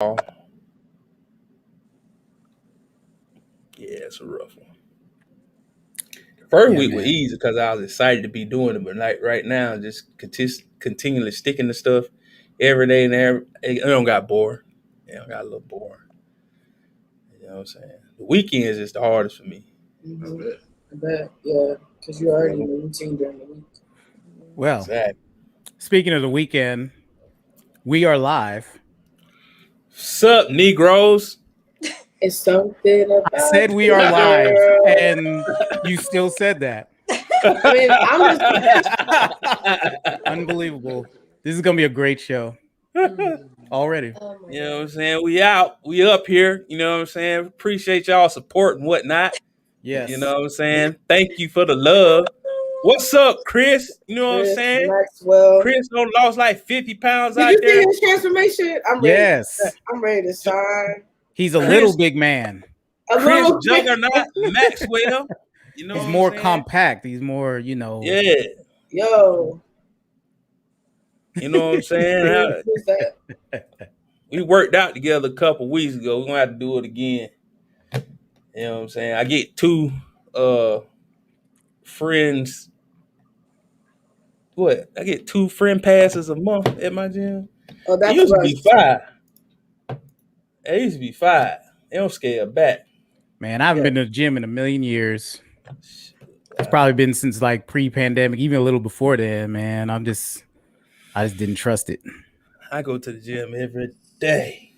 Oh, yeah, it's a rough one. First Yeah, week was man. easy because I was excited to be doing it, but like right now, just continually sticking to stuff every day and it don't got bored. Yeah, I got a little boring. You know what I'm saying? The weekends is the hardest for me. I Mm-hmm. bet. I bet, yeah, because you're You already in know, the routine during the week. Well, exactly. speaking of the weekend, we are live. Sup, Negroes? It's something I about said we are you, live, girl. and you still said that. I mean, I'm just Unbelievable. This is gonna be a great show already. oh my You know what I'm god. saying? We out. We up here. You know what I'm saying? Appreciate y'all support and whatnot. You Yes. know what I'm saying? Thank you for the love. What's up, Chris? You know what I'm Chris saying? Maxwell. Chris don't lost like 50 pounds Did out you see there. his transformation? I'm ready. Yes. I'm ready to shine. He's a little Chris, big man. A Chris little bit. Juggernaut Maxwell. You know He's what I'm more saying? compact. He's more, you know. Yeah. Yo, You know what I'm saying? who's that? We worked out together a couple weeks ago. We're gonna have to do it again. You know what I'm saying? I get two uh friends. What? I get two friend passes a month at my gym. Oh, It that's used to be Russ. five. It used to be five. They don't scale back. Man, I haven't Yeah. been to the gym in a million years. It's probably been since like pre-pandemic, even a little before then, man. I just didn't trust it. I go to the gym every day.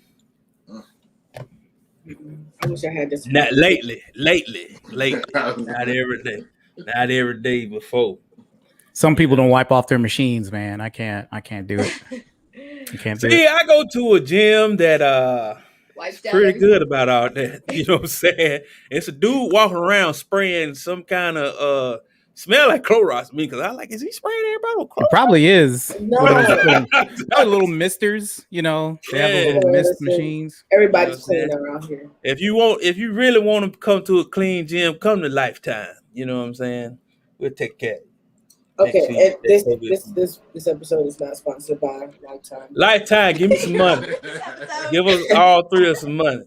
I wish I had this. Not lately. Not every day. Not every day before. Some people Yeah. don't wipe off their machines, man. I can't do it. I can't do See, it. I go to a gym that Wipes it's down pretty everything. good about all that. You know what I'm saying? It's a dude walking around spraying some kind of smell like Clorox to me because I like, is he spraying everybody with It Clorox? probably is. No. With those probably little misters, you know. They have those Yeah. little mist Listen, machines. You know what everybody's I'm clean saying? around here. If you really want to come to a clean gym, come to Lifetime. You know what I'm saying? We'll take care. Make Okay, sure you and get that COVID. this episode is not sponsored by Lifetime. Lifetime, give me some money. Give us all three of some money.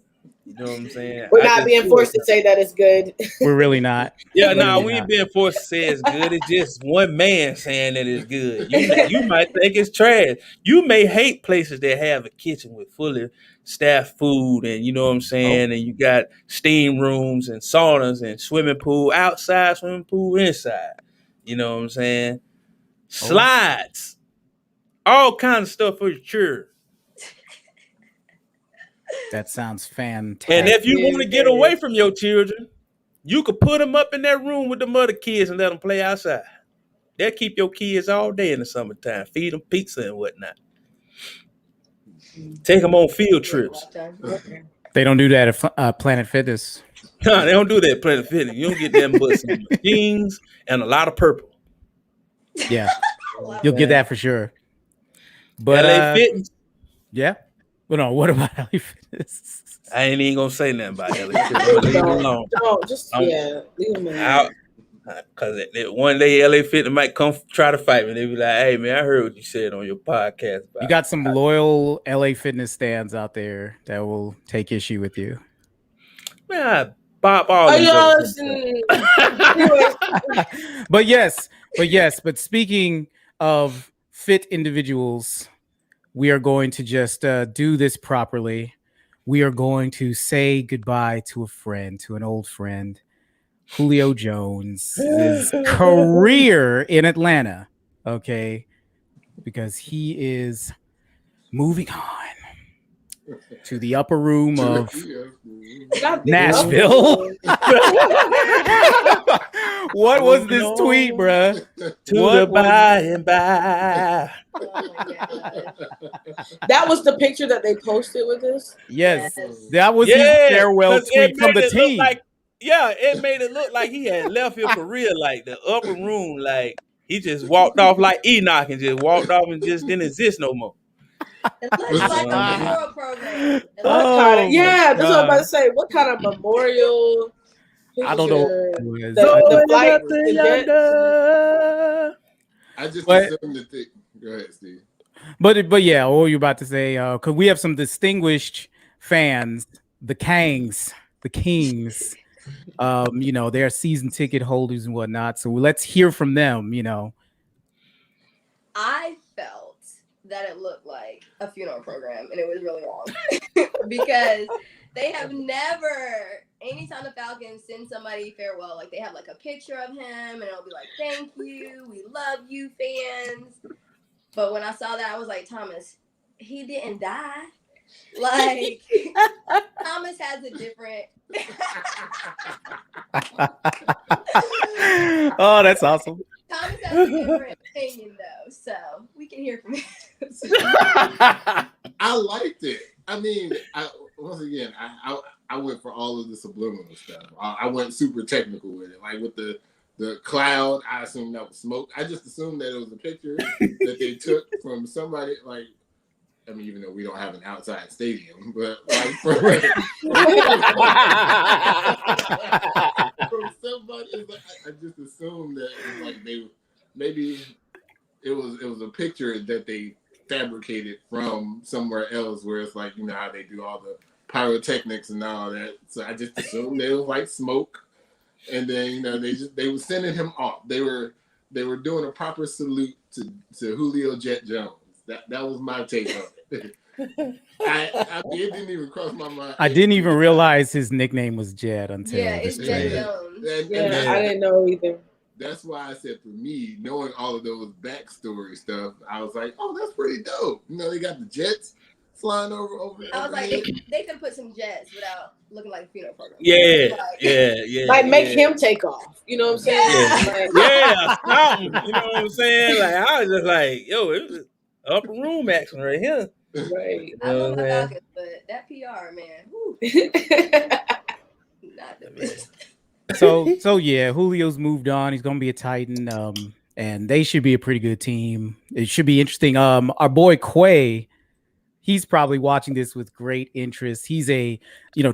You know what I'm saying? We're I not just being forced to say that it's good. We're really not. yeah, We're nah, really we ain't not. being forced to say it's good. It's just one man saying that it's good. You might think it's trash. You may hate places that have a kitchen with fully staffed food, and you know what I'm saying, and you got steam rooms and saunas and swimming pool outside, swimming pool inside. You know what I'm saying? Oh, Slides, all kinds of stuff for your children. that sounds And Thank if you fantastic. want to you. get There it away is. from your children, you could put them up in that room with the other kids and let them play outside. They'll keep your kids all day in the summertime, feed them pizza and whatnot. Take them on field trips. Lifetime. Okay. They don't do that at Planet Fitness. No, they don't do that at Planet Fitness. You don't get them but some machines and a lot of purple. Yeah, Wow. you'll get Okay. that for sure. But LA Fitness, yeah. Well, no. What about LA Fitness? I ain't even gonna say nothing about LA Fitness. I'm gonna leave it alone. Don't just I'm leave them alone. out because one day LA Fitness might come try to fight me. They be like, "Hey man, I heard what you said on your podcast You about." got some loyal LA Fitness stands out there that will take issue with you. Man, I bop all Oh these yeah, other listen. But speaking of fit individuals, we are going to just do this properly. We are going to say goodbye to a friend, to an old friend, Julio Jones' career in Atlanta. Okay, because he is moving on to the upper room of Not the Nashville. What was this Moving tweet, on bruh? to What the was by and by. Oh my god. That was the picture that they posted with this. Yes, Yes. that was his Yeah, farewell because it tweet from made the it look team. like, yeah, it made it look like he had left here for real, like the upper room, like he just walked off like Enoch and just walked off and just didn't exist no more. It looks like a memorial program. It What looks kind of? Oh my Yeah, that's what I'm about god! to say. What kind of memorial I don't know picture? what it was. The Going flight, up the to jet. yonder. like I just But assumed that they. Go ahead, Steve. But yeah, what were you about to say? Because we have some distinguished fans, the Kings. They're season ticket holders and whatnot. So let's hear from them. I felt that it looked like a funeral program, and it was really wrong because they have never. Anytime the Falcons send somebody farewell, like they have like a picture of him, and it'll be like, "Thank you, we love you, fans." But when I saw that, I was like, Thomas, he didn't die. Like Thomas has a different. Oh, that's awesome. Thomas has a different opinion, though, so we can hear from him. I liked it. I mean, I went for all of the subliminal stuff. I went super technical with it, like with the cloud. I assumed that was smoke. I just assumed that it was a picture that they took from somebody. Like, I mean, even though we don't have an outside stadium, but like from somebody, I just assumed that it was like maybe it was a picture that they fabricated from somewhere else, where it's like, how they do all the pyrotechnics and all that. So I just assumed it was like smoke, and then they were sending him off. They were doing a proper salute to Julio Jet Jones. That was my take on it. It didn't even cross my mind. I didn't even realize his nickname was Jet until it's Jet Jones. Yeah, I didn't know either. That's why I said, for me, knowing all of those backstory stuff, I was like, oh, that's pretty dope. They got the jets flying over. I was like, they could put some jets without looking like a funeral program. Yeah. Like, make him take off. You know what I'm saying? Yeah, something. You know what I'm saying? Like, I was just like, yo, it was upper room action right here. Right. I love my Falcons, but that PR, man. Not the best. So yeah, Julio's moved on. He's gonna be a Titan, and they should be a pretty good team. It should be interesting. Our boy Quay, he's probably watching this with great interest. He's a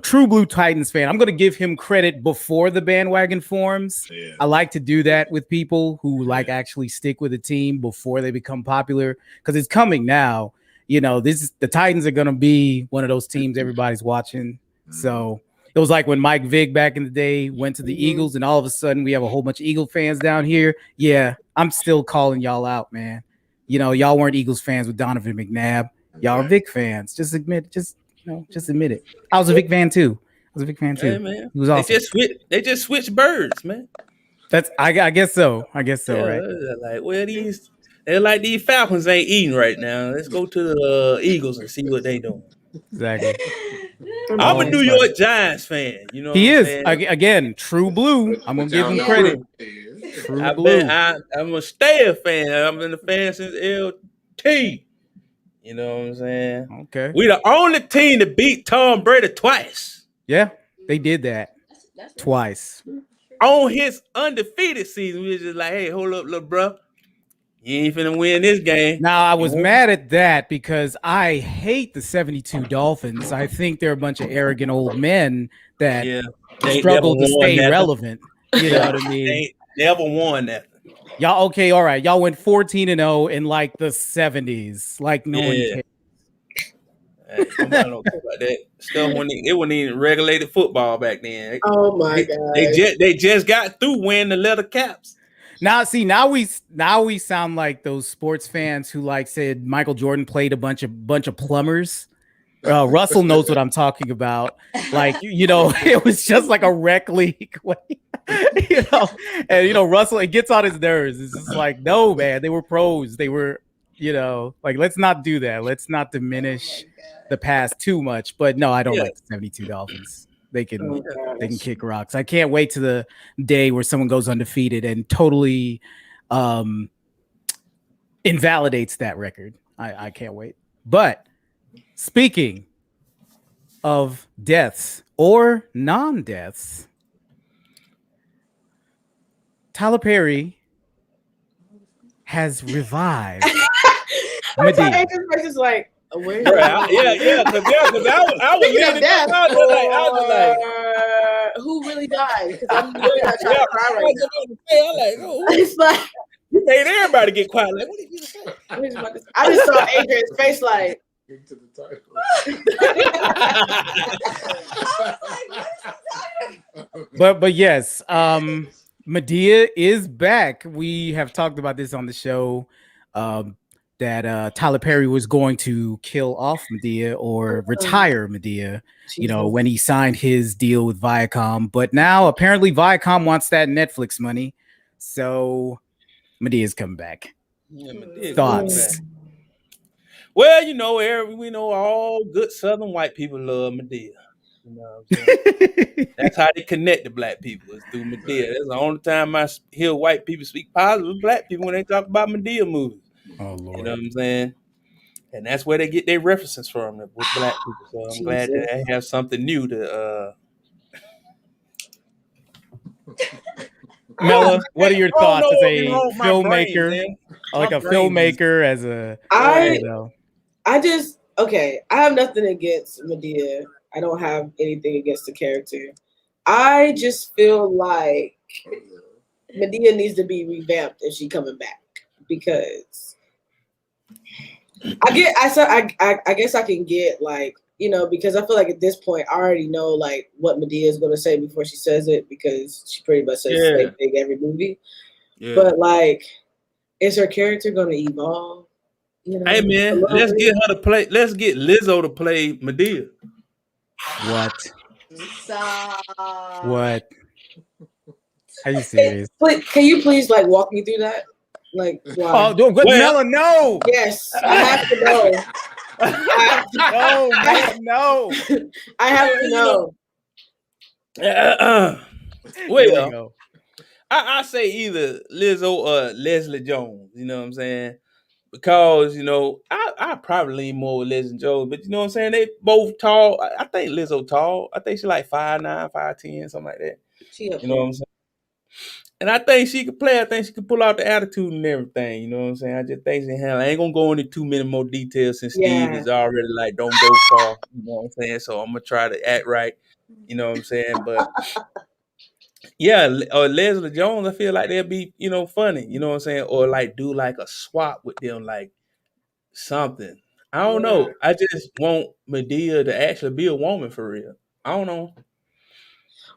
true blue Titans fan. I'm gonna give him credit before the bandwagon forms. Yeah. I like to do that with people who actually stick with a team before they become popular, because it's coming now. The Titans are gonna be one of those teams everybody's watching. So it was like when Mike Vick back in the day went to the Eagles, and all of a sudden we have a whole bunch of Eagle fans down here. Yeah, I'm still calling y'all out, man. Y'all weren't Eagles fans with Donovan McNabb. Y'all are Vick fans. Just admit it. I was a Vick fan too. Hey, man. He was awesome. They just switched birds, man. I guess so. Yeah, right. They're like these Falcons ain't eating right now. Let's go to the Eagles and see what they doing. Exactly. I'm a New York Giants fan. He is again true blue. I'm gonna give him credit. True blue. I'm a Stayer fan. I've been a fan since LT. You know what I'm saying? Okay. We the only team to beat Tom Brady twice. Yeah, they did that twice. On his undefeated season, we was just like, hey, hold up, little bro. You ain't finna win this game. Now, I was mad at that because I hate the 72 Dolphins. I think they're a bunch of arrogant old men that struggle to stay relevant. You know what I mean? They never won that. Y'all, okay, all right. Y'all went 14-0 in like the 70s. Like no one cares. Hey, I don't care about that stuff. It wasn't even regulated football back then. Oh my god! They just got through wearing the leather caps. Now we sound like those sports fans who said Michael Jordan played a bunch of plumbers. Russell knows what I'm talking about. It was just like a rec league, and Russell, it gets on his nerves. It's just like, no, man, they were pros. They were, let's not do that. Let's not diminish the past too much. But no, I don't like the 72 Dolphins. They can kick rocks. I can't wait to the day where someone goes undefeated and totally invalidates that record. I can't wait. But speaking of deaths or non-deaths, Tyler Perry has revived. I thought Adrienne's face is like, yeah, because I was leaning death. I was like, who really died? Because I'm really not trying to cry right now. I'm like, oh. It's like, You made everybody get quiet. Like, what did you say? I just saw Adrienne's face like. Into the title. But yes, Medea is back. We have talked about this on the show. That Tyler Perry was going to kill off Medea or retire Medea, when he signed his deal with Viacom. But now apparently Viacom wants that Netflix money, so Medea's coming back. Yeah, Medea's Thoughts? coming back. Well, we know all good Southern white people love Medea. You know what I'm saying? That's how they connect to black people, is through Medea. That's the only time I hear white people speak positive with black people when they talk about Medea movies. Oh Lord. You know what I'm saying? And that's where they get their references from with black people. So I'm glad that I have something new to Mella, what are your thoughts as a filmmaker? Brain, like a filmmaker, as a I have nothing against Medea. I don't have anything against the character. I just feel like Medea needs to be revamped if she's coming back, because I guess I can get like, because I feel like at this point I already know like what Medea is going to say before she says it, because she pretty much says the same thing every movie. Yeah. But like, is her character going to evolve? Hey man, let's get her to play. Let's get Lizzo to play Medea. What? Stop. What? Are you serious? Can you please like walk me through that? Like, wow. Oh, Mella, no. Yes, I have to know. No. I have to know. Well, I say either Lizzo or Leslie Jones. You know what I'm saying? Because, I probably lean more with Leslie Jones, but you know what I'm saying? They both tall. I think Lizzo tall. I think she like 5'9", 5'10", something like that. You know what I'm saying? And I think she could play. I think she could pull out the attitude and everything. You know what I'm saying? I just think she I ain't gonna go into too many more details since Steve is already like, don't go far. You know what I'm saying? So I'm gonna try to act right. You know what I'm saying? But yeah, or Leslie Jones, I feel like they'll be, funny. You know what I'm saying? Or like do like a swap with them, like something. I don't know. I just want Medea to actually be a woman for real. I don't know.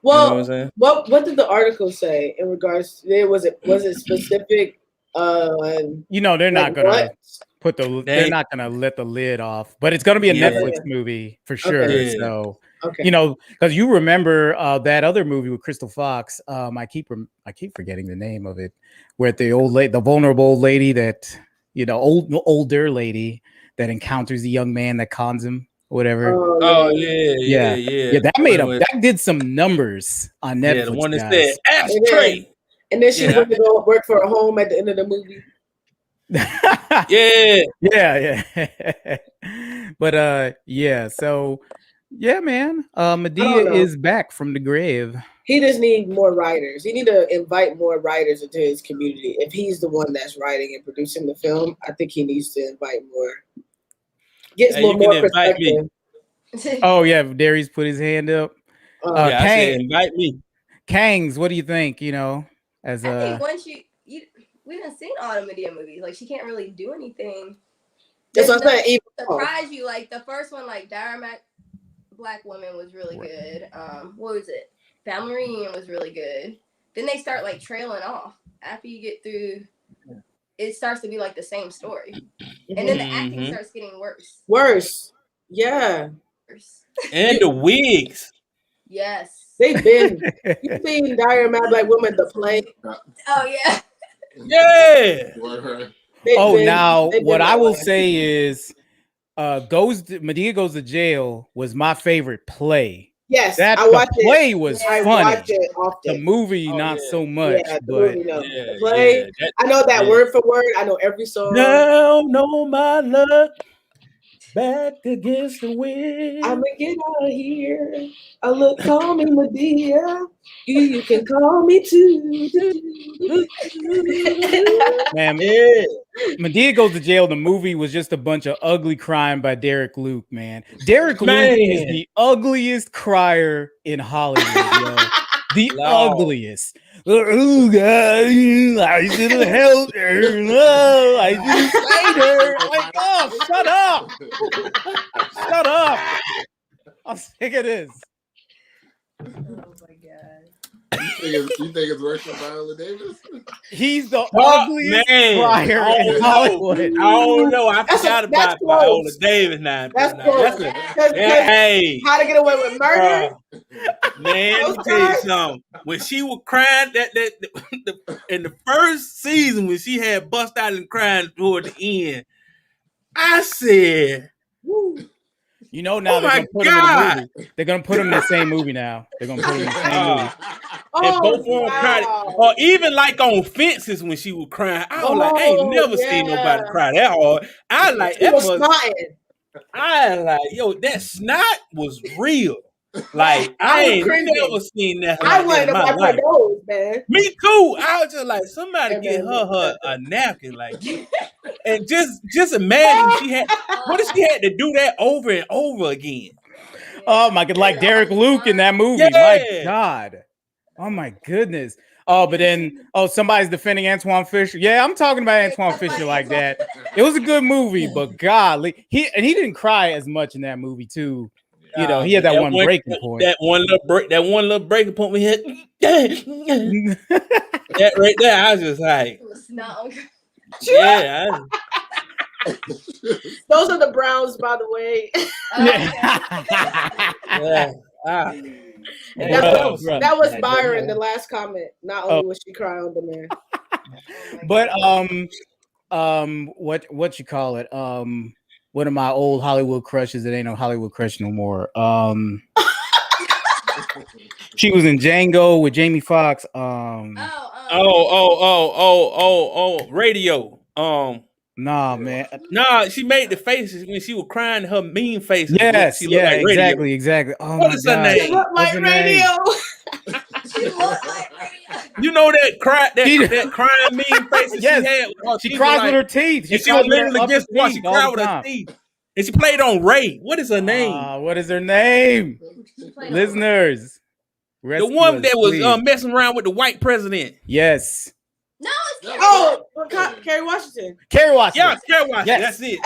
Well, what did the article say in regards to, was it specific? They're not gonna they're not gonna let the lid off, but it's gonna be a Netflix movie for sure. Okay. So because you remember that other movie with Crystal Fox, I keep forgetting the name of it, where the vulnerable old lady that older lady that encounters the young man that cons him. Whatever. Yeah. That did some numbers on Netflix. Yeah, the one that said ashtray. And then she went to go work for a home at the end of the movie. Yeah. But so man. Medea is back from the grave. He just needs more writers. He need to invite more writers into his community. If he's the one that's writing and producing the film, I think he needs to invite more. Gets more perspective. Oh yeah, Darius put his hand up. I said invite me. Kangs, what do you think? I think once we done seen all the Medea movies. Like, she can't really do anything. That's what I'm saying. Surprise you. Like the first one, like Diary Black Woman was really good. What was it? Family Reunion was really good. Then they start like trailing off after you get through. It starts to be like the same story. And then the acting starts getting worse. Yeah. And the wigs. Yes. They've been. You've seen Diary of Black Woman, the play. Oh, yeah. Yeah. What I will say is Medea Goes to Jail was my favorite play. Yes, I watched it. The play was funny. The movie, not so much. Yeah, but the play, I know that word for word. I know every song. Now know my luck. Back against the wind. I'ma get out of here. Call me Medea. You can call me too. Man, Medea Goes to Jail. The movie was just a bunch of ugly crying by Derek Luke. Man, Derek Luke is the ugliest crier in Hollywood. Yo. The ugliest. Oh God, I should have held her. No, I should have played her. I'm like, oh, shut up. Shut up. I'm sick of this. Oh my god. You think it's worse than Viola Davis? He's the Oh, ugliest man. crier in Hollywood. I don't know. I forgot about Viola close. Davis now. That's Now, close. hey. How to Get Away with Murder? Man, let me tell you something. When she was crying in the first season, when she had bust out and crying toward the end, I said, You know, now they're gonna put him in the movie. They're gonna put him in the same movie now. They're gonna put him in the same movie. And both of them cried. Or even like on Fences when she was crying, I was like, I ain't never seen nobody cry that hard. I like that was I like, yo, that snot was real. Like I ain't never seen that. I wanted to wipe her nose, man. Me too. I was just like, somebody get her a napkin, like, and just imagine she had. What if she had to do that over and over again? Oh my god, like Derek Luke in that movie. Yeah. My God. Oh my goodness. Oh, but then somebody's defending Antoine Fisher. Yeah, I'm talking about Antoine Fisher like that. It was a good movie, but golly, he didn't cry as much in that movie too. You know, he had that one breaking point. That one little breaking point we had. That right there, I was just like, yeah. Those are the Browns, by the way. That was Byron, the last comment. Not only was she crying on the man. But what you call it? One of my old Hollywood crushes that ain't no Hollywood crush no more. She was in Django with Jamie Foxx. Radio. Nah, man. Nah, she made the faces when she was crying. Her mean faces. Yes, she looked like exactly. Oh, what is her name? She looked like Radio. She looked like Radio. You know that crying mean faces she had. She cries with her teeth. She was literally just she cried with her teeth. And she played on Ray. What is her name? What is her name? Listeners. The one that was messing around with the white president. Yes. No, it's Kerry Washington. Kerry Washington. Yeah, Kerry Washington. Yes. That's it.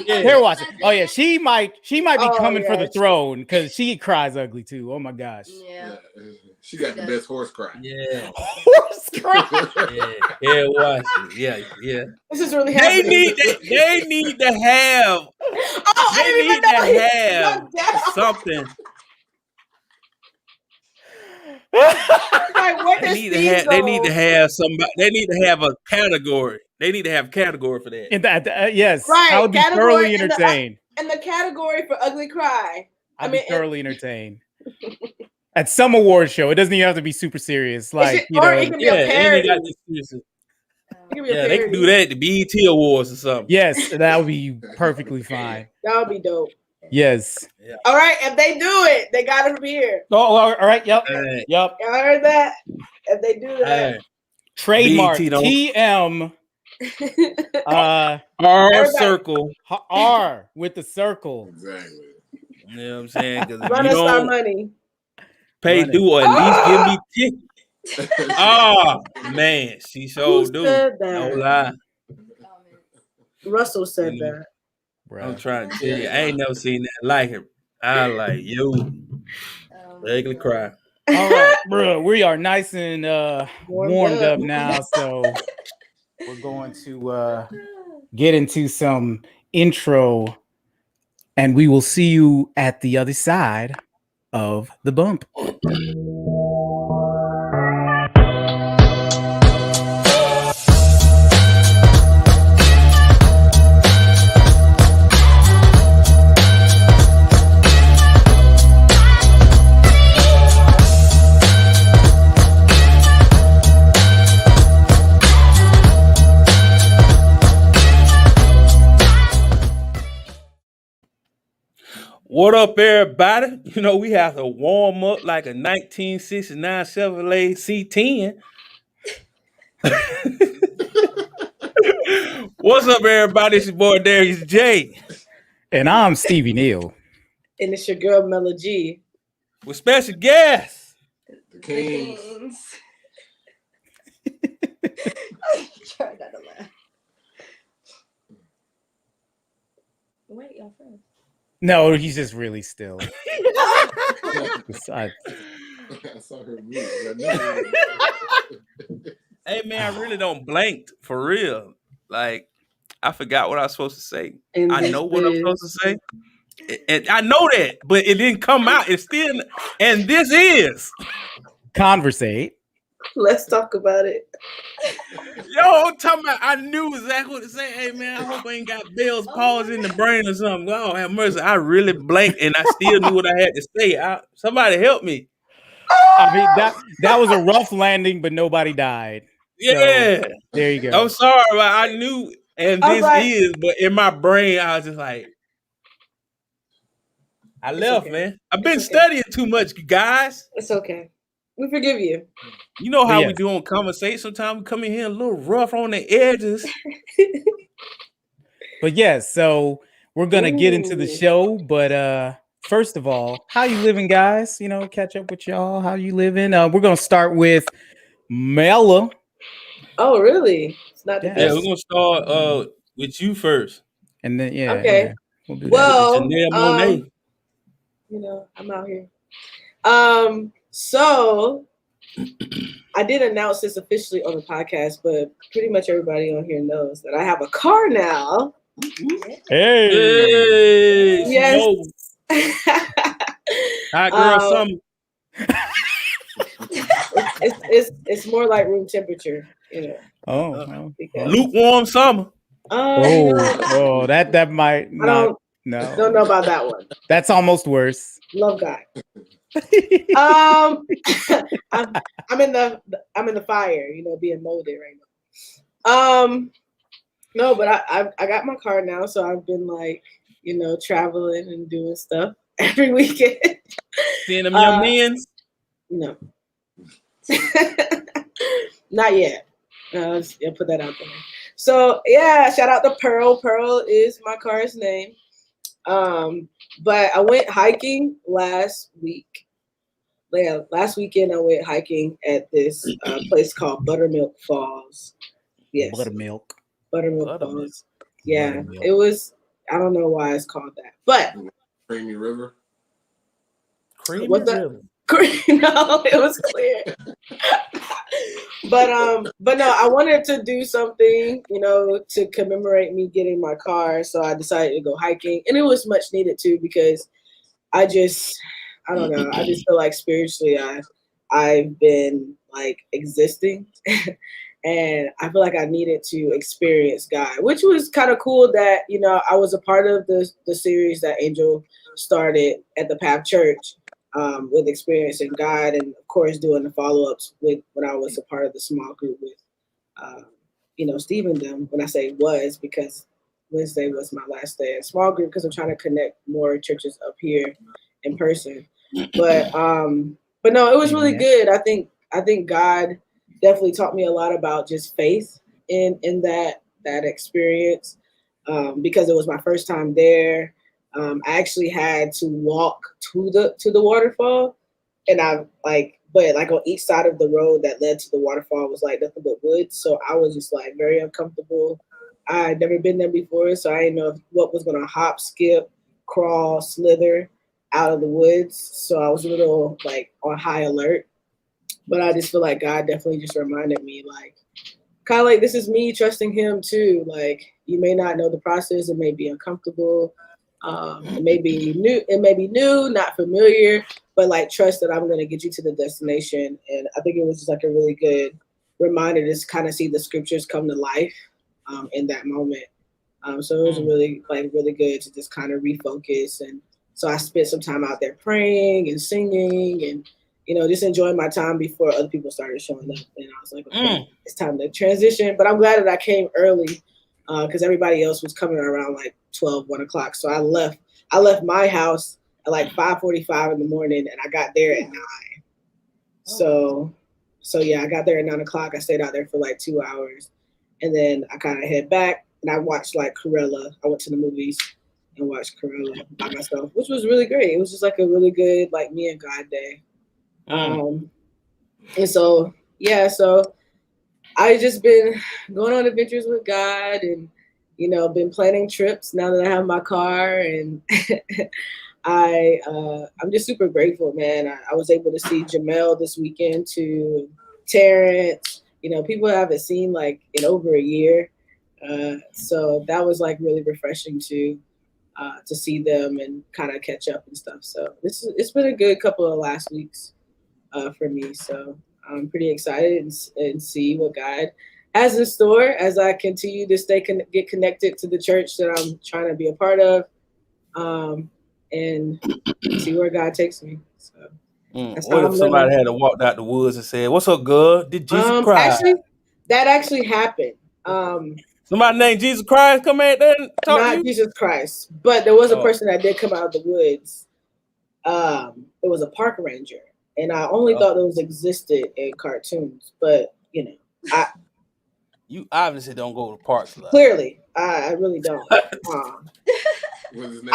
Yeah. Kerry Washington. Oh yeah, she might be coming for the throne because she cries ugly too. Oh my gosh. Yeah. She got the best horse cry. Yeah. Horse cry. Yeah, Washington. Yeah. This is really happening. They need to have. They need to have something. They need to have somebody. They need to have a category. They need to have a category for that. Yes, right. I would be thoroughly entertained. And the category for ugly cry. I'd be thoroughly entained. At some award show, it doesn't even have to be super serious. Like it can be a parody. They can do that at the BET Awards or something. Yes, that would be perfectly fine. That would be dope. Yes. Yeah. All right, if they do it, they got to be here. Oh, all right. Yep. Yep. Y'all heard that? If they do that, trademark TM. R circle. R with the circle. Exactly. You know what I'm saying? Because run us our money. Pay due or at least give me tickets. Oh man, she so do. No lie. Russell said that. Right. I'm trying to tell you, I ain't never seen that like it. I like you. Ugly cry. All right, bro. We are nice and warmed up now, so we're going to get into some intro, and we will see you at the other side of the bump. What up, everybody? You know, we have to warm up like a 1969 Chevrolet C10. What's up, everybody? It's your boy Darius J. And I'm Stevie Neal. And it's your girl Mela G. With special guests. The Kings. Try not to laugh. Wait, y'all first. No, he's just really still. I saw her move. Hey man, I really don't blanked for real. Like I forgot what I was supposed to say. And I this know what I'm supposed is- to say. And I know that, but it didn't come out. It's still, and this is. Conversate. Let's talk about it. Yo, I'm talking about, I knew exactly what to say. Hey, man, I hope I ain't got Bell's palsy in the brain or something. Oh, have mercy. I really blanked and I still knew what I had to say. Somebody help me. I mean, that was a rough landing, but nobody died. Yeah. So, there you go. I'm sorry, but I knew, and I was this like- is, but in my brain, I was just like, I left, okay. man. I've been It's okay. studying too much, guys. It's okay. We forgive you. You know how But we yes. do on conversation. Sometimes we come in here a little rough on the edges. But yes, so we're gonna get into the Ooh. show. But first of all, how you living, guys? You know, catch up with y'all. How you living? We're gonna start with Mela. Oh, really? It's not the Yeah. Yeah, best. we're gonna start with you first. And then Okay. yeah, we'll do that. Well, Janelle Monáe. you know, I'm out here. So I did announce this officially on the podcast, but pretty much everybody on here knows that I have a car now. Hey. Hey, she Yes. knows. Hot girl, Um, something. it's more like room temperature, you know. Oh, Because Lukewarm summer. oh, that might I not. don't know about that one. That's almost worse. Love God. I'm in the fire, you know, being molded right now. No, but I got my car now, so I've been like, you know, traveling and doing stuff every weekend. Seeing them young men's. No, not yet. I'll put that out there. So yeah, shout out to Pearl. Pearl is my car's name. But I went hiking last week. Yeah, last weekend I went hiking at this place called Buttermilk Falls. Yes, Buttermilk. Falls. Yeah, Buttermilk. it was. I don't know why it's called that, but Creamy River. Creamy what's that? River. No, it was clear. But no, I wanted to do something, you know, to commemorate me getting my car. So I decided to go hiking, and it was much needed too because I don't know. I just feel like spiritually, I've been like existing, and I feel like I needed to experience God, which was kind of cool. That, you know, I was a part of the series that Angel started at the Path Church. With experiencing God, and of course doing the follow-ups with when I was a part of the small group with, you know, Steve and them. When I say was, because Wednesday was my last day in small group because I'm trying to connect more churches up here in person. But no, it was really good. I think God definitely taught me a lot about just faith in that experience, because it was my first time there. I actually had to walk to the waterfall, and but like on each side of the road that led to the waterfall was like nothing but woods. So I was just like very uncomfortable. I had never been there before, so I didn't know what was gonna hop, skip, crawl, slither out of the woods. So I was a little like on high alert. But I just feel like God definitely just reminded me, like, kind of like this is me trusting Him too. Like, you may not know the process, it may be uncomfortable. It may be new, not familiar, but like trust that I'm gonna get you to the destination. And I think it was just like a really good reminder to kind of see the scriptures come to life in that moment. So it was really good to just kind of refocus. And so I spent some time out there praying and singing and, you know, just enjoying my time before other people started showing up. And I was like, okay, it's time to transition. But I'm glad that I came early, because everybody else was coming around like 12, 1 o'clock. So I left my house at like 5:45 in the morning, and I got there at 9. So yeah, I got there at 9 o'clock. I stayed out there for like 2 hours, and then I kind of head back, and I watched like Cruella. I went to the movies and watched Cruella by myself, which was really great. It was just like a really good like me and God day. And so yeah, so I just been going on adventures with God, and been planning trips now that I have my car, and I'm just super grateful, man. I was able to see Jamel this weekend too, Terrence. People I haven't seen like in over a year, so that was like really refreshing to see them and kind of catch up and stuff. So it's been a good couple of last weeks for me. So I'm pretty excited and see what God has in store as I continue to get connected to the church that I'm trying to be a part of, and see where God takes me. So what if somebody had to walk out the woods and said, "What's up, girl? Did Jesus Christ?" That actually happened. Somebody named Jesus Christ come out there and talk to you? Not Jesus Christ, but there was a person that did come out of the woods. It was a park ranger, and I only thought those existed in cartoons, but you obviously don't go to parks a lot. Clearly, I really don't. I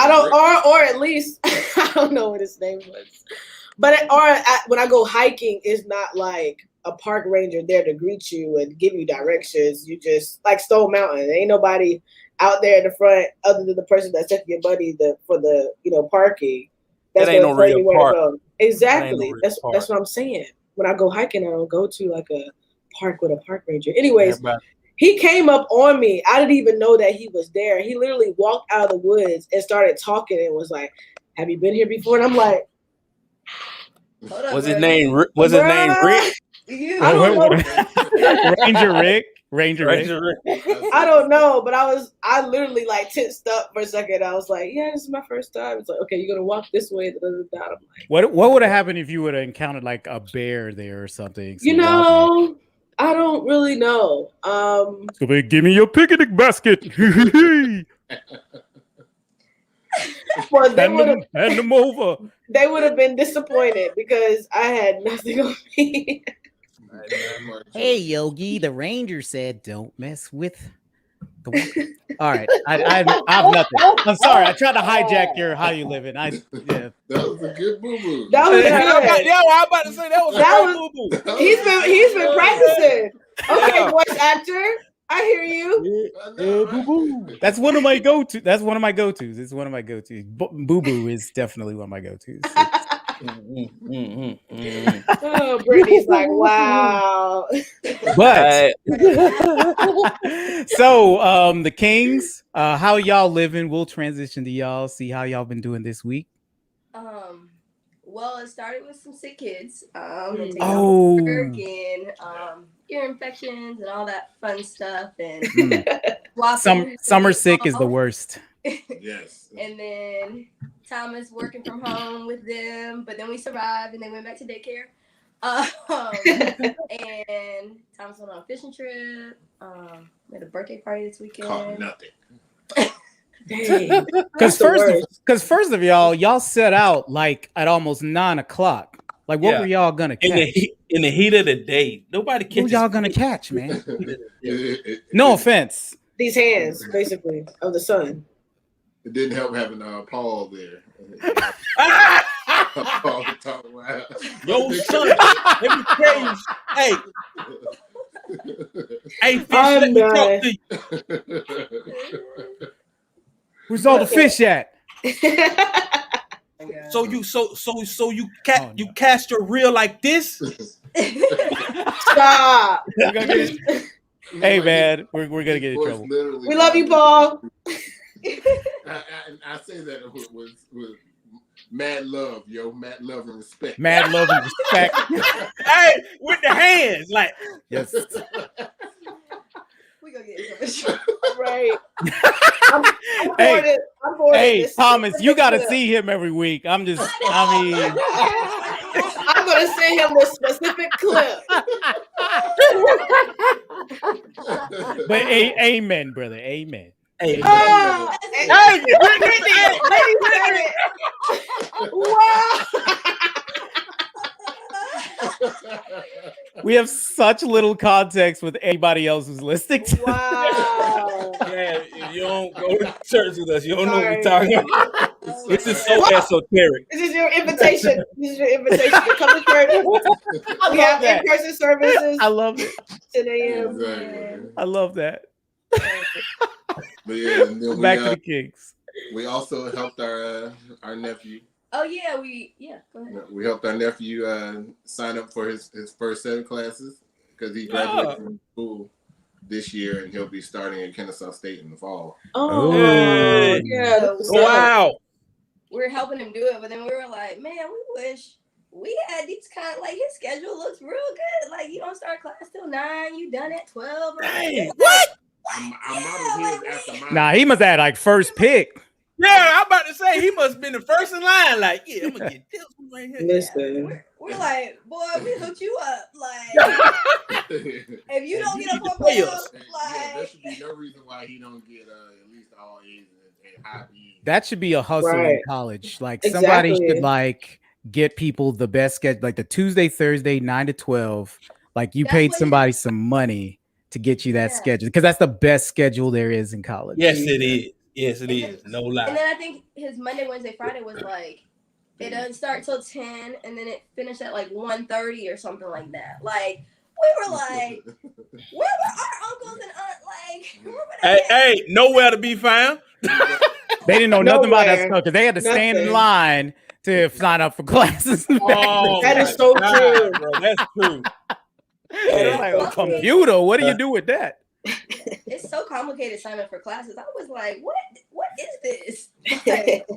don't, or at least I don't know what his name was. But when I go hiking, it's not like a park ranger there to greet you and give you directions. You just like Stone Mountain. There ain't nobody out there in the front other than the person that's taking your buddy for the parking. That ain't no real park. Exactly. That's what I'm saying. When I go hiking, I don't go to like a park with a park ranger. Anyways, he came up on me. I didn't even know that he was there. He literally walked out of the woods and started talking and was like, "Have you been here before?" And I'm like, Was his name Rick? I don't know. Ranger Rick. I don't know, but I literally like tensed up for a second. I was like, "Yeah, this is my first time." It's like, "Okay, you're gonna walk this way." I'm like, what would have happened if you would have encountered like a bear there or something? I don't really know. So they give me your picnic basket. Well, hand them over. They would have been disappointed because I had nothing on me. Hey, Yogi, the ranger said, "Don't mess with the walker." All right, I have nothing. I'm sorry. I tried to hijack your how you living. That was a good boo boo. That was good. I'm about to say that was a good boo boo. He's been practicing. Okay, voice actor, I hear you. Boo boo. That's one of my go-to. That's one of my go-tos. It's one of my go-tos. Boo boo is definitely one of my go-tos. Oh, Brittany's like, wow. But so the Kings, how y'all living? We'll transition to y'all, see how y'all been doing this week. Well, it started with some sick kids. And ear infections and all that fun stuff. And summer sick is the worst. Yes. And then Thomas working from home with them, but then we survived and they went back to daycare. And Thomas went on a fishing trip. We had a birthday party this weekend. Caught nothing. Because first of y'all set out like at almost 9:00. Like, what were y'all gonna catch? In the heat of the day, nobody catches. What y'all gonna catch, man? No offense. These hands, basically, of the sun. It didn't help having Paul there. Paul talking loud. Yo, son, let me tell you. Hey, fish, let me talk to you. Where's all the fish at? So you cast your reel like this? Stop. Hey man, we're gonna get in trouble. We love you, Paul. I say that with mad love, mad love and respect. Mad love and respect. Hey, with the hands, like yes. We gonna get in trouble. Right. I'm hey, Thomas, you gotta see him every week. I'm gonna send him this specific clip. But amen, brother. Amen. Hey, wow. We have such little context with anybody else who's listening. Wow. Yeah, you don't go to church with us. You don't know what we're talking about. Oh, This is man. so esoteric. This is your invitation. This is your invitation to come to church. We have that. in-person services. I love it. 10 a.m. Exactly. I love that. But yeah, and then Back to the Kings. we also helped our nephew. Oh yeah, go ahead. We helped our nephew sign up for his first set of classes because he graduated from school this year and he'll be starting at Kennesaw State in the fall. Oh, Hey. yeah. So Wow. we're helping him do it, but then we were like, man, we wish we had these kind of like his schedule looks real good. Like you don't start class till 9, you done at 12. Dang. What? I modeled his after mine. Nah, he must have had like first pick. Yeah, I'm about to say he must have been the first in line. Like, yeah, I'm gonna get this one right here. Listen. We're like, boy, we hooked you up. Like, if you don't get up on Pay photos, us. like, there should be no reason why he don't get at least all A's and high B's. That should be a hustle in Right. college. Like somebody Exactly. should like get people the best schedule, like the Tuesday, Thursday, 9 to 12. Like you That's paid what somebody some money to get you that Yeah. schedule because that's the best schedule there is in college. Yes, it is. Yes, it is. No and lie. then I think his Monday, Wednesday, Friday was like, it doesn't start till 10, and then it finished at like 1:30 or something like that. Like, we were like, where were our uncles and aunts? Like, where were they at? Hey, nowhere to be found. They didn't know nothing about that Nowhere. stuff because they had to stand in Nothing. line to sign up for classes. Oh, That is my so God, true. bro. That's true. They're like, "Oh, computer, what do you do with that?" It's so complicated signing up for classes. I was like, what is this? Like,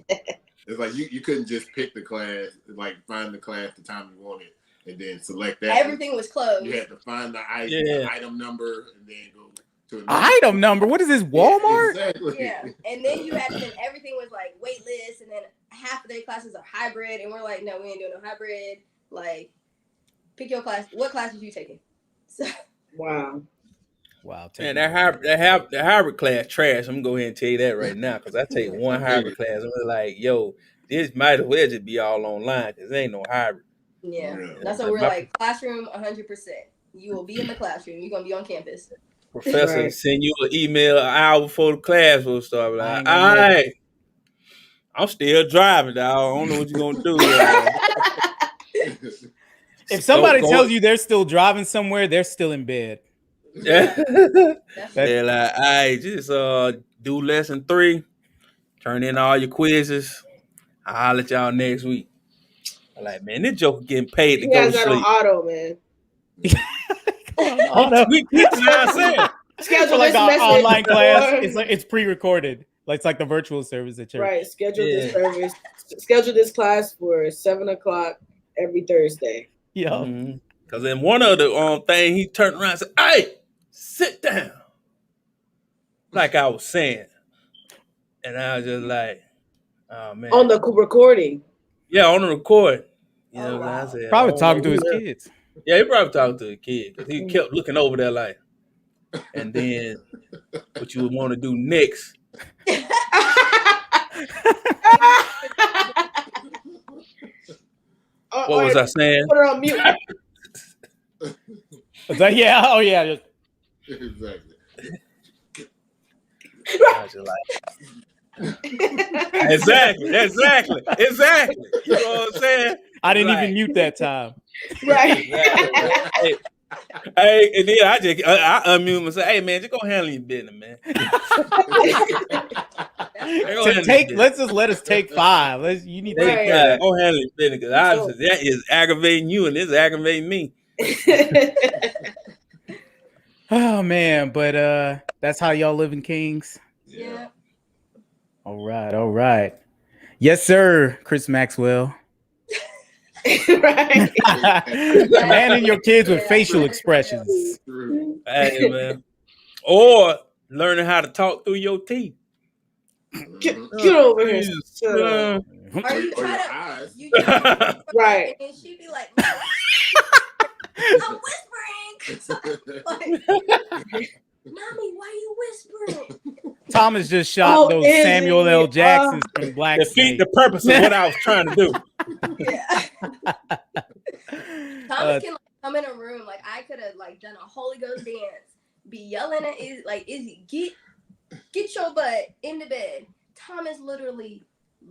It's like you couldn't just pick the class, like find the class the time you wanted, and then select that. everything was closed. You had to find the item number and then go to another. Item number? What is this? Walmart? Exactly. Yeah, and then you had to, then everything was like wait list, and then half of their classes are hybrid, and we're like, no, we ain't doing no hybrid. Like, pick your class. What class are you taking? So, Wow. Wow. Man, that hybrid class trash. I'm gonna go ahead and tell you that right now because I take one hybrid class. I'm like, yo, this might as well just be all online because there ain't no hybrid. yeah, Yeah. that's what we're like. Classroom, 100%. You will be in the classroom. You're gonna be on campus. Professor Right. send you an email an hour before the class will start. I Like, ain't all gonna make right, I'm still driving, dog. I don't know what you're gonna do. If somebody Go- tells you they're still driving somewhere, they're still in bed. Yeah. That's They're like, all right, just do lesson 3, turn in all your quizzes. I'll holler at y'all next week. I'm like, man, this joker getting paid to He go has to that on sleep. auto, man. We teaching ourselves. Schedule For like this the message online class, for- it's pre-recorded. Like it's like the virtual service at church. Right. Schedule this Yeah. service. Schedule this class for 7:00 every Thursday. Yeah. Because in one of the thing, he turned around and said, hey, sit down. Like I was saying. And I was just like, oh, man. On the recording. Yeah, on the record. You know Oh, what I'm wow. saying? Probably I don't talking know to his who that- kids. Yeah, he probably talking to a kid because he kept looking over there like, and then what you would want to do next. What was I saying? Put her on mute. It's like, yeah, oh yeah. Just, Exactly. I was just like, exactly. You know what I'm saying? I didn't Right. even mute that time. Right. Exactly. Hey, and then I unmute myself. Hey, man, just go handle your business, man. Let us take 5. You need to take Right. care of that. Go handle your business because that is aggravating you and this is aggravating me. Oh man, but that's how y'all live in Kings. Yeah. All right. Yes, sir, Chris Maxwell. Right. Commanding your kids with facial expressions. True. Hey, man. Or learning how to talk through your teeth. Get over here. Jesus. Shut up. Or you Or your try to, eyes. you just, Right. and she'd be like, I'm whispering. Like, Mommy, why you whispering? Thomas just shot those Izzy. Samuel L. Jacksons from Black Defeat Snake. the purpose of what I was trying to do. Yeah. Thomas can like come in a room, like I could have like done a Holy Ghost dance, be yelling at Izzy, like Izzy, get your butt in the bed. Thomas literally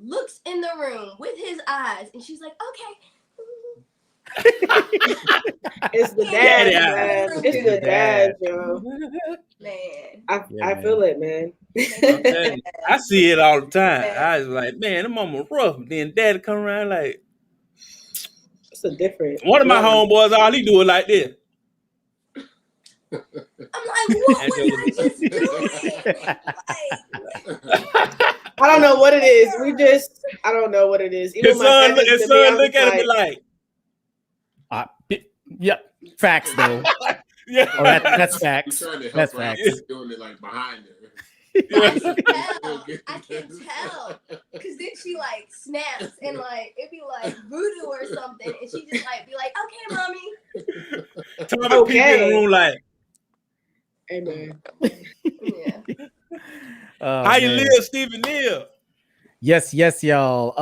looks in the room with his eyes, and she's like, okay. It's the dad, man. It's the dad, yo. Man. I feel it, man. I'm telling you, I see it all the time. I was like, man, the mama rough. Then daddy come around like, it's a different. One of my homeboys, all he do is like this. I'm like, what was I just doing? I don't know what it is. I don't know what it is. His son look at him like, yep, facts though. Yeah, that's facts. That's facts. Doing it like behind her. I can tell, because then she like snaps and like it'd be like voodoo or something, and she just like be like, "Okay, mommy." Okay. People in the room like, amen. Yeah. How you live, Stephen Neal? Yes, y'all.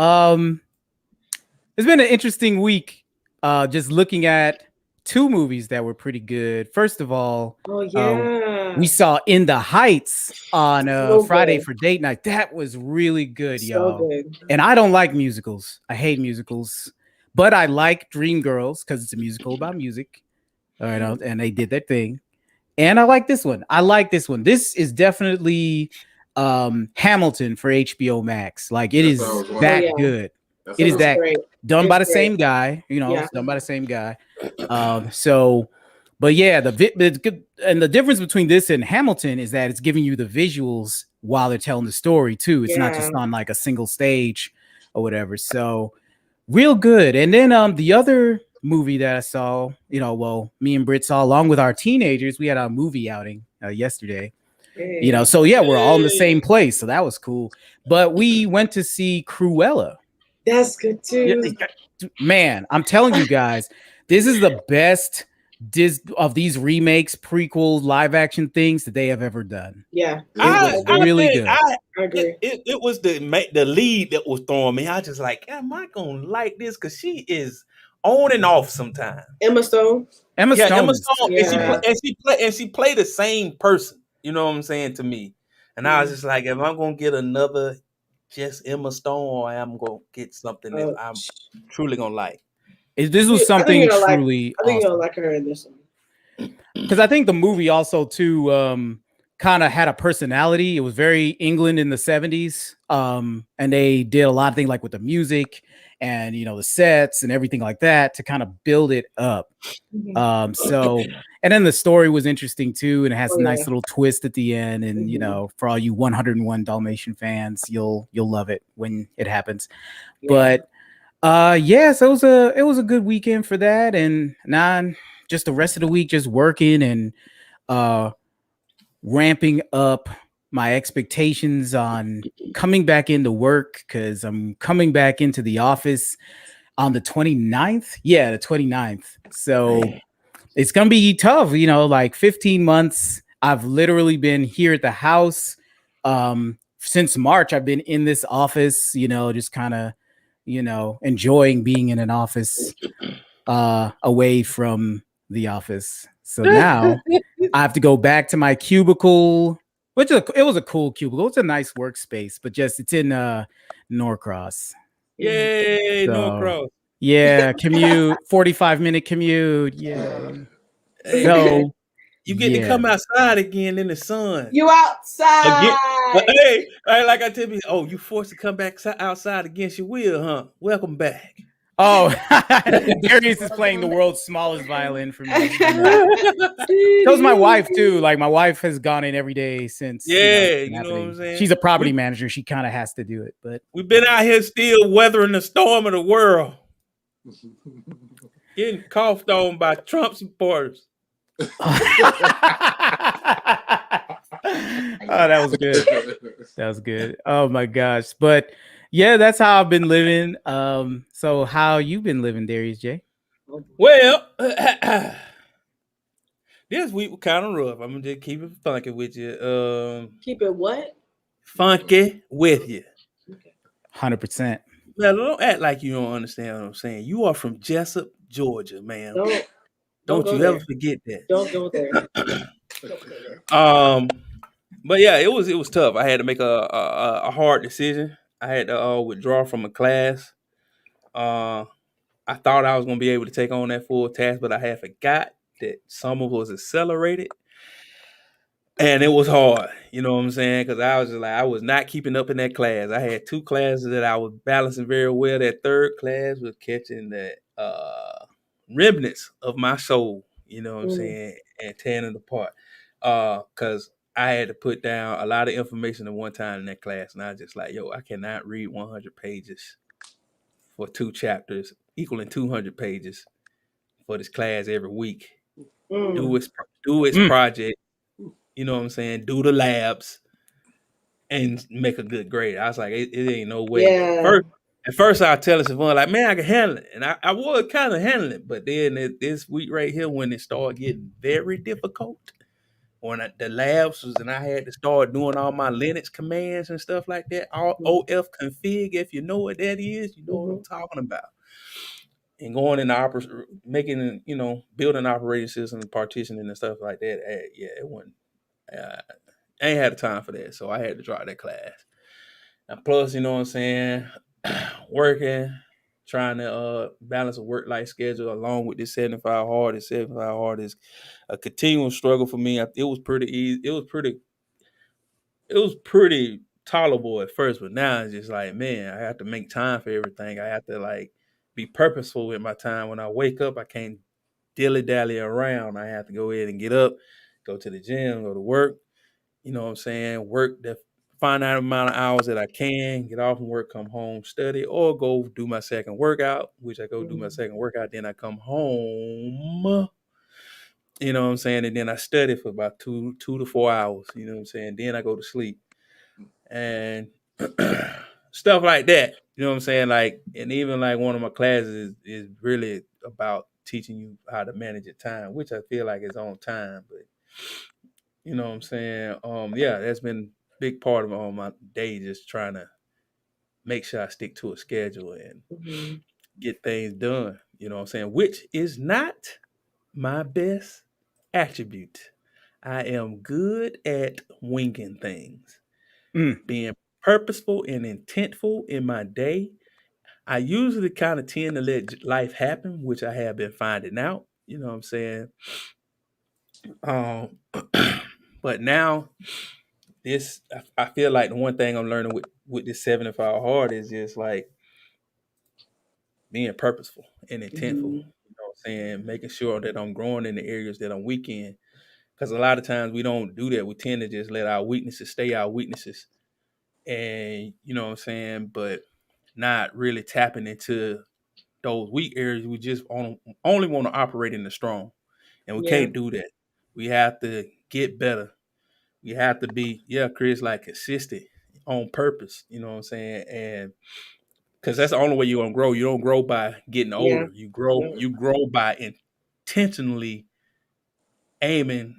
It's been an interesting week. Just looking at 2 movies that were pretty good. First of all, we saw In the Heights on Friday for date night. That was really good, y'all. Good. And I don't like musicals. I hate musicals. But I like Dreamgirls because it's a musical about music. All right, and they did their thing. And I like this one. This is definitely Hamilton for HBO Max. Like it is that good. It is that done by the same guy, it's done by the same guy. But yeah, and the difference between this and Hamilton is that it's giving you the visuals while they're telling the story too. It's not just on like a single stage or whatever. So real good. And then the other movie that I saw, me and Britt saw along with our teenagers, we had a movie outing yesterday. So yeah, we're all in the same place. So that was cool. But we went to see Cruella. That's good too. Man, I'm telling you guys, this is the best of these remakes, prequels, live action things that they have ever done. Yeah, it was really good. I agree. It was the lead that was throwing me. I just like, am I gonna like this? Because she is on and off sometimes. Emma Stone. Emma Stone. Yeah. And she played the same person. You know what I'm saying to me? And I was just like, am I gonna get another just Emma Stone, or I'm gonna get something that I'm truly gonna like? This was something truly. I think you'll like her in this one. Because I think the movie also too kind of had a personality. It was very England in the 70s. And they did a lot of things like with the music and the sets and everything like that to kind of build it up. And then the story was interesting too, and it has a nice little twist at the end. And for all you 101 Dalmatian fans, you'll love it when it happens. But so it was a good weekend for that, and just the rest of the week just working and ramping up my expectations on coming back into work, because I'm coming back into the office on the 29th. Yeah, the 29th. So it's gonna be tough, like 15 months. I've literally been here at the house since March. I've been in this office, just kind of enjoying being in an office away from the office. So now I have to go back to my cubicle, which it was a cool cubicle. It's a nice workspace, but it's in Norcross. Yay, Norcross. Yeah, commute, 45-minute commute. Yeah. So you get to come outside again in the sun. You outside. Hey, like I tell you, you forced to come back outside against your will, huh? Welcome back. Oh, Darius is playing the world's smallest violin for me. So is my wife too. Like my wife has gone in every day since. You know what I'm saying? She's a property manager. She kind of has to do it. But we've been out here still weathering the storm of the world, getting coughed on by Trump supporters. That was good. That was good. Oh my gosh! But yeah, that's how I've been living. So how you been living, Darius J? Well, this week was kind of rough. I'm gonna just keep it funky with you. Keep it what? Funky with you. 100%. Now, don't act like you don't understand what I'm saying. You are from Jessup, Georgia, man. Don't you ever forget that. Don't go there. But yeah, it was tough. I had to make a hard decision. I had to withdraw from a class. Uh, I thought I was gonna be able to take on that full task, but I had forgot that summer was accelerated, and it was hard. You know what I'm saying? Because I was just like I was not keeping up in that class. I had two classes that I was balancing very well. That third class was catching the remnants of my soul. You know what I'm saying? And tearing it apart. Because I had to put down a lot of information at one time in that class, and I was just like, yo, I cannot read 100 pages for 2 chapters, equaling 200 pages for this class every week. Do its project. You know what I'm saying? Do the labs and make a good grade. I was like, it ain't no way. Yeah. At first, I tell us like, man, I can handle it, and I was kind of handling it. But then this week right here, when it started getting very difficult, when the labs was, and I had to start doing all my Linux commands and stuff like that, all OF config, if you know what that is, you know what I'm talking about. And going in making, building operating systems, partitioning and stuff like that. Yeah, it wasn't. I ain't had the time for that, so I had to drop that class. And plus, you know what I'm saying, working, trying to balance a work life schedule along with this 75 hard. This 75 hard is a continual struggle for me. It was pretty easy. It was pretty tolerable at first, but now it's just like, man, I have to make time for everything. I have to like be purposeful with my time. When I wake up, I can't dilly dally around. I have to go ahead and get up, go to the gym, go to work. You know what I'm saying? Work the finite amount of hours that I can, get off from work, come home, study, or go do my second workout, which I go do my second workout. Then I come home, you know what I'm saying? And then I study for about 2 to 4 hours, you know what I'm saying? Then I go to sleep and stuff like that. You know what I'm saying? Like, and even like one of my classes is really about teaching you how to manage your time, which I feel like is on time, but you know what I'm saying? Yeah, that's been a big part of my day, just trying to make sure I stick to a schedule and get things done. You know what I'm saying? Which is not my best attribute. I am good at winging things, being purposeful and intentful in my day. I usually kind of tend to let life happen, which I have been finding out. You know what I'm saying? Um, but now this, I feel like the one thing I'm learning with this 75 hard is just like being purposeful and intentful. You know what I'm saying? Making sure that I'm growing in the areas that I'm weak in. Because a lot of times we don't do that. We tend to just let our weaknesses stay our weaknesses. And you know what I'm saying? But not really tapping into those weak areas. We just only want to operate in the strong. And we can't do that. We have to get better. We have to be, Chris, like consistent on purpose. You know what I'm saying? And because that's the only way you're gonna grow. You don't grow by getting older. You grow by intentionally aiming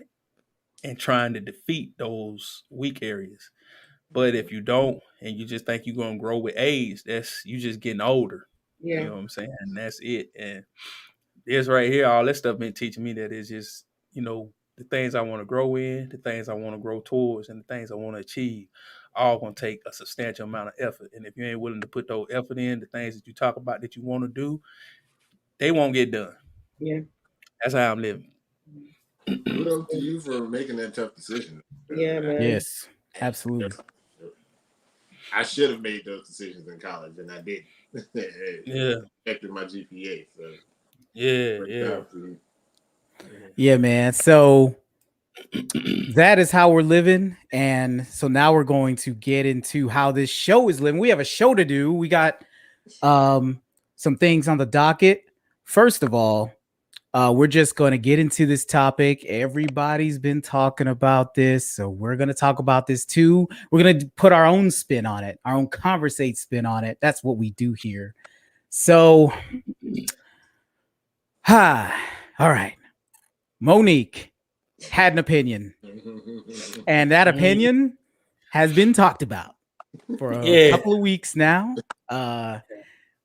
and trying to defeat those weak areas. But if you don't, and you just think you're gonna grow with age, that's you just getting older. You know what I'm saying? And that's it. And this right here, all this stuff been teaching me that is just, the things I want to grow in, the things I want to grow towards, and the things I want to achieve, all gonna take a substantial amount of effort. And if you ain't willing to put those effort in, the things that you talk about that you want to do, they won't get done. Yeah. That's how I'm living. Kudos to you for making that tough decision. Yeah, man. Yes, absolutely. I should have made those decisions in college, and I didn't. Yeah. Affected my GPA. So Yeah. Yeah, man. So that is how we're living. And so now we're going to get into how this show is living. We have a show to do. We got some things on the docket. First of all, we're just going to get into this topic. Everybody's been talking about this, so we're going to talk about this too. We're going to put our own spin on it, our own conversate spin on it. That's what we do here. So, all right. Monique had an opinion, and that opinion has been talked about for a couple of weeks now.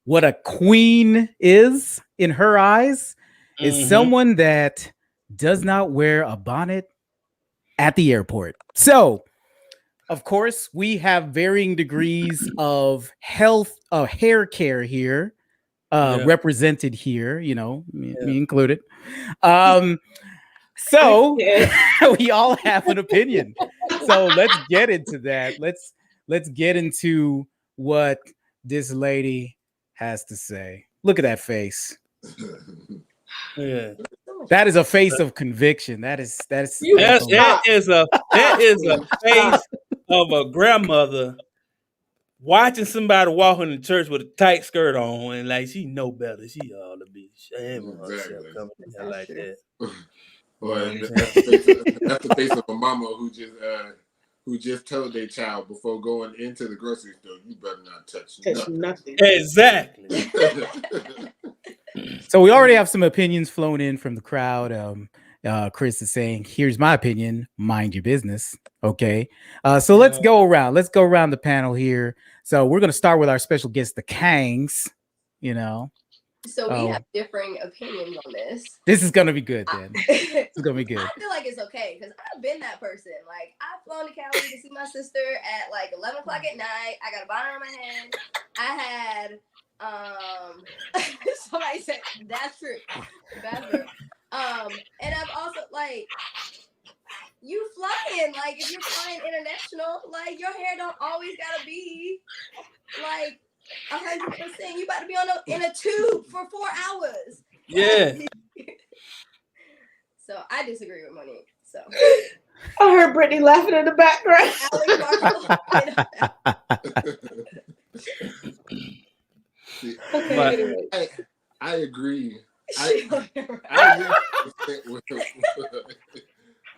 What a queen is in her eyes is someone that does not wear a bonnet at the airport. So, of course, we have varying degrees of health, hair care here, represented here. You know, me included. So we all have an opinion. So let's get into that. Let's get into what this lady has to say. Look at that face. Yeah. That is a face of conviction. That is that is a face of a grandmother watching somebody walking in church with a tight skirt on, and like she know better. She ought to be ashamed of herself coming in here like that. Well, that's the face of a mama who just told their child before going into the grocery store, you better not touch nothing. Exactly. So we already have some opinions flown in from the crowd. Chris is saying, here's my opinion, mind your business. Okay. So let's go around. Let's go around the panel here. So we're going to start with our special guest, the Kangs, you know. So we have differing opinions on this. This is going to be good, then. It's going to be good. I feel like it's okay because I've been that person. Like, I've flown to Cali to see my sister at like 11 o'clock at night. I got a bonnet on my head. I had... somebody said that's true. And I've also like you flying, like if you're flying international, like your hair don't always gotta be like 100%. You about to be in a tube for 4 hours. Yeah. So I disagree with Monique. So I heard Brittany laughing in the background. Okay, anyway. I agree. I agree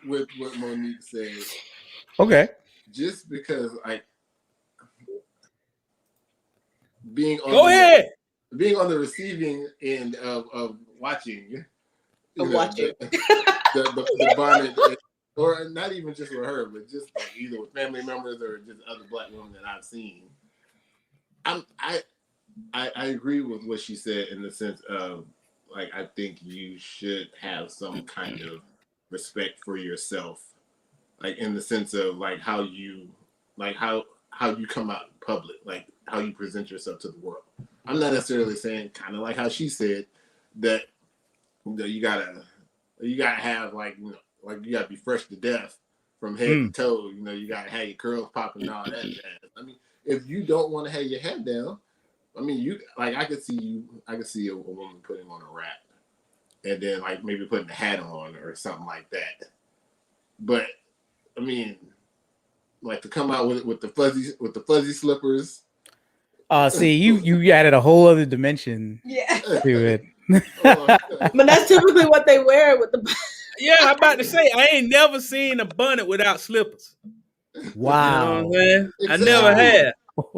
with what Monique said. Okay. Just because being on the receiving end of watching the bonnet, or not even just with her, but just like either with family members or just other Black women that I've seen. I agree with what she said in the sense of like I think you should have some kind of respect for yourself, like in the sense of like how you come out in public, like how you present yourself to the world. I'm not necessarily saying kind of like how she said that you gotta have like you gotta be fresh to death from head to toe. You gotta have your curls popping and all that jazz. I mean, if you don't want to have your head down. I mean, I could see a woman putting on a wrap and then like maybe putting a hat on or something like that. But I mean, like to come out with the fuzzy slippers. See, you added a whole other dimension to it. But that's typically what they wear with the. Yeah, I'm about to say I ain't never seen a bonnet without slippers. Wow. You know what I'm saying? Exactly. I never have.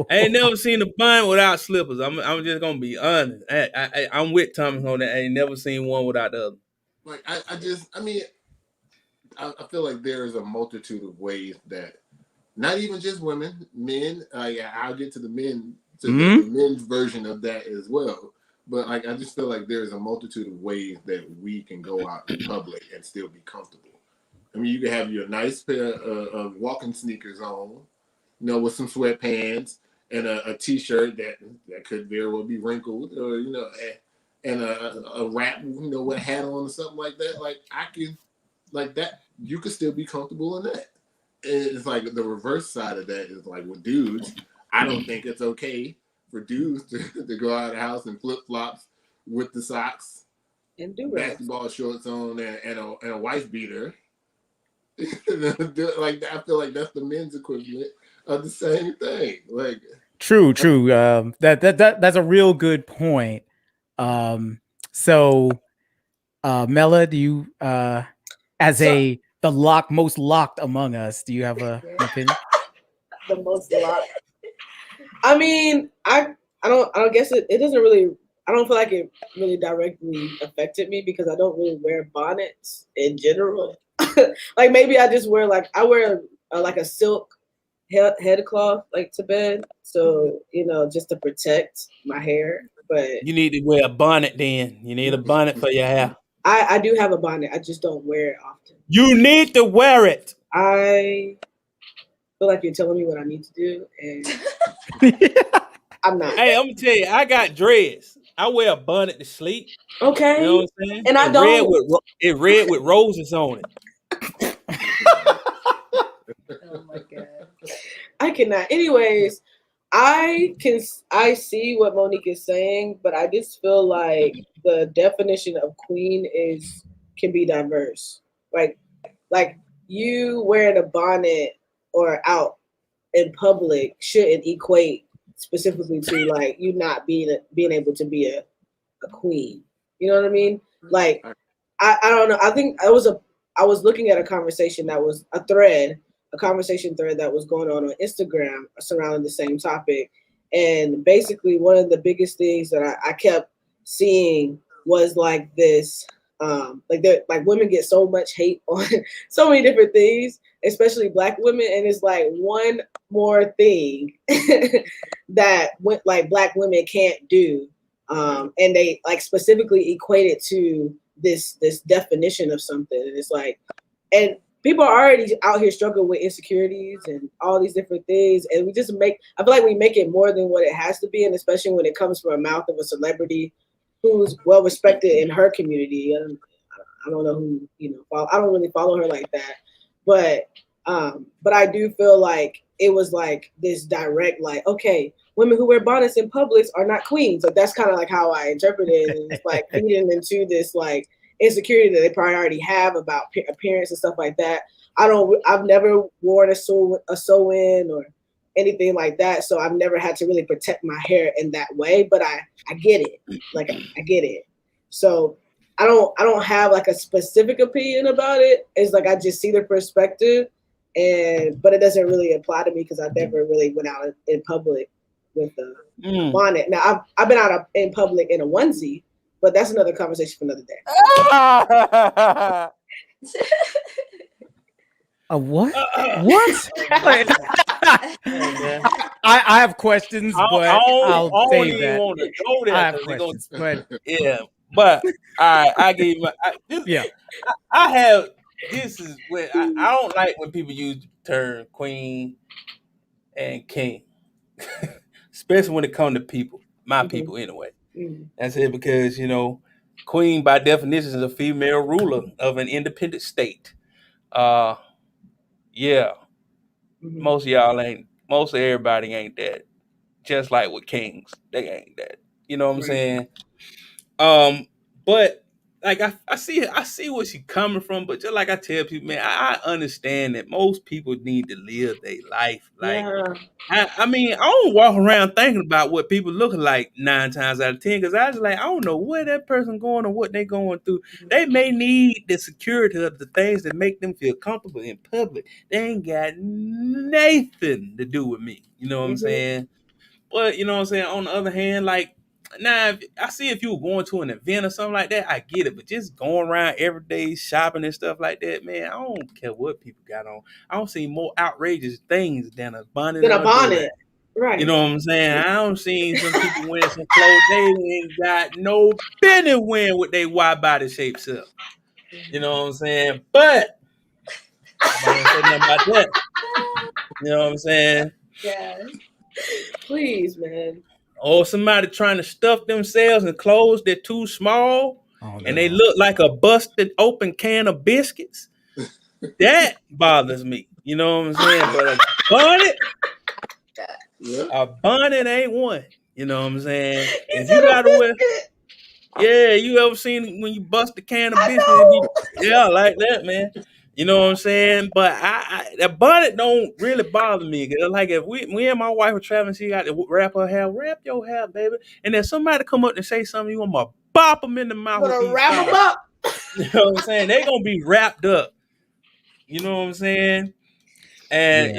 I ain't never seen a bonnet without slippers. I'm just gonna be honest. I'm with Thomas on that. I ain't never seen one without the other. Like I feel like there is a multitude of ways that not even just women, men. I'll get to the men, the men's version of that as well. But like I just feel like there is a multitude of ways that we can go out in public and still be comfortable. I mean, you can have your nice pair of walking sneakers on. With some sweatpants and a t-shirt that could very well be wrinkled, or and a wrap, with a hat on or something like that. Like I can, like that, you could still be comfortable in that. And it's like the reverse side of that is like with dudes. I don't think it's okay for dudes to go out of the house in flip flops with the socks and do basketball shorts on and a wife beater. Like I feel like that's the men's equivalent of the same thing. Like true. That's a real good point. So Mela, do you the most locked among us, do you have an opinion? The most locked. I mean, I don't guess it doesn't really. I don't feel like it really directly affected me because I don't really wear bonnets in general. Like maybe I just wear like a silk head cloth like to bed, so just to protect my hair. But you need to wear a bonnet. Then you need a bonnet for your hair. I do have a bonnet. I just don't wear it often. You need to wear it. feel like you're telling me what I need to do, and I'm not. Hey, I'm gonna tell you, I got dreads. I wear a bonnet to sleep. You know Okay, what I'm saying? and I don't. It red with roses on it. Oh my god. I cannot. Anyways, I see what Monique is saying, but I just feel like the definition of queen can be diverse. Like like you wearing a bonnet or out in public shouldn't equate specifically to like you not being able to be a queen. You know what I mean? Like I don't know. I think I was looking at a conversation that was a conversation thread that was going on Instagram surrounding the same topic. And basically one of the biggest things that I kept seeing was like this like women get so much hate on so many different things, especially black women, and it's like one more thing that like black women can't do, and they like specifically equate it to this definition of something, and it's like, and people are already out here struggling with insecurities and all these different things, and I feel like we make it more than what it has to be, and especially when it comes from a mouth of a celebrity who's well respected in her community. I don't know who, I don't really follow her like that, but I do feel like it was like this direct, like, okay, women who wear bonnets in public are not queens. Like that's kind of like how I interpret it, and it's like feeding into this like insecurity that they probably already have about appearance and stuff like that. I've never worn a sew-in or anything like that, so I've never had to really protect my hair in that way. But I get it, like I get it. So I don't have like a specific opinion about it. It's like I just see their perspective, but it doesn't really apply to me because I never really went out in public with a bonnet. Now I've been out in public in a onesie, but that's another conversation for another day. A what? What? I have questions, but I'll don't save even that. want to go there. I have questions, but yeah, but all right, I gave my yeah. I have. This is when I don't like when people use the term queen and king, especially when it comes to people, my people anyway. That's it, because queen by definition is a female ruler of an independent state. Yeah, most of everybody ain't that. Just like with kings, they ain't that. You know what I'm saying? But like I see where she's coming from, but just like I tell people, man, I understand that most people need to live their life. Like I mean, I don't walk around thinking about what people looking like 9 times out of 10, because I was like, I don't know where that person going or what they going through. They may need the security of the things that make them feel comfortable in public. They ain't got nothing to do with me. You know what I'm saying? But you know what I'm saying? On the other hand, like, now I see if you were going to an event or something like that, I get it. But just going around every day shopping and stuff like that, man, I don't care what people got on. I don't see more outrageous things than a bonnet. Right. You know what I'm saying? I don't see some people wearing some clothes they ain't got no business wearing with their wide body shapes up. You know what I'm saying? But nobody don't say nothing about that. You know what I'm saying? Yeah. Please, man. Or somebody trying to stuff themselves in clothes that too small, and they no. look like a busted open can of biscuits. That bothers me. You know what I'm saying? But a bonnet ain't one. You know what I'm saying? If you gotta wear, yeah, you ever seen when you bust a can of biscuits? Yeah, like that, man. You know what I'm saying? But the bonnet don't really bother me. Like if we and my wife were traveling, she got to wrap her hair. Wrap your hair, baby. And then somebody come up and say something, you want to bop them in the mouth with these wrap them up. You know what I'm saying? They gonna be wrapped up. You know what I'm saying? And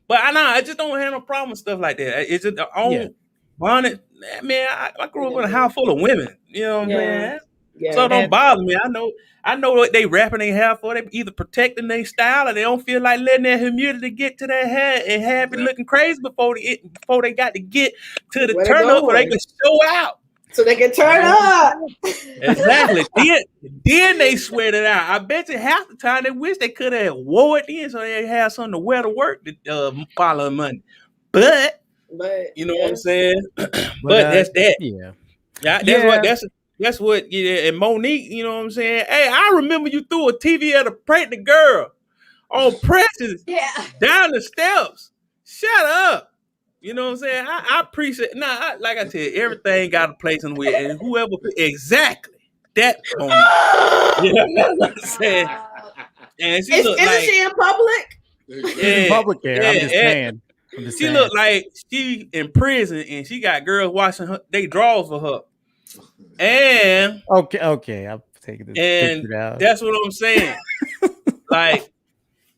but I just don't have no problem with stuff like that. It's just bonnet. Man, I grew up in a house full of women. You know what I'm saying? Yeah. So it don't bother me. I know what they wrapping their hair for. They either protecting their style, or they don't feel like letting that humidity get to their hair and have it looking crazy before they got to get to the turn up where they can show out. So they can turn up. Exactly. then they sweat it out. I bet you half the time they wish they could have wore it in so they had something to wear to work the following Monday. But you know what I'm saying? But that's that. Yeah. Yeah, that's what and Monique, you know what I'm saying? Hey, I remember you threw a TV at a pregnant girl on presses down the steps. Shut up. You know what I'm saying? I appreciate like I said, everything got a place in the way, and whoever exactly that Monique. You know what I'm saying? And she looked Isn't like she in public? In public there. I'm just saying. She looked like she in prison and she got girls washing they drawers for her. And okay, I'm taking this picture down. That's what I'm saying. Like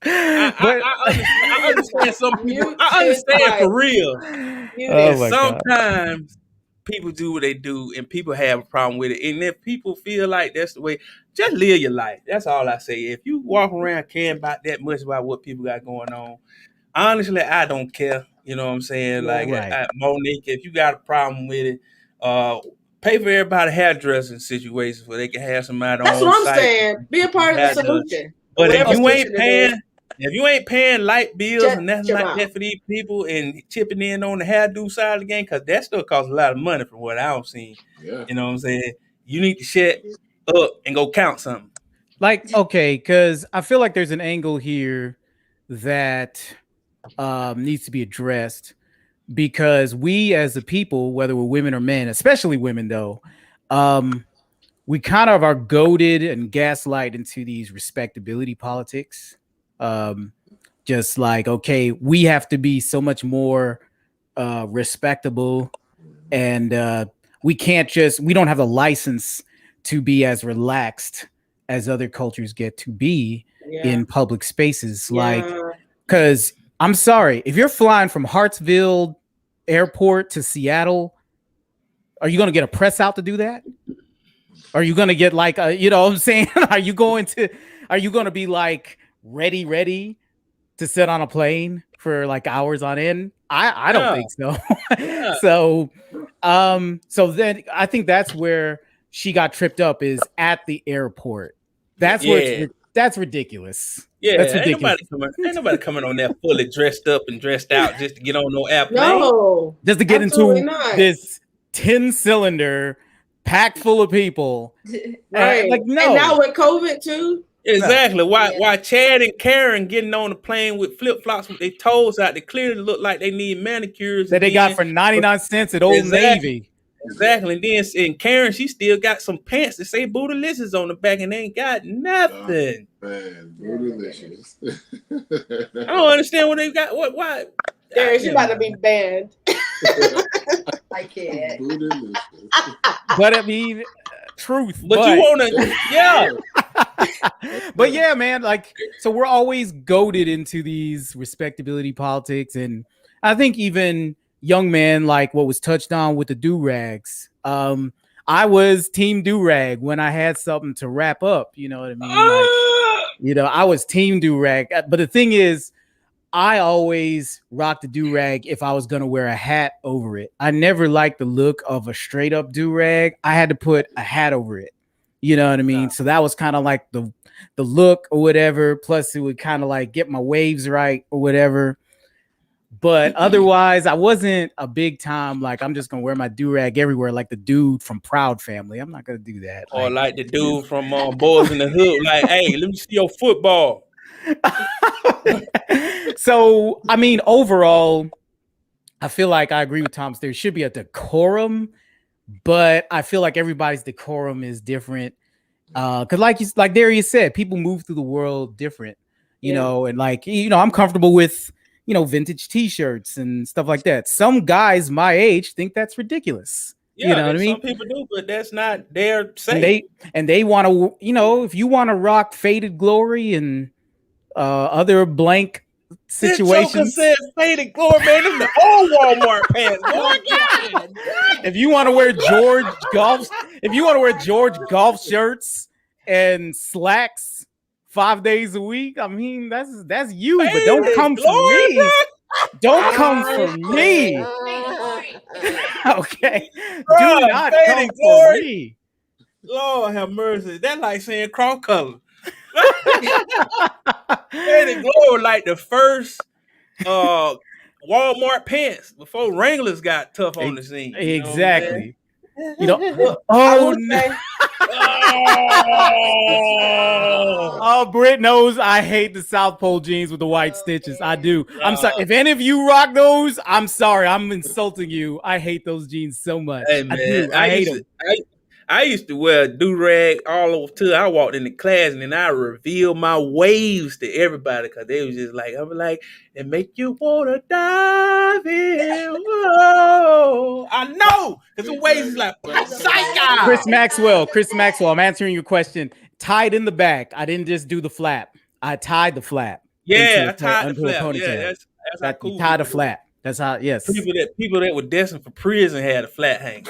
I understand some people. I understand for real. And sometimes people do what they do, and people have a problem with it. And if people feel like that's the way, just live your life. That's all I say. If you walk around caring about that much about what people got going on, honestly, I don't care. You know what I'm saying? Like Monique, if you got a problem with it, pay for everybody hairdressing situations where they can have somebody That's on what I'm site. saying. Be a part of the solution. But if you ain't paying light bills and nothing like that for these people and chipping in on the hairdo side of the game, because that still costs a lot of money from what I've seen. Yeah. You know what I'm saying? You need to shut up and go count something. Like, okay, because I feel like there's an angle here that needs to be addressed, because we as a people, whether we're women or men, especially women though, we kind of are goaded and gaslight into these respectability politics. Just like, okay, we have to be so much more respectable, and we don't have a license to be as relaxed as other cultures get to be in public spaces. Like, because I'm sorry, if you're flying from Hartsville Airport to Seattle, are you going to get a press out to do that? Are you going to get like, you know what I'm saying? Are you going to be like ready to sit on a plane for like hours on end? I don't think so. So then I think that's where she got tripped up, is at the airport. That's where that's ridiculous. Yeah, that's ridiculous. Ain't nobody coming on there fully dressed up and dressed out just to get on no airplane. No, just to get into this 10-cylinder packed full of people. Right. Like, no. And now with COVID too. Exactly. Why Chad and Karen getting on the plane with flip flops with their toes out? They clearly look like they need manicures that they got for 99 cents at Old Navy. Exactly. And then and Karen, she still got some pants that say Bootylicious on the back, and they ain't got nothing. Man, Bootylicious. I don't understand what they got. Why? Darius, you about to be banned. I can't. But I mean, truth. But you wanna, yeah. But yeah, man, like, so we're always goaded into these respectability politics, and I think even young men, like what was touched on with the do-rags. I was team do-rag when I had something to wrap up, you know what I mean? Like, you know, I was team do-rag. But the thing is, I always rocked the do-rag if I was going to wear a hat over it. I never liked the look of a straight up do-rag. I had to put a hat over it. You know what I mean? So that was kind of like the look or whatever. Plus it would kind of like get my waves right or whatever. But otherwise, I wasn't a big time, like, I'm just going to wear my do-rag everywhere like the dude from Proud Family. I'm not going to do that. Or like the dude from Boys in the Hood, like, hey, let me see your football. So, I mean, overall, I feel like I agree with Thomas. There should be a decorum, but I feel like everybody's decorum is different. Because like Darius said, people move through the world different, you know, and like, you know, I'm comfortable with, you know, vintage t-shirts and stuff like that. Some guys my age think that's ridiculous. Yeah, you know what I mean? Some people do, but that's not their say. And they want to, you know, if you want to rock Faded Glory and other blank situations. Joker says Faded Glory, man. This is the old Walmart pants. God. If you want to wear George golf shirts and slacks 5 days a week, I mean, that's you, but don't come for me. Don't come for me. Okay. Bruh, Do not faded come for glory. me. Lord have mercy. That's like saying cross color. Faded glory like the first Walmart pants before Wranglers got tough on the scene. You know what I'm saying? Exactly. You know, Well, I oh will no. say, Oh, Oh, Britt knows I hate the South Pole jeans with the white stitches. I do. I'm sorry. If any of you rock those, I'm sorry. I'm insulting you. I hate those jeans so much. hey I man, do. I hate them. I used to wear a do-rag all over too. I walked into class and then I revealed my waves to everybody because they was just like, I'm like, it make you wanna dive in. Whoa. I know, because the waves is like, psych. Chris Maxwell, I'm answering your question. Tied in the back. I didn't just do the flap. I tied the flap Yeah, I into tied the a flap. Yeah, ponytail. that's how That you cool tied a people do it. flap. That's how. Yes. People that were destined for prison had a flat hang.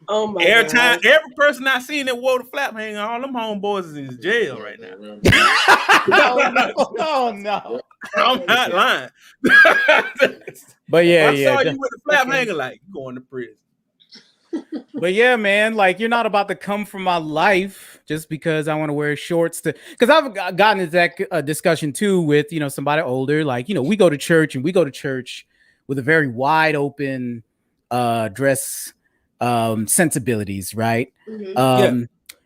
oh my god. Every person I seen that wore the flap hanger, all them homeboys is in jail right now. Oh no. I'm not lying. But yeah, if I saw yeah. you with the flap hanger, like you going to prison. But yeah, man, like you're not about to come from my life just because I want to wear shorts to, because I've gotten into that discussion too with, somebody older. Like, we go to church with a very wide open dress sensibilities, right? Mm-hmm.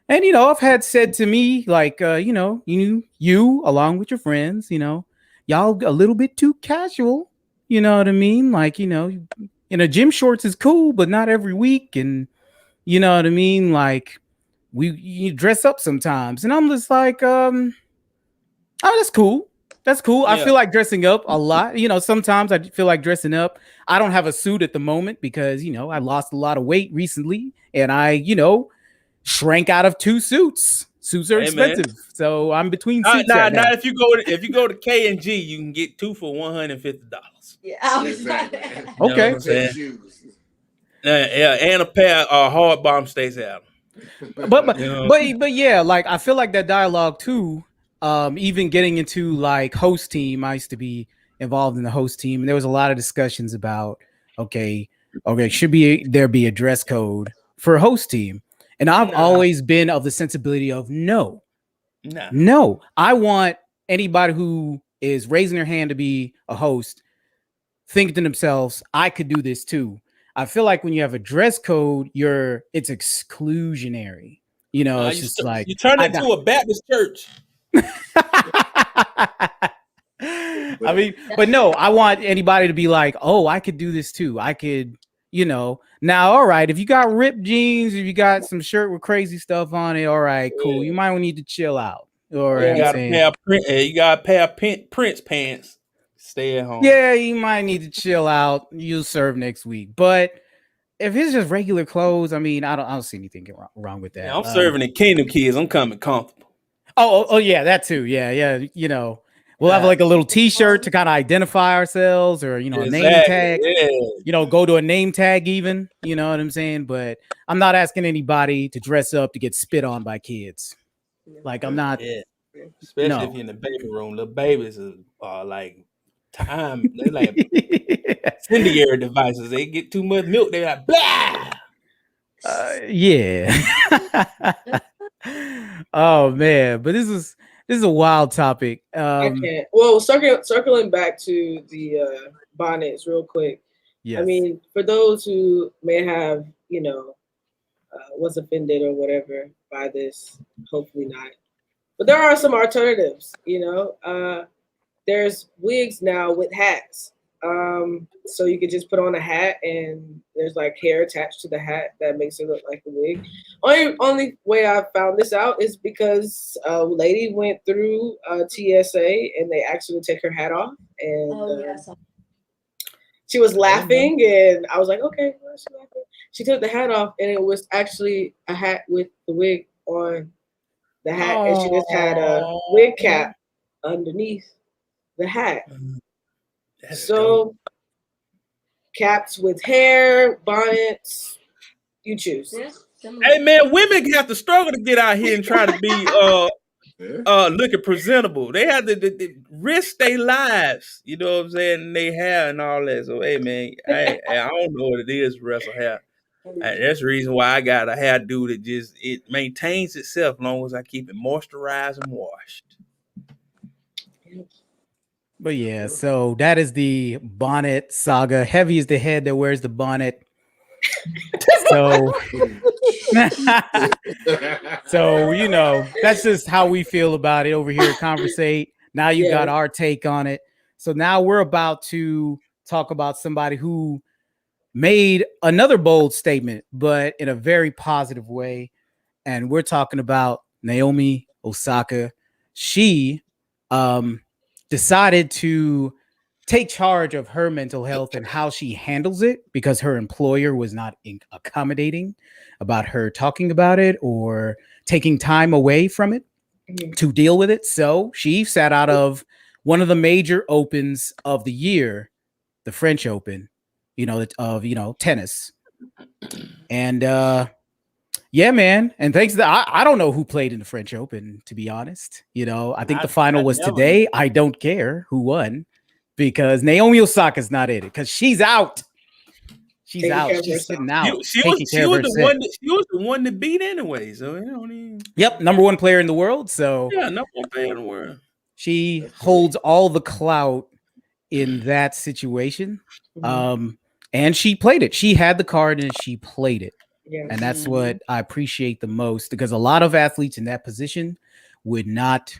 And I've had said to me, like, you along with your friends, y'all a little bit too casual, you know what I mean? Like, gym shorts is cool, but not every week. And you know what I mean? Like you dress up sometimes. And I'm just like, oh, that's cool. That's cool. Yeah. I feel like dressing up a lot. Sometimes I feel like dressing up. I don't have a suit at the moment because, I lost a lot of weight recently and I, shrank out of 2 suits. Suits are expensive. Man. So I'm between suits right now. If you go to K&G, you can get 2 for $150. Yeah. Exactly. Okay. Yeah, and a pair of hard bomb Stays out. But yeah, like I feel like that dialogue too. Even getting into like host team, I used to be involved in the host team, and there was a lot of discussions about okay, should there be a dress code for a host team? And I've always been of the sensibility of no. I want anybody who is raising their hand to be a host think to themselves, I could do this too. I feel like when you have a dress code, it's exclusionary. It's just like you turn into a Baptist church. I mean, but no, I want anybody to be like, oh, I could do this too. I could, now, all right, if you got ripped jeans, if you got some shirt with crazy stuff on it, all right, cool. You might need to chill out. Or you got a pair of Prince pants. Stay at home. Yeah, you might need to chill out. You'll serve next week. But if it's just regular clothes, I mean, I don't see anything wrong with that. Yeah, I'm serving the Kingdom Kids. I'm coming comfortable. Oh, yeah, that too. Yeah. We'll have like a little T-shirt to kind of identify ourselves, or a name tag. Yeah. Go to a name tag even. You know what I'm saying? But I'm not asking anybody to dress up to get spit on by kids. Like I'm not. Yeah. Especially if you're in the baby room. Little babies are like time. They're like incendiary devices. They get too much milk. They're like blah. Yeah. Oh man, but this is a wild topic. I can't. Well, circling back to the bonnets real quick. Yes. I mean, for those who may have, was offended or whatever by this, hopefully not. But there are some alternatives, there's wigs now with hats. So you can just put on a hat and there's like hair attached to the hat that makes it look like a wig. Only way I found this out is because a lady went through TSA and they asked her to take her hat off, and she was laughing, and I was like, okay, why is she laughing? She took the hat off, and it was actually a hat with the wig on the hat, and she just had a wig cap underneath the hat. So caps with hair, bonnets, you choose. Hey man, women have to struggle to get out here and try to be looking presentable. They have to risk their lives. You know what I'm saying? And they hair and all that. So hey man, I don't know what it is to wrestle hair. That's the reason why I got a hairdo that just it maintains itself as long as I keep it moisturized and washed. But yeah, so that is the bonnet saga. Heavy is the head that wears the bonnet. So, so you know, that's just how we feel about it over here at Conversate. Now you got our take on it. So now we're about to talk about somebody who made another bold statement, but in a very positive way. And we're talking about Naomi Osaka. She decided to take charge of her mental health and how she handles it because her employer was not accommodating about her talking about it or taking time away from it to deal with it. So she sat out of one of the major opens of the year, the French Open, of tennis. And yeah, man. And thanks to I don't know who played in the French Open, to be honest. I think the final was today. I don't care who won because Naomi Osaka's not in it because she's out. She's out. She's sitting out. She was the one to beat anyway. So you don't even... Yep, number one player in the world. So yeah, number one player in the world. She holds all the clout in that situation. And she played it. She had the card and she played it. Yeah. And that's what I appreciate the most because a lot of athletes in that position would not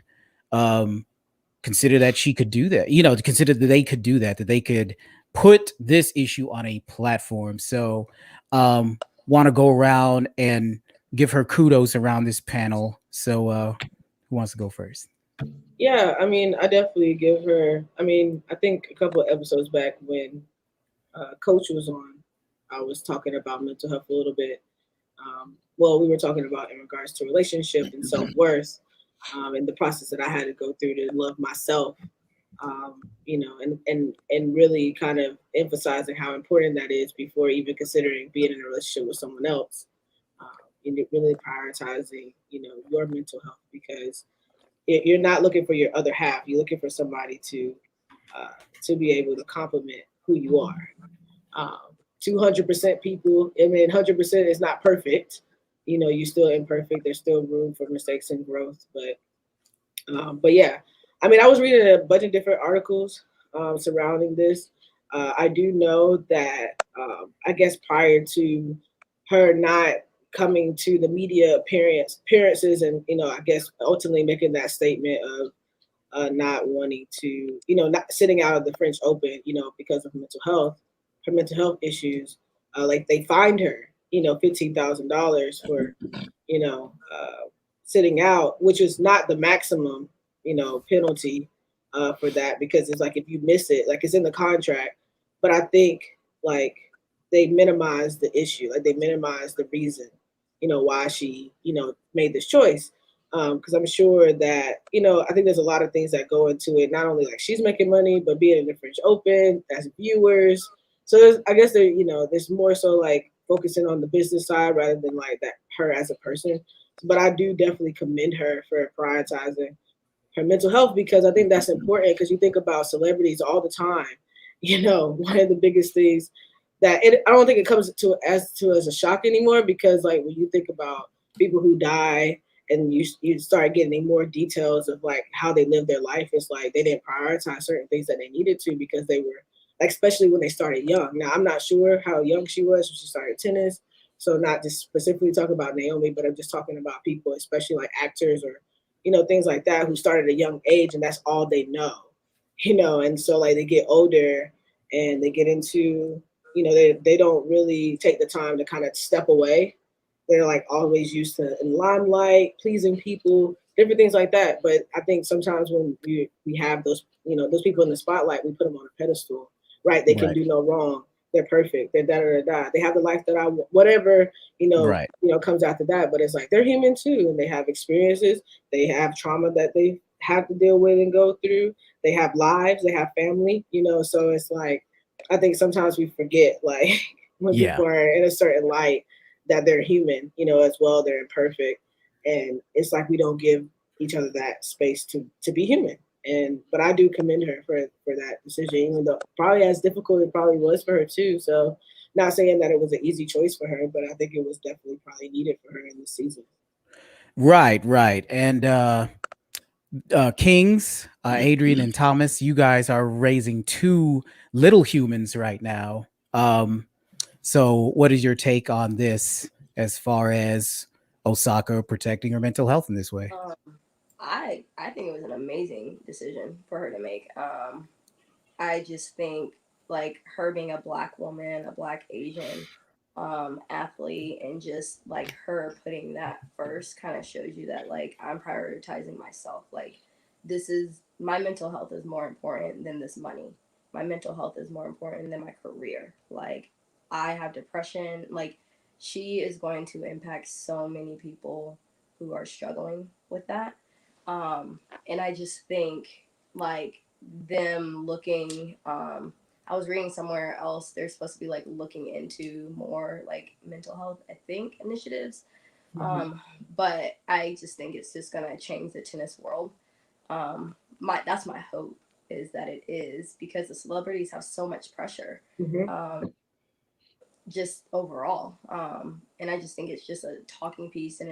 consider that she could do that, to consider that they could do that they could put this issue on a platform. So want to go around and give her kudos around this panel. So who wants to go first? Yeah, I mean, I definitely give her, I think a couple of episodes back when Coach was on, I was talking about mental health a little bit. We were talking about in regards to relationship and self-worth and the process that I had to go through to love myself, and really kind of emphasizing how important that is before even considering being in a relationship with someone else. And really prioritizing, your mental health because you're not looking for your other half. You're looking for somebody to be able to complement who you are. 200% people, 100% is not perfect. You're still imperfect. There's still room for mistakes and growth. But yeah, I was reading a bunch of different articles surrounding this. I do know that I guess prior to her not coming to the media appearances and, I guess ultimately making that statement of not wanting to, not sitting out of the French Open, because of her mental health issues, like they fined her, $15,000 for, sitting out, which is not the maximum, penalty for that because it's like if you miss it, like it's in the contract. But I think like they minimize the issue, like they minimize the reason, why she, made this choice. Because I'm sure that, I think there's a lot of things that go into it. Not only like she's making money, but being in the French Open as viewers. So I guess there's more so like focusing on the business side rather than like that her as a person. But I do definitely commend her for prioritizing her mental health because I think that's important because you think about celebrities all the time. One of the biggest things that I don't think it comes to as a shock anymore because like when you think about people who die and you start getting more details of like how they live their life, it's like they didn't prioritize certain things that they needed to because they were like, especially when they started young. Now I'm not sure how young she was when she started tennis, so not just specifically talking about Naomi, but I'm just talking about people, especially like actors or things like that who started at a young age and that's all they know, and so like they get older and they get into they don't really take the time to kind of step away. They're like always used to in limelight, pleasing people, different things like that. But I think sometimes when we have those, those people in the spotlight, we put them on a pedestal, right? They can do no wrong. They're perfect. They're da-da-da-da. They have the life that I want, whatever, comes after that. But it's like they're human too. And they have experiences. They have trauma that they have to deal with and go through. They have lives. They have family, so it's like, I think sometimes we forget, like, when people are in a certain light, that they're human, as well. They're imperfect. And it's like we don't give each other that space to be human. But I do commend her for that decision, even though probably as difficult it probably was for her too. So not saying that it was an easy choice for her, but I think it was definitely probably needed for her in this season. Right, right. And Kings, Adrienne and Thomas, you guys are raising two little humans right now. So what is your take on this as far as Osaka protecting her mental health in this way? I think it was an amazing decision for her to make. I just think like her being a black woman, a black Asian athlete, and just like her putting that first kind of shows you that like I'm prioritizing myself. Like this is my mental health is more important than this money. My mental health is more important than my career. Like I have depression. Like she is going to impact so many people who are struggling with that. And I just think like them looking I was reading somewhere else they're supposed to be like looking into more like mental health I think initiatives. But I just think it's just gonna change the tennis world. That's my hope is that it is because the celebrities have so much pressure. Just overall. And I just think it's just a talking piece and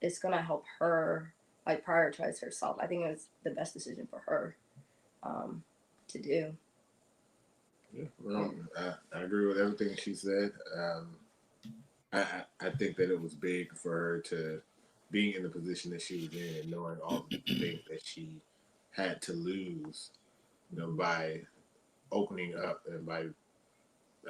it's gonna help her like prioritize herself. I think it was the best decision for her to do. Yeah, well, I agree with everything she said. I think that it was big for her to being in the position that she was in and knowing all the things that she had to lose, by opening up and by,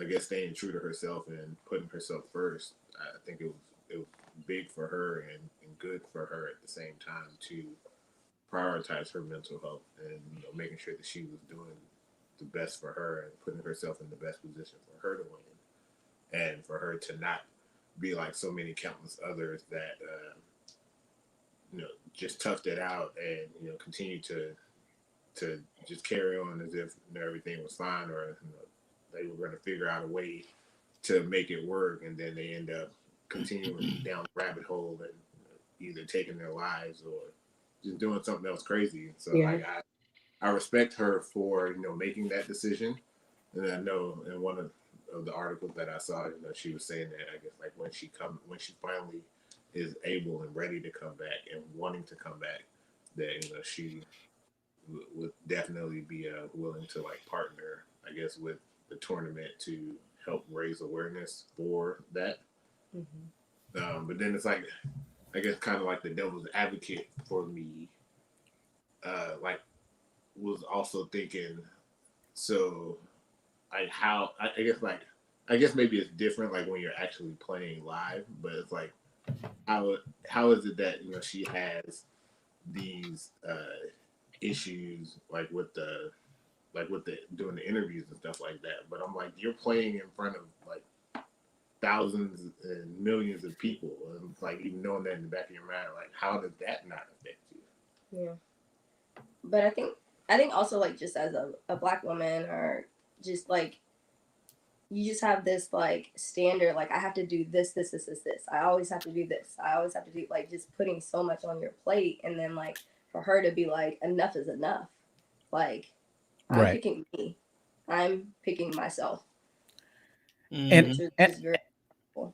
I guess, staying true to herself and putting herself first. I think it was big for her and good for her at the same time to prioritize her mental health and making sure that she was doing the best for her and putting herself in the best position for her to win and for her to not be like so many countless others that just toughed it out and continue to just carry on as if everything was fine or they were going to figure out a way to make it work, and then they end up continuing down the rabbit hole and either taking their lives or just doing something else crazy. So like I respect her for making that decision, and I know in one of the articles that I saw, she was saying that I guess like when she finally is able and ready to come back and wanting to come back, that she would definitely be willing to like partner, I guess, with the tournament to help raise awareness for that. But then it's like, I guess, kind of like the devil's advocate for me, like was also thinking, so like how I guess maybe it's different like when you're actually playing live, but it's like how is it that she has these issues like with the doing the interviews and stuff like that, but I'm like, you're playing in front of like thousands and millions of people, and like even knowing that in the back of your mind, like how does that not affect you? Yeah, but I think also like just as a black woman or just like you just have this like standard like I have to do this. I always have to do this. I always have to do like just putting so much on your plate, and then like for her to be like enough is enough. Like I'm picking me. I'm picking myself. And which is very cool.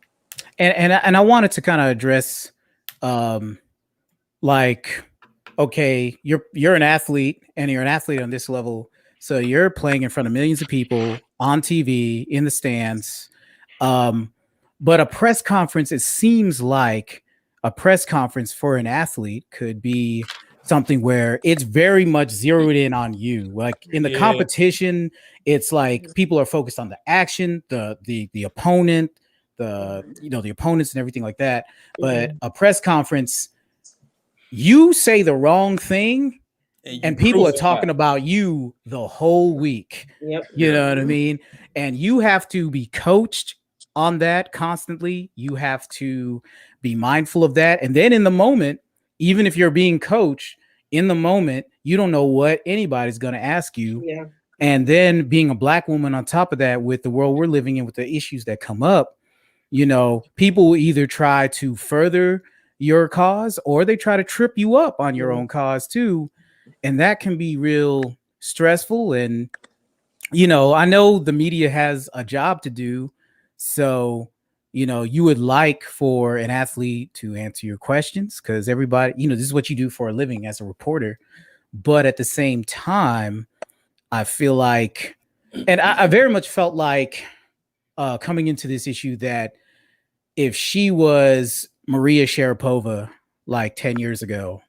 And I wanted to kind of address like, okay, you're an athlete and you're an athlete on this level. So you're playing in front of millions of people on TV in the stands. But a press conference, it seems like a press conference for an athlete could be something where it's very much zeroed in on you. Like in the competition, it's like people are focused on the action, the opponent, the opponents and everything like that. But a press conference, you say the wrong thing and people are talking about you the whole week. You know what I mean? And you have to be coached on that constantly. You have to be mindful of that. And then in the moment, even if you're being coached in the moment, you don't know what anybody's going to ask you. Yeah. And then being a black woman on top of that, with the world we're living in, with the issues that come up, people will either try to further, your cause, or they try to trip you up on your own cause too. And that can be real stressful. And, I know the media has a job to do. So, you would like for an athlete to answer your questions because everybody, this is what you do for a living as a reporter. But at the same time, I feel like, and I very much felt like coming into this issue that if she was Maria Sharapova like 10 years ago,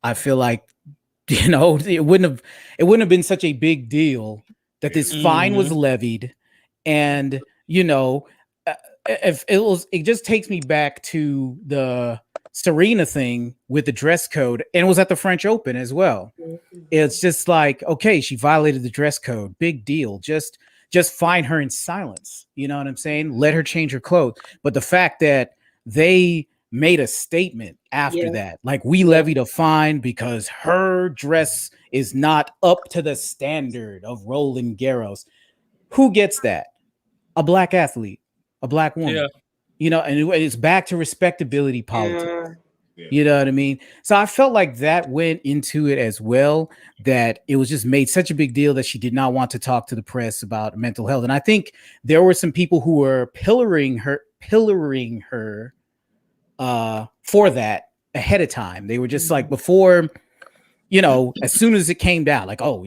I feel like, it wouldn't have been such a big deal that this fine was levied. And, if it just takes me back to the Serena thing with the dress code, and it was at the French Open as well. It's just like, okay, she violated the dress code, big deal. Just fine her in silence. You know what I'm saying? Let her change her clothes. But the fact that they made a statement after that, like, we levied a fine because her dress is not up to the standard of Roland Garros. Who gets that? A black athlete, a black woman. And it's back to respectability politics. You know what I mean? So I felt like that went into it as well, that it was just made such a big deal that she did not want to talk to the press about mental health. And I think there were some people who were pillaring her for that ahead of time. They were just like, before, as soon as it came down, like, oh,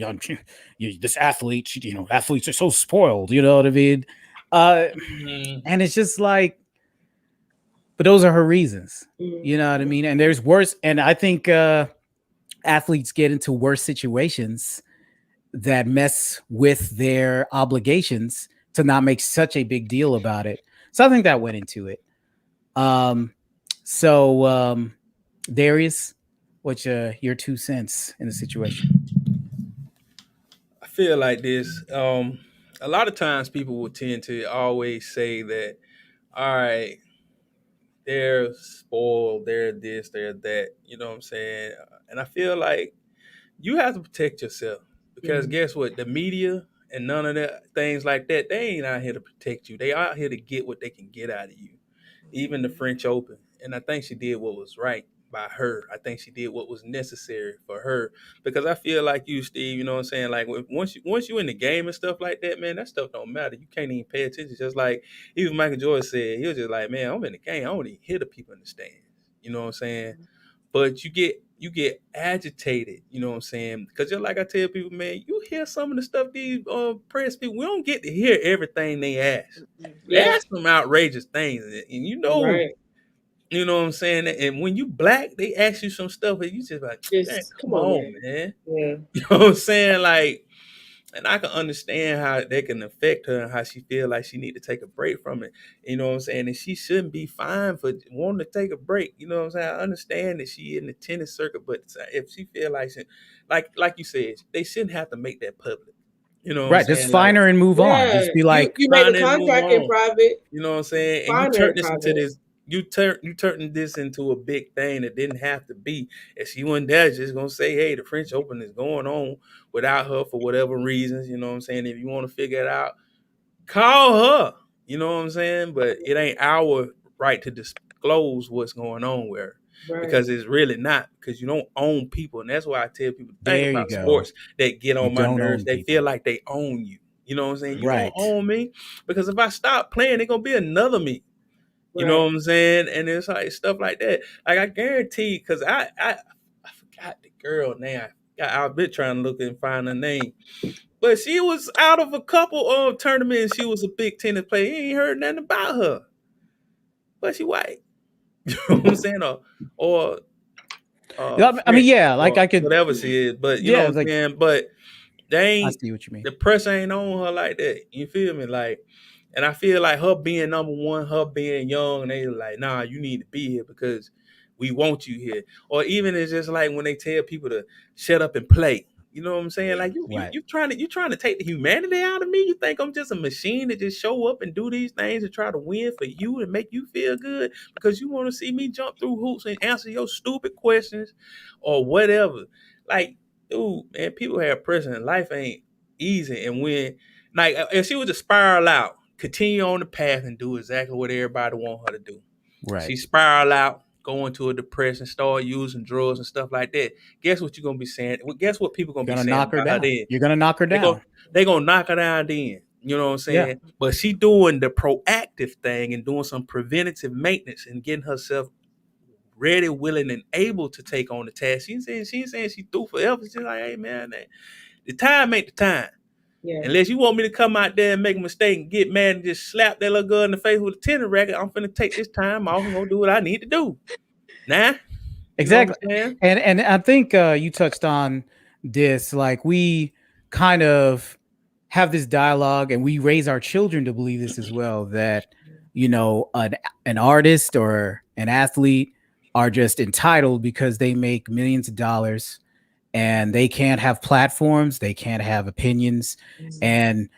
this athlete, athletes are so spoiled, you know what I mean? And it's just like, but those are her reasons. You know what I mean? And there's worse. And I think athletes get into worse situations that mess with their obligations to not make such a big deal about it. So I think that went into it. Darius, what's your 2 cents in the situation? I feel like this. A lot of times people will tend to always say that, all right, they're spoiled, they're this, they're that. You know what I'm saying? And I feel like you have to protect yourself because guess what? The media and none of that things like that, they ain't out here to protect you. They out here to get what they can get out of you. Even the French Open. And I think she did what was right by her. I think she did what was necessary for her because I feel like you, Steve. You know what I'm saying? Like once you in the game and stuff like that, man, that stuff don't matter. You can't even pay attention. Just like even Michael Jordan said, he was just like, man, I'm in the game. I don't even hear the people in the stands. You know what I'm saying? But you get agitated, you know what I'm saying? Because just like I tell people, man, you hear some of the stuff these press people, we don't get to hear everything they ask. They ask some outrageous things, and you know what I'm saying? And when you black, they ask you some stuff, and you just like, man, come on, man. You know what I'm saying? Like, and I can understand how that can affect her and how she feel like she need to take a break from it. You know what I'm saying? And she shouldn't be fined for wanting to take a break. You know what I'm saying? I understand that she in the tennis circuit, but if she feel like like you said, they shouldn't have to make that public. You know what I'm Right, saying? just fine her and move on. Just be like, you made the contract in private. You know what I'm saying? And you Fine her turn in this into private. this. You turning this into a big thing that didn't have to be. If she wasn't there, just gonna say, hey, the French Open is going on without her for whatever reasons. You know what I'm saying? If you want to figure it out, call her. You know what I'm saying? But it ain't our right to disclose what's going on with her. Because it's really not, because you don't own people. And that's why I tell people, think there you about go. sports that get on my don't nerves. own They people. feel like they own you. You know what I'm saying? You Right. don't own me. Because if I stop playing, it's gonna be another me. You know what I'm saying? And it's like stuff like that. Like I guarantee, because I forgot the girl name. I've been trying to look and find her name. But she was out of a couple of tournaments. She was a big tennis player. You ain't heard nothing about her. But she white. You know what I'm saying? Or I mean, French yeah, like or I could, whatever she is. But you know yeah, what I'm like saying? But they I ain't see what you mean. the press ain't on her like that. You feel me? Like, and I feel like her being number one, her being young, and they like, nah, you need to be here because we want you here. Or even it's just like when they tell people to shut up and play. You know what I'm saying? Like Right. you trying to take the humanity out of me. You think I'm just a machine that just show up and do these things and try to win for you and make you feel good because you want to see me jump through hoops and answer your stupid questions or whatever. Like, dude, man, people have pressure and life ain't easy. And when, like, if she was to spiral out, continue on the path and do exactly what everybody want her to do. Right. She spiral out, go into a depression, start using drugs and stuff like that, guess what you're gonna be saying? Well, guess what people gonna be Gonna saying knock her about her down. then? You're gonna knock her They go down. they gonna knock her down then. You know what I'm Yeah. saying? But she doing the proactive thing and doing some preventative maintenance and getting herself ready, willing, and able to take on the task. She ain't saying she threw forever. She's like, hey man, the time ain't the time. Yeah. Unless you want me to come out there and make a mistake and get mad and just slap that little girl in the face with a tennis racket, I'm finna take this time off and go do what I need to do. Nah. You know what Exactly. I'm saying? And I think you touched on this. Like, we kind of have this dialogue, and we raise our children to believe this as well, that an artist or an athlete are just entitled because they make millions of dollars, and they can't have platforms, they can't have opinions, and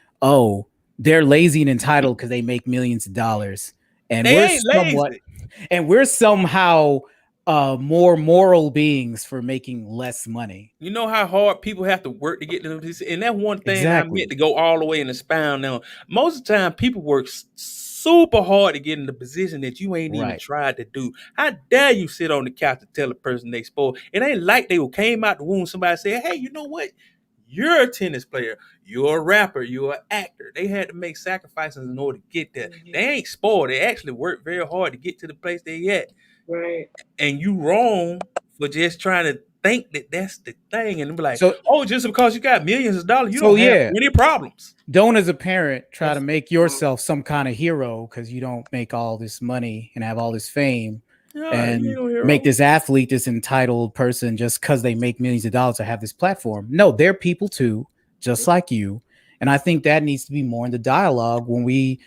they're lazy and entitled because they make millions of dollars, and They ain't lazy. we're somehow more moral beings for making less money. You know how hard people have to work to get to this, and that's one thing I Exactly. meant to go all the way and expound on. Most of the time, people work super hard to get in the position that you ain't even Right. tried to do. How dare you sit on the couch and tell a person they spoiled? It ain't like they came out the womb. Somebody said, "Hey, you know what? You're a tennis player. You're a rapper. You're an actor." They had to make sacrifices in order to get there. Mhm. They ain't spoiled. They actually worked very hard to get to the place they at. Right. And you wrong for just trying to think that that's the thing and be like, So oh, just because you got millions of dollars, you So, don't have yeah. any problems. Don't, as a parent, try to That's- make yourself some kind of hero because you don't make all this money and have all this fame, Yeah, you ain't and no hero. make this athlete this entitled person just because they make millions of dollars to have this platform. No, they're people too, just like you. And I think that needs to be more in the dialogue when we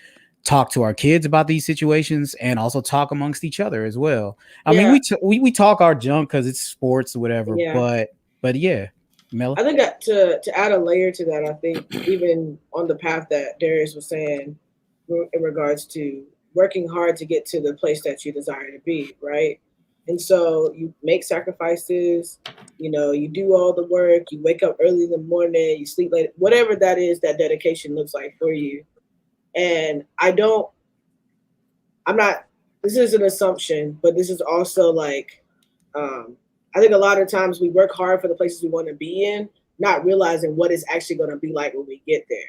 talk to our kids about these situations, and also talk amongst each other as well. I mean, we talk our junk because it's sports or whatever, Yeah. but yeah, Mel. I think that to add a layer to that, I think even on the path that Darius was saying in regards to working hard to get to the place that you desire to be, right? And so you make sacrifices, you do all the work, you wake up early in the morning, you sleep late, whatever that is, that dedication looks like for you. And this is an assumption, but this is also like, I think a lot of times we work hard for the places we want to be in, not realizing what it's actually going to be like when we get there,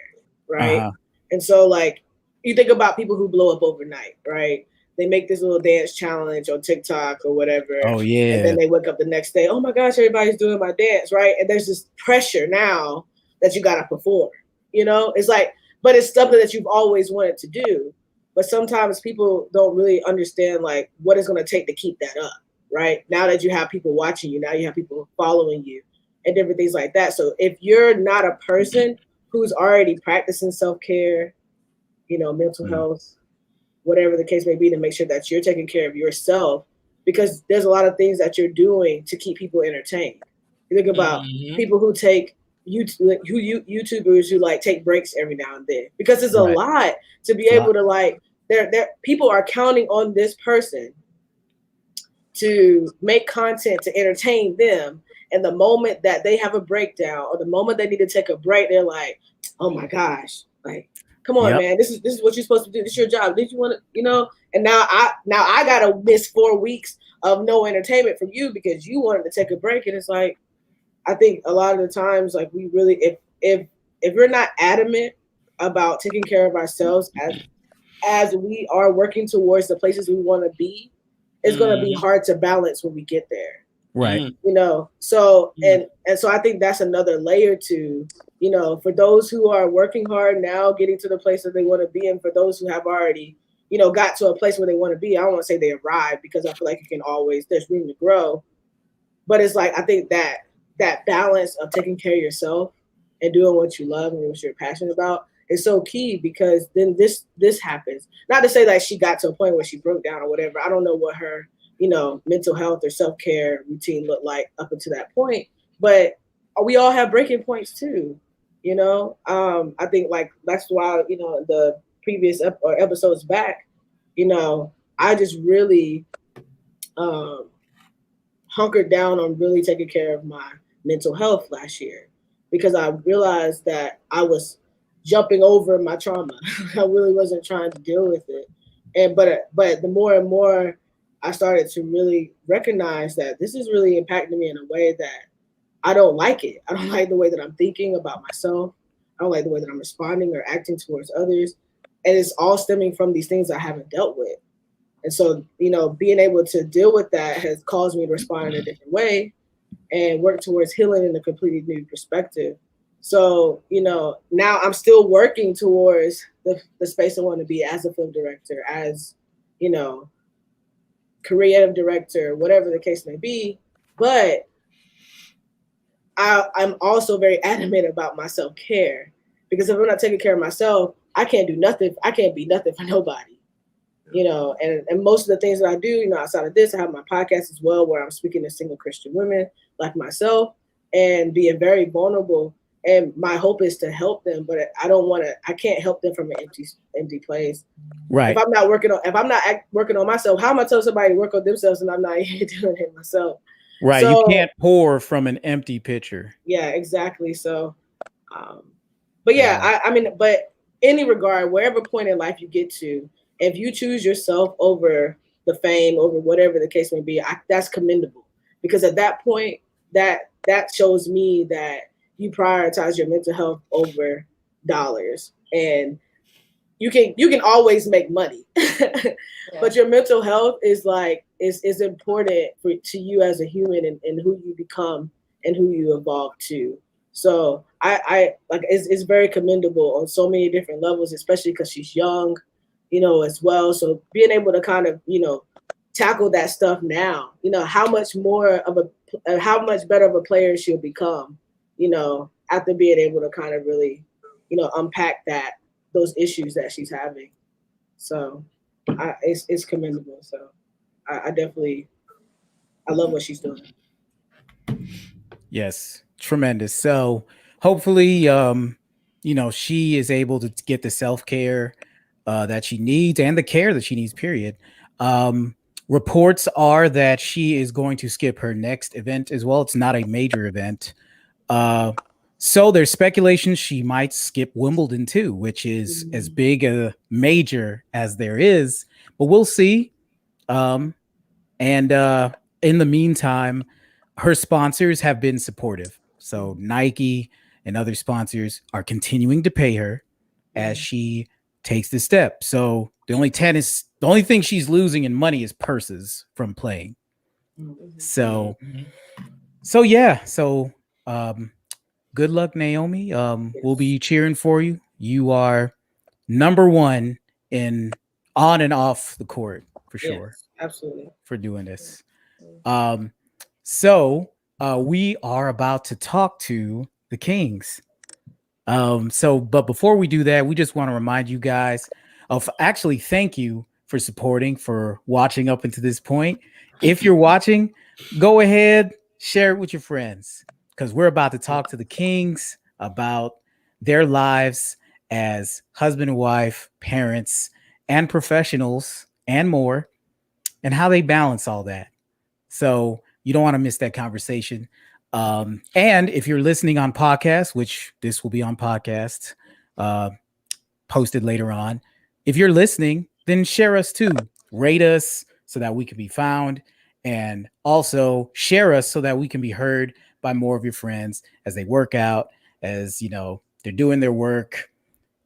right? Uh-huh. And so, like, you think about people who blow up overnight, right? They make this little dance challenge on TikTok or whatever. Oh, yeah. And then they wake up the next day, oh my gosh, everybody's doing my dance, right? And there's this pressure now that you got to perform, It's like, but it's something that you've always wanted to do. But sometimes people don't really understand, like, what it's going to take to keep that up. Right now that you have people watching you, now you have people following you and different things like that. So if you're not a person who's already practicing self-care, mental health, whatever the case may be, to make sure that you're taking care of yourself, because there's a lot of things that you're doing to keep people entertained. You think about people who take YouTubers who like take breaks every now and then, because it's a lot to be able to, like, there people are counting on this person to make content to entertain them. And the moment that they have a breakdown, or the moment they need to take a break, they're like, oh my gosh, like, come on, man, this is what you're supposed to do. This is your job. Did you want to, and now I gotta miss 4 weeks of no entertainment from you because you wanted to take a break. And it's like, I think a lot of the times, like, we really, if we're not adamant about taking care of ourselves as we are working towards the places we want to be, it's going to be hard to balance when we get there. Right. So, and so I think that's another layer to, for those who are working hard now, getting to the place that they want to be, and for those who have already, got to a place where they want to be. I don't want to say they arrived, because I feel like there's room to grow. But it's like, I think that balance of taking care of yourself and doing what you love and what you're passionate about is so key, because then this happens. Not to say that she got to a point where she broke down or whatever. I don't know what her, mental health or self-care routine looked like up until that point, but we all have breaking points too. I think, like, that's why, the previous episodes back, I just really hunkered down on really taking care of my mental health last year, because I realized that I was jumping over my trauma. I really wasn't trying to deal with it. But the more and more I started to really recognize that this is really impacting me in a way that I don't like it. I don't like the way that I'm thinking about myself. I don't like the way that I'm responding or acting towards others. And it's all stemming from these things I haven't dealt with. And so, being able to deal with that has caused me to respond in a different way and work towards healing in a completely new perspective. So, now I'm still working towards the space I want to be as a film director, as, creative director, whatever the case may be. But I'm also very adamant about my self-care, because if I'm not taking care of myself, I can't do nothing. I can't be nothing for nobody. And most of the things that I do, outside of this, I have my podcast as well, where I'm speaking to single Christian women like myself and being very vulnerable. And my hope is to help them, but I can't help them from an empty place. Right. If I'm not working on myself, how am I telling somebody to work on themselves and I'm not even doing it myself? Right. So, you can't pour from an empty pitcher. Yeah, exactly. So, but yeah, I mean, but any regard, wherever point in life you get to, if you choose yourself over the fame, over whatever the case may be, that's commendable, because at that point, that shows me that you prioritize your mental health over dollars. And you can always make money, but your mental health is important to you as a human, and who you become and who you evolve to. So I like it's very commendable on so many different levels, especially because she's young, as well. So being able to kind of, tackle that stuff now, how much better of a player she'll become, after being able to kind of really, unpack those issues that she's having. So it's commendable. So I definitely, I love what she's doing. Yes, tremendous. So hopefully, she is able to get the self-care that she needs, and the care that she needs, period. Reports are that she is going to skip her next event as well. It's not a major event. So there's speculation she might skip Wimbledon too, which is as big a major as there is, but we'll see. And in the meantime, her sponsors have been supportive. So Nike and other sponsors are continuing to pay her as she takes the step. So the only thing she's losing in money is purses from playing. So yeah. So good luck, Naomi. We'll be cheering for you. You are number one in on and off the court for sure. Yes, absolutely. For doing this. So we are about to talk to the Kings. But before we do that, we just want to remind you guys of actually thank you for supporting, for watching up into this point. If you're watching, go ahead, share it with your friends, because we're about to talk to the Kings about their lives as husband and wife, parents, and professionals, and more, and how they balance all that. So you don't want to miss that conversation. And if you're listening on podcast, which this will be on podcast, posted later on, if you're listening, then share us too. Rate us so that we can be found, and also share us so that we can be heard by more of your friends as they work out, as they're doing their work,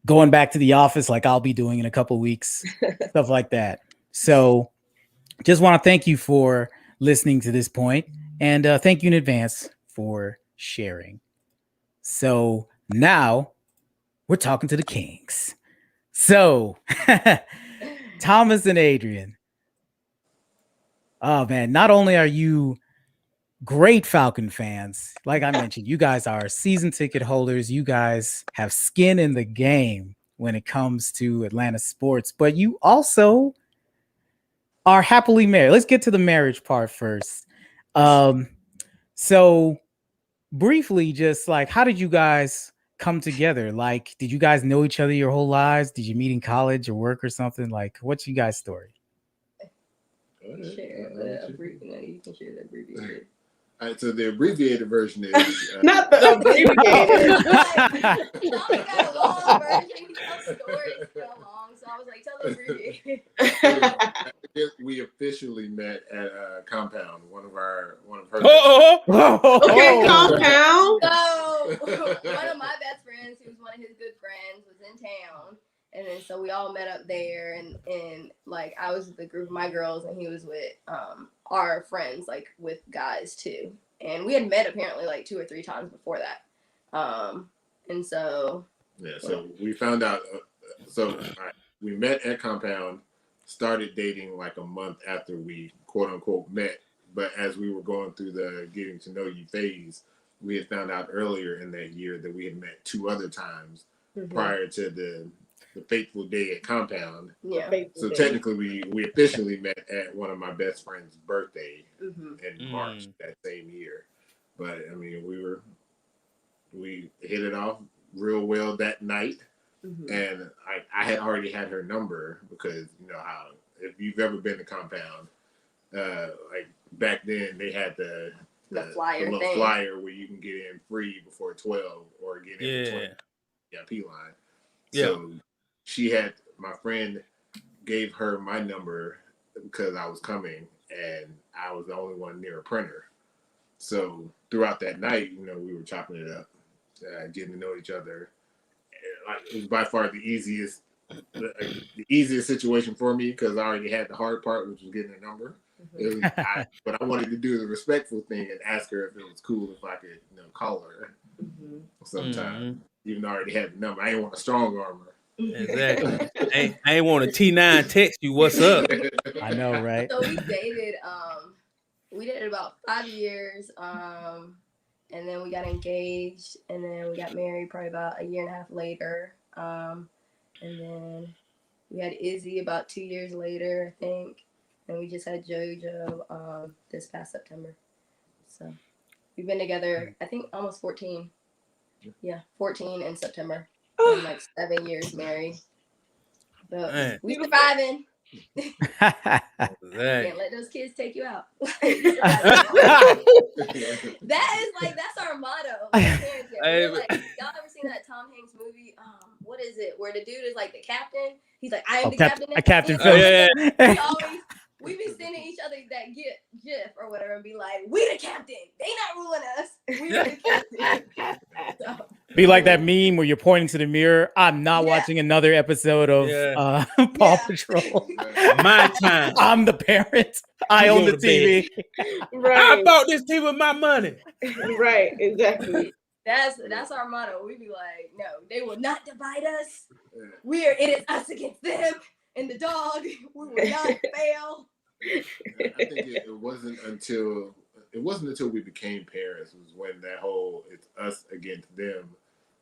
going back to the office like I'll be doing in a couple weeks, stuff like that. So just want to thank you for listening to this point, and thank you in advance for sharing. So now we're talking to the Kings. So Thomas and Adrienne. Oh man, not only are you great Falcon fans, like I mentioned, you guys are season ticket holders. You guys have skin in the game when it comes to Atlanta sports, but you also are happily married. Let's get to the marriage part first. So briefly, just like, how did you guys come together? Like, did you guys know each other your whole lives? Did you meet in college or work or something? Like, what's you guys' story? You can share that abbreviated. So the abbreviated version is not the abbreviated. Tommy got a long version. He tells stories so long, so I was like, tell the abbreviated. we officially met at Compound, one of her. Okay, Compound. So one of my best friends, who's one of his good friends, was in town. And then so we all met up there, and like I was with the group of my girls, and he was with our friends, like with guys too. And we had met apparently like 2 or 3 times before that. And so so we found out. We met at Compound, started dating like a month after we quote unquote met. But as we were going through the getting to know you phase, we had found out earlier in that year that we had met 2 other times prior to the fateful day at Compound. Yeah. So technically, we officially met at one of my best friend's birthday in March that same year. But I mean, we hit it off real well that night, and I had already had her number because you know how if you've ever been to Compound, like back then they had the flyer little thing. flyer where you can get in free before 12 or get in between VIP line. So my friend gave her my number because I was coming and I was the only one near a printer. So throughout that night, you know, we were chopping it up, getting to know each other. It was by far the easiest situation for me because I already had the hard part, which was getting a number. But I wanted to do the respectful thing and ask her if it was cool if I could, you know, call her sometime. Even though I already had the number, I didn't want a strong arm her. Exactly. I ain't want a T9 text you what's up. I know, right? So we dated about 5 years, and then we got engaged, and then we got married probably about 1.5 years later, and then we had Izzy about 2 years later, I think, and we just had JoJo this past September. So we've been together, I think, almost 14. Yeah, 14 in September. And like 7 years married. But we surviving. Can't let those kids take you out. That is that's our motto. We're like, y'all ever seen that Tom Hanks movie? What is it? Where the dude is like the captain. He's like, I am the captain. A Captain Phillips. We be sending each other that gif or whatever and be like, we the captain. They not ruling us. We the captain. So. Be like that meme where you're pointing to the mirror. I'm not watching another episode of Paw Patrol. My time. I'm the parent. I own the TV. Right. I bought this TV with my money. Right, exactly. That's our motto. We be like, no, they will not divide us. It is us against them and the dog. We will not fail. I think it wasn't until we became parents was when that whole it's us against them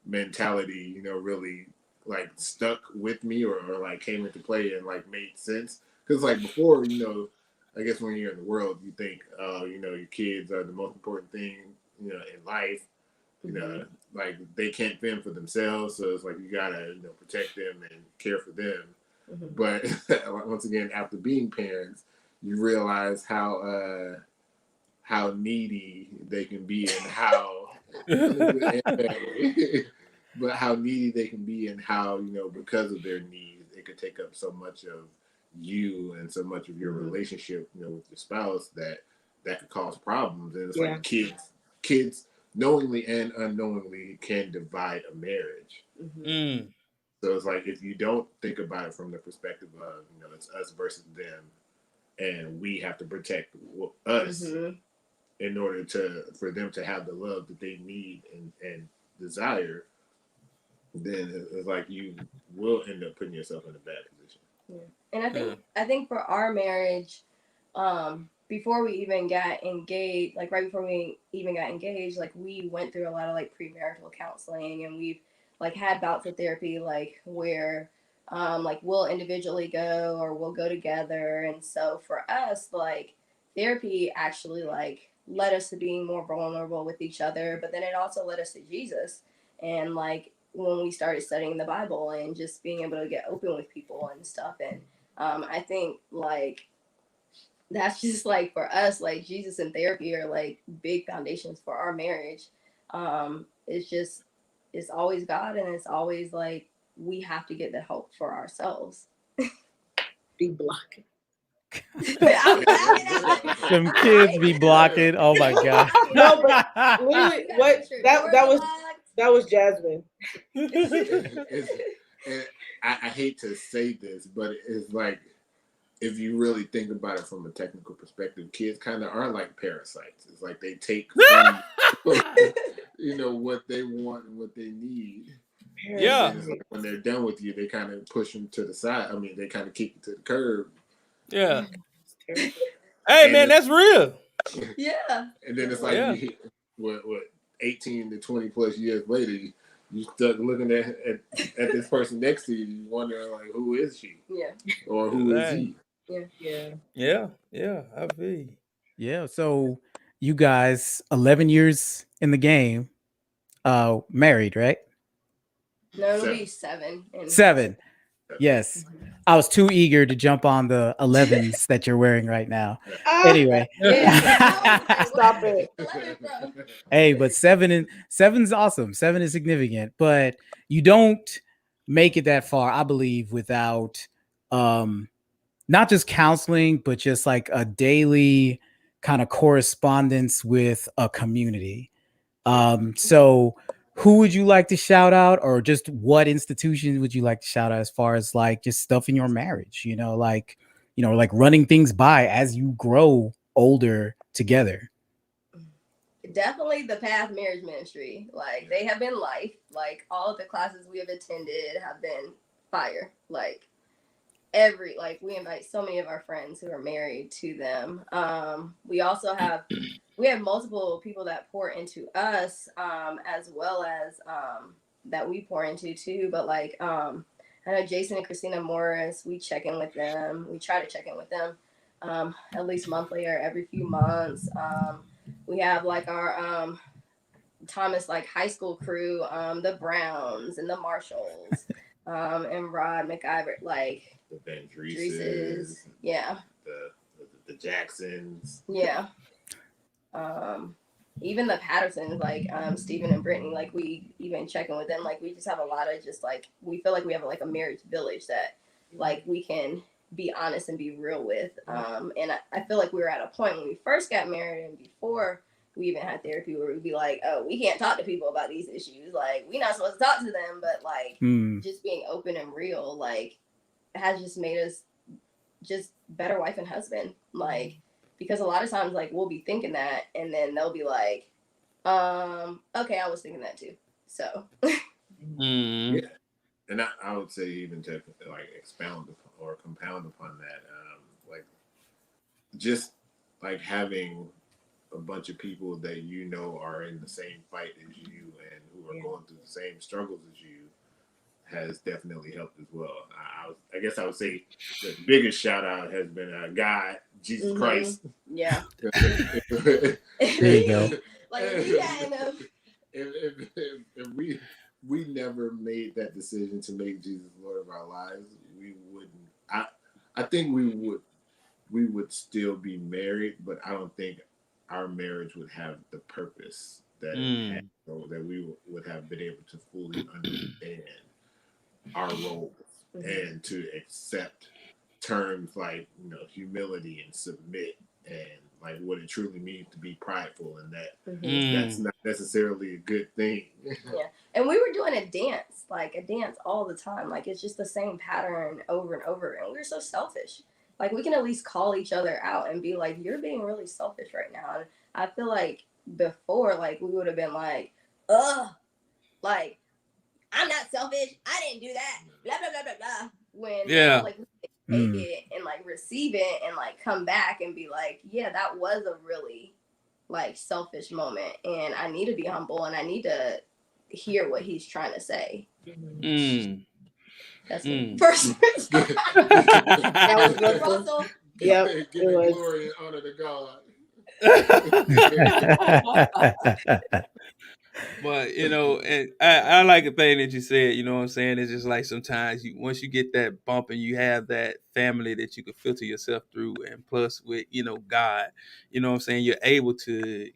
mentality, you know, really like stuck with me or like came into play and like made sense. Because like before, you know, I guess when you're in the world, you think, you know, your kids are the most important thing, you know, in life. You know, like they can't fend for themselves, so it's like you gotta, you know, protect them and care for them. But once again, after being parents, you realize how needy they can be and how but how needy they can be and how, you know, because of their needs, it could take up so much of you and so much of your relationship, you know, with your spouse that could cause problems. And it's like kids knowingly and unknowingly can divide a marriage. So it's like if you don't think about it from the perspective of, you know, it's us versus them, and we have to protect us in order for them to have the love that they need and desire, then it's like you will end up putting yourself in a bad position. And I think for our marriage, before we even got engaged, like right before we even got engaged, like we went through a lot of like premarital counseling, and we've like had bouts of therapy, like where like we'll individually go or we'll go together. And so for us, like therapy actually like led us to being more vulnerable with each other, but then it also led us to Jesus. And like when we started studying the Bible and just being able to get open with people and stuff. And I think like that's just like for us, like Jesus and therapy are like big foundations for our marriage. It's always God, and it's always like we have to get the help for ourselves. Be blocking. I'm laughing at it. Some kids be blocking. Oh my god. No, but literally, what that was Jasmine. And I hate to say this, but it's like, if you really think about it from a technical perspective, kids kind of are like parasites. It's like they take from, what they want and what they need. Yeah. And like when they're done with you, they kind of push them to the side. I mean, they kind of kick you to the curb. Yeah. Hey, man, that's real. Yeah. And then it's like, what 18 to 20 plus years later, you stuck looking at this person next to you, wondering like, who is she? Yeah. Or who is he? Yeah, I feel you. Yeah, so you guys 11 years in the game, married, right? No, it'll be 7. 7. Yes. I was too eager to jump on the 11s that you're wearing right now. Anyway. Stop it. Hey, but 7's awesome. 7 is significant, but you don't make it that far, I believe, without not just counseling, but just like a daily kind of correspondence with a community. So who would you like to shout out, or just what institution would you like to shout out as far as like just stuff in your marriage, like running things by as you grow older together? Definitely the Path Marriage Ministry. Like, they have been life. Like, all of the classes we have attended have been fire. Like, we invite so many of our friends who are married to them. We also have multiple people that pour into us, as well as that we pour into too. But like, I know Jason and Christina Morris, we check in with them. We try to check in with them at least monthly or every few months. We have like our Thomas like high school crew, the Browns and the Marshalls, and Rod McIver, like the Van Dreeses, yeah, the Jacksons, yeah. Even the Pattersons, like Stephen and Brittany, like we even check in with them. Like we just have a lot of just like, we feel like we have like a marriage village that like we can be honest and be real with. And I feel like we were at a point when we first got married and before we even had therapy where we'd be like, oh, we can't talk to people about these issues. Like, we're not supposed to talk to them, but like just being open and real, like, has just made us just better wife and husband. Like, because a lot of times, like, we'll be thinking that, and then they'll be like, okay, I was thinking that too. So. Yeah. And I would say even to like expound or compound upon that, like just like having a bunch of people that are in the same fight as you and who are going through the same struggles as you has definitely helped as well. I guess I would say the biggest shout out has been God, Jesus Christ. Yeah. There you go. Like, if we never made that decision to make Jesus Lord of our lives, we wouldn't. I think we would still be married, but I don't think our marriage would have the purpose that it had, so that we would have been able to fully understand our roles and to accept terms like humility and submit and like what it truly means to be prideful, and that that's not necessarily a good thing. Yeah. And we were doing a dance all the time. Like, it's just the same pattern over and over. And we were so selfish. Like, we can at least call each other out and be like, you're being really selfish right now. And I feel like before, like, we would have been like, ugh, like, I'm not selfish. I didn't do that. Blah, blah, blah, blah, blah. When, like, we take it and, like, receive it and, like, come back and be like, yeah, that was a really, like, selfish moment. And I need to be humble and I need to hear what he's trying to say. That's the first. That was good. Russell. Yep, Give it was. glory and honor to God. But and I like the thing that you said. You know what I'm saying? It's just like sometimes once you get that bump and you have that family that you can filter yourself through, and plus with God, you know what I'm saying, you're able to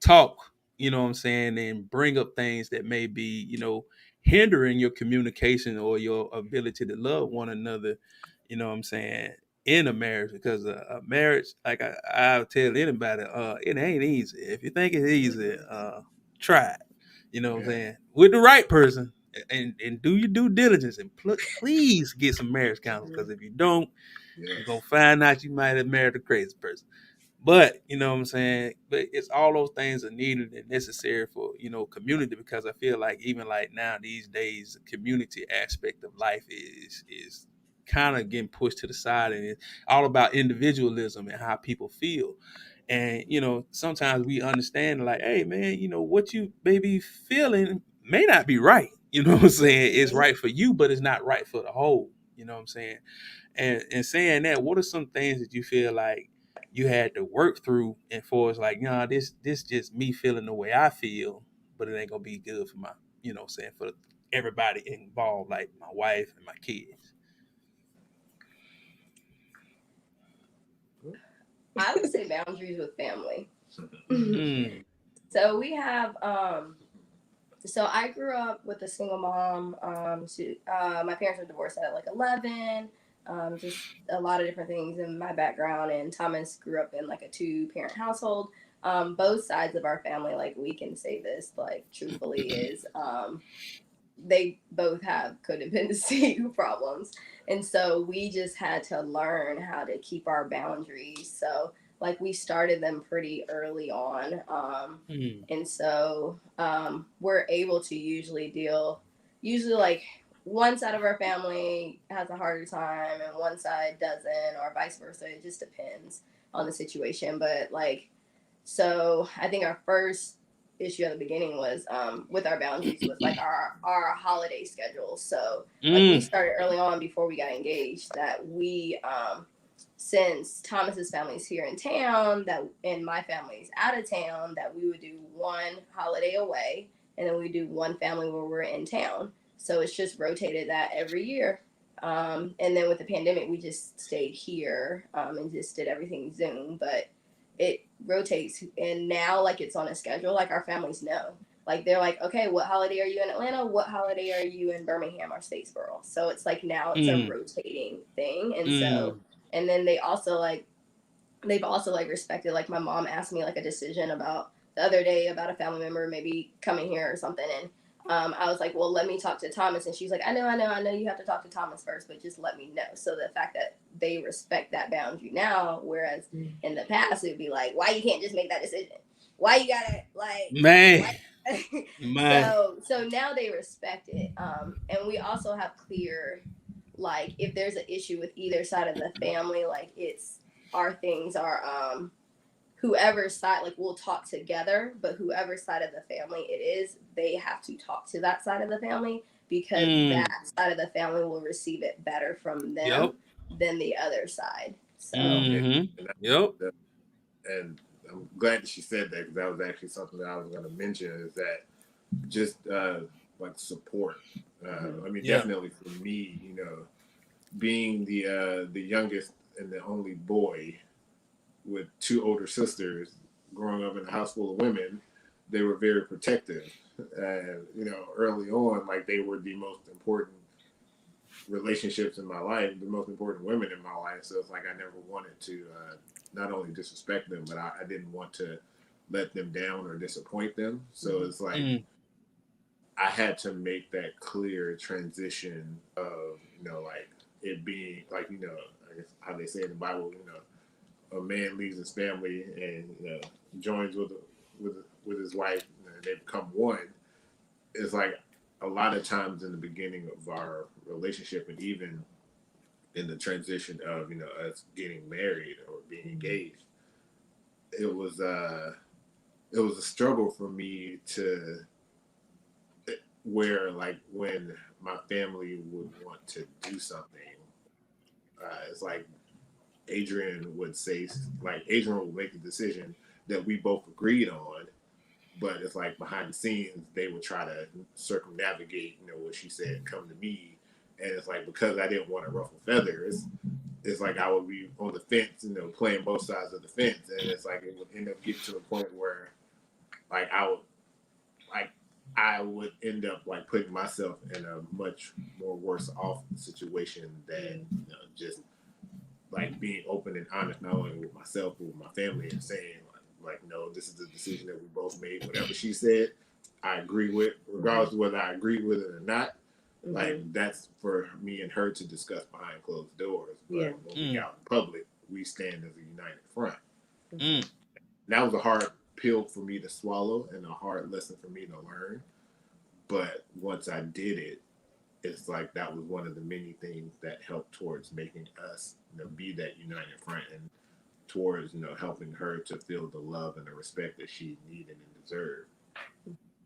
talk, you know what I'm saying, and bring up things that may be, hindering your communication or your ability to love one another, you know what I'm saying, in a marriage. Because a marriage, like I'll tell anybody, it ain't easy. If you think it's easy, try it. You know what I'm saying? With the right person. And do your due diligence and please get some marriage counseling, because if you don't, you're gonna find out you might have married a crazy person. But you know what I'm saying? But it's all those things are needed and necessary for, community, because I feel like even like now these days, the community aspect of life is kind of getting pushed to the side, and it's all about individualism and how people feel. And sometimes we understand like, hey man, what you may be feeling may not be right. You know what I'm saying? It's right for you, but it's not right for the whole. You know what I'm saying? And saying that, what are some things that you feel like you had to work through, and for it's like, this just me feeling the way I feel, but it ain't gonna be good for my, saying, for everybody involved, like my wife and my kids. I would say boundaries with family. Mm. So we have so I grew up with a single mom. My parents were divorced at like 11. Just a lot of different things in my background. And Thomas grew up in like a 2-parent household. Both sides of our family, like we can say this like truthfully, is they both have codependency problems. And so we just had to learn how to keep our boundaries. So, like, we started them pretty early on. Mm. And so we're able to usually, like, one side of our family has a harder time and one side doesn't, or vice versa. It just depends on the situation. But, like, so I think our first issue at the beginning was with our boundaries was like our holiday schedule. So like we Mm. started early on before we got engaged that we since Thomas's family's here in town that and my family's out of town, that we would do one holiday away and then we do one family where we're in town. So it's just rotated that every year. And then with the pandemic, we just stayed here and just did everything Zoom. But it rotates, and now like it's on a schedule. Like our families know. Like they're like, okay, what holiday are you in Atlanta? What holiday are you in Birmingham or Statesboro? So it's like now it's a Mm. rotating thing, and so Mm. and then they've also like respected, like my mom asked me like a decision about the other day about a family member maybe coming here or something, and I was like, well, let me talk to Thomas, and she's like, I know you have to talk to Thomas first, but just let me know. So the fact that they respect that boundary now, whereas in the past it would be like, why you can't just make that decision, why you gotta like Man. why Man. so now they respect it, and we also have clear, like if there's an issue with either side of the family, like it's our things are whoever side, like we'll talk together, but whoever side of the family it is, they have to talk to that side of the family because Mm. that side of the family will receive it better from them Yep. than the other side. So And, Mm-hmm. and, Yep. and I'm glad that she said that, because that was actually something that I was going to mention, is that just like support. I mean, Yeah. definitely for me, being the youngest and the only boy with 2 older sisters, growing up in a house full of women, they were very protective. And early on, like they were the most important relationships in my life, the most important women in my life. So it's like I never wanted to not only disrespect them, but I didn't want to let them down or disappoint them. So it's like Mm. I had to make that clear transition of like it being like I guess how they say in the Bible, a man leaves his family and joins with his wife, and they become one. It's like a lot of times in the beginning of our relationship, and even in the transition of us getting married or being engaged, it was it was a struggle for me to where like when my family would want to do something, it's like Adrienne would say, like Adrienne would make a decision that we both agreed on, But it's like behind the scenes, they would try to circumnavigate, what she said, and come to me. And it's like, because I didn't want to ruffle feathers, it's like I would be on the fence, playing both sides of the fence. And it's like it would end up getting to a point where like I would end up like putting myself in a much more worse off situation than just like being open and honest, not only with myself but with my family, and saying like no, this is the decision that we both made. Whatever she said, I agree with, regardless of whether I agree with it or not. Like that's for me and her to discuss behind closed doors. But when we out in public, we stand as a united front. That was a hard pill for me to swallow and a hard lesson for me to learn. But once I did it, it's like that was one of the many things that helped towards making us be that united front, and towards helping her to feel the love and the respect that she needed and deserved.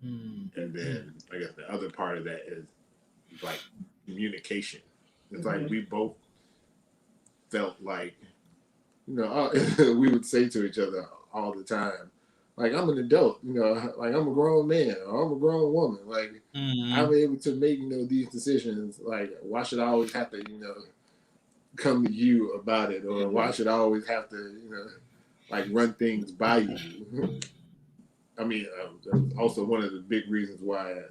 And then I guess the other part of that is like communication. It's like we both felt like we would say to each other all the time, like, I'm an adult, like I'm a grown man or I'm a grown woman, like I'm able to make these decisions. Like, why should I always have to come to you about it, or why should I always have to like run things by you? I mean, that was also one of the big reasons why.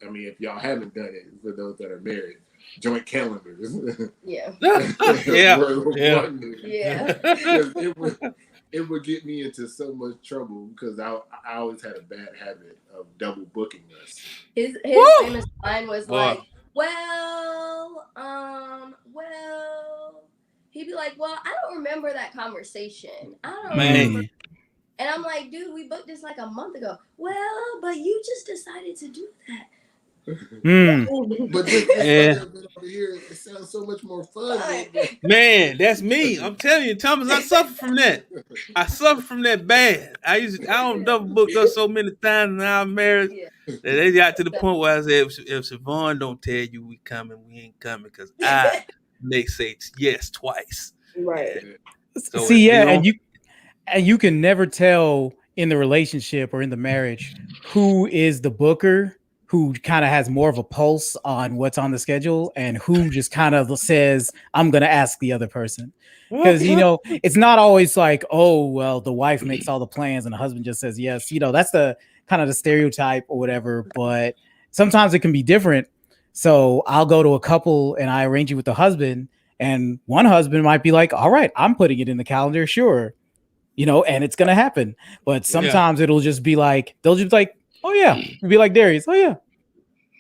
I mean, if y'all haven't done it, for those that are married, joint calendars. Yeah. It would get me into so much trouble because I always had a bad habit of double booking us. His famous line was like, he'd be like, well, I don't remember that conversation. I don't remember. And I'm like, dude, we booked this like a month ago. Well, but you just decided to do that. But over here, it sounds so much more fun. Man, that's me. I'm telling you, Thomas, I suffer from that. I suffer from that bad. I don't double book us so many times in our marriage that they got to the point where I said, if Siobhan don't tell you we coming, we ain't coming, because I may say yes twice. Right. So and you can never tell in the relationship or in the marriage who is the booker, who kind of has more of a pulse on what's on the schedule, and who just kind of says, I'm going to ask the other person. Because, it's not always like, oh, well, the wife makes all the plans and the husband just says yes. That's the kind of the stereotype or whatever. But sometimes it can be different. So I'll go to a couple and I arrange it with the husband, and one husband might be like, all right, I'm putting it in the calendar. Sure. And it's going to happen. But sometimes it'll just be like, they'll just be like, oh yeah, it'd be like Darius. Oh yeah,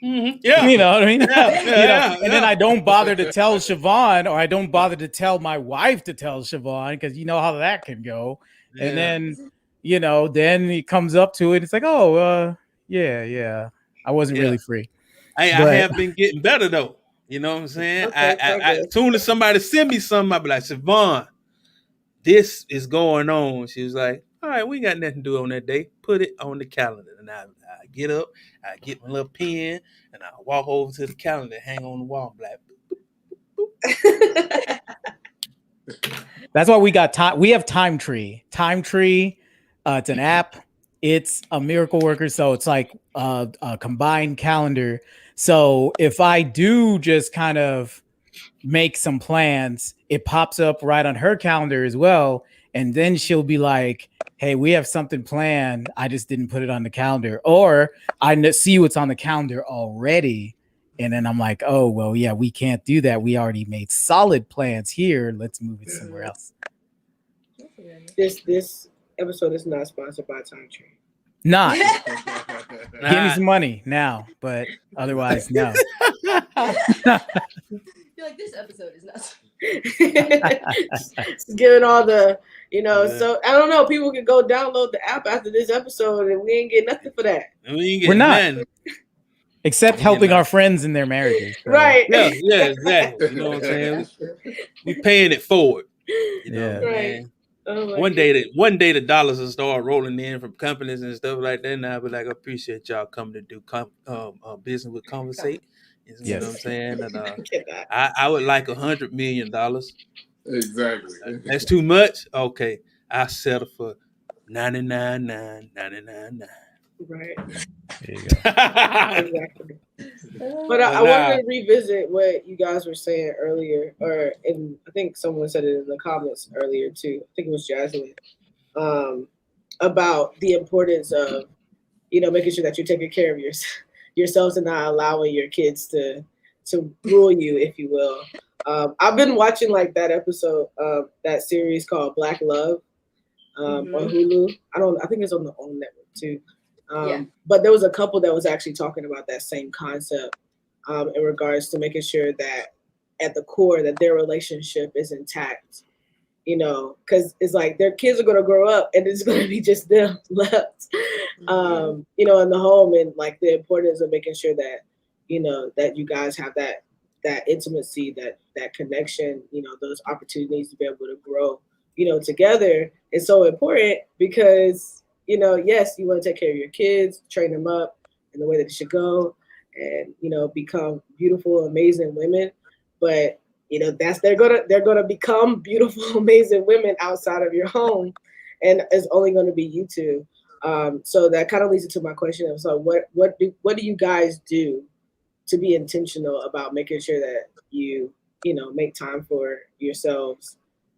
yeah. You know what I mean? And then I don't bother to tell Siobhan, or I don't bother to tell my wife to tell Siobhan, because you know how that can go. Yeah. And then then he comes up to it. It's like, oh, yeah, I wasn't really free. I have been getting better though. You know what I'm saying? Okay, as soon as somebody send me something, I'll be like, Siobhan, this is going on. She was like, all right, we ain't got nothing to do on that day. Put it on the calendar. And I get up, I get my little pen, and I walk over to the calendar, hang on the wall, like, boop, boop. That's why we got time. We have Time Tree. Time Tree, it's an app. It's a miracle worker. So it's like a combined calendar. So if I do just kind of make some plans, it pops up right on her calendar as well. And then she'll be like, hey, we have something planned. I just didn't put it on the calendar. Or I see what's on the calendar already. And then I'm like, oh, well, yeah, we can't do that. We already made solid plans here. Let's move it somewhere else. This episode is not sponsored by Time Tree. Not. Give me some money now, but otherwise, no. You're like, this episode is not. It's giving all the, so I don't know. People can go download the app after this episode, and we ain't get nothing for that. We're not. Except helping our friends in their marriages. So. Right. Yeah, exactly. You know what I'm saying? We paying it forward. Right. Oh one day the dollars will start rolling in from companies and stuff like that. And I'll be like, I appreciate y'all coming to do business with Conversate. You know what I'm saying? And I would like $100 million. Exactly. That's too much. Okay, I settle for 99.999. Right. There you go. Exactly. But I wanted to revisit what you guys were saying earlier, and I think someone said it in the comments earlier too. I think it was Jasmine, about the importance of making sure that you're taking care of yourselves and not allowing your kids to rule you, if you will. I've been watching like that episode of that series called Black Love on Hulu. I think it's on the OWN network too. But there was a couple that was actually talking about that same concept in regards to making sure that at the core that their relationship is intact. Because it's like their kids are going to grow up and it's going to be just them left, in the home, and like the importance of making sure that, that you guys have that intimacy, that connection, those opportunities to be able to grow, together is so important because, yes, you want to take care of your kids, train them up in the way that they should go and, become beautiful, amazing women. But they're gonna become beautiful, amazing women outside of your home, and it's only gonna be you two. So that kind of leads into my question of, so what do you guys do to be intentional about making sure that you make time for yourselves,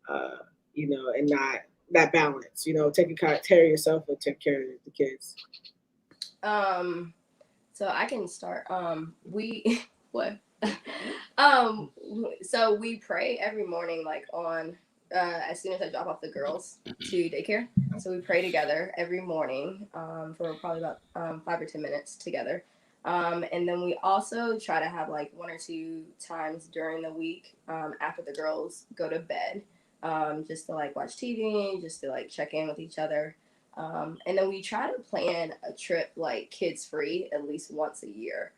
and not that balance, taking care of yourself and take care of the kids. So I can start. We what? So we pray every morning, like on as soon as I drop off the girls to daycare. So we pray together every morning for probably about 5 or 10 minutes together. And then we also try to have like 1 or 2 times during the week after the girls go to bed, just to like watch TV, just to like check in with each other. And then we try to plan a trip like kids free at least once a year.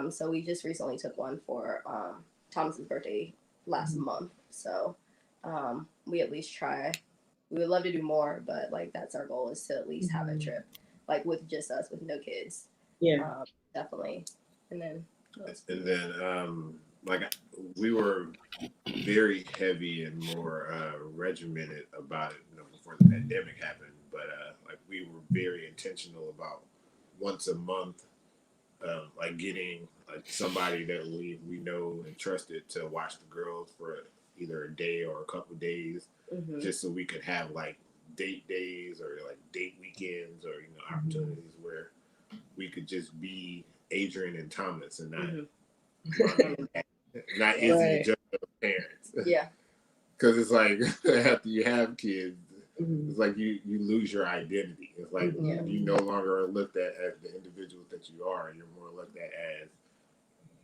So we just recently took one for Thomas's birthday last month. So we at least try. We would love to do more, but like that's our goal, is to at least have a trip like with just us, with no kids. Yeah, definitely. And then like we were very heavy and more regimented about it, before the pandemic happened. But like we were very intentional about once a month, like getting like somebody that we know and trusted to watch the girls for either a day or a couple of days, just so we could have like date days or like date weekends or opportunities where we could just be Adrienne and Thomas and not Izzy and just parents. Yeah. Because it's like after you have kids, it's like you lose your identity. It's like you no longer are looked at as the individual that you are. You're more looked at as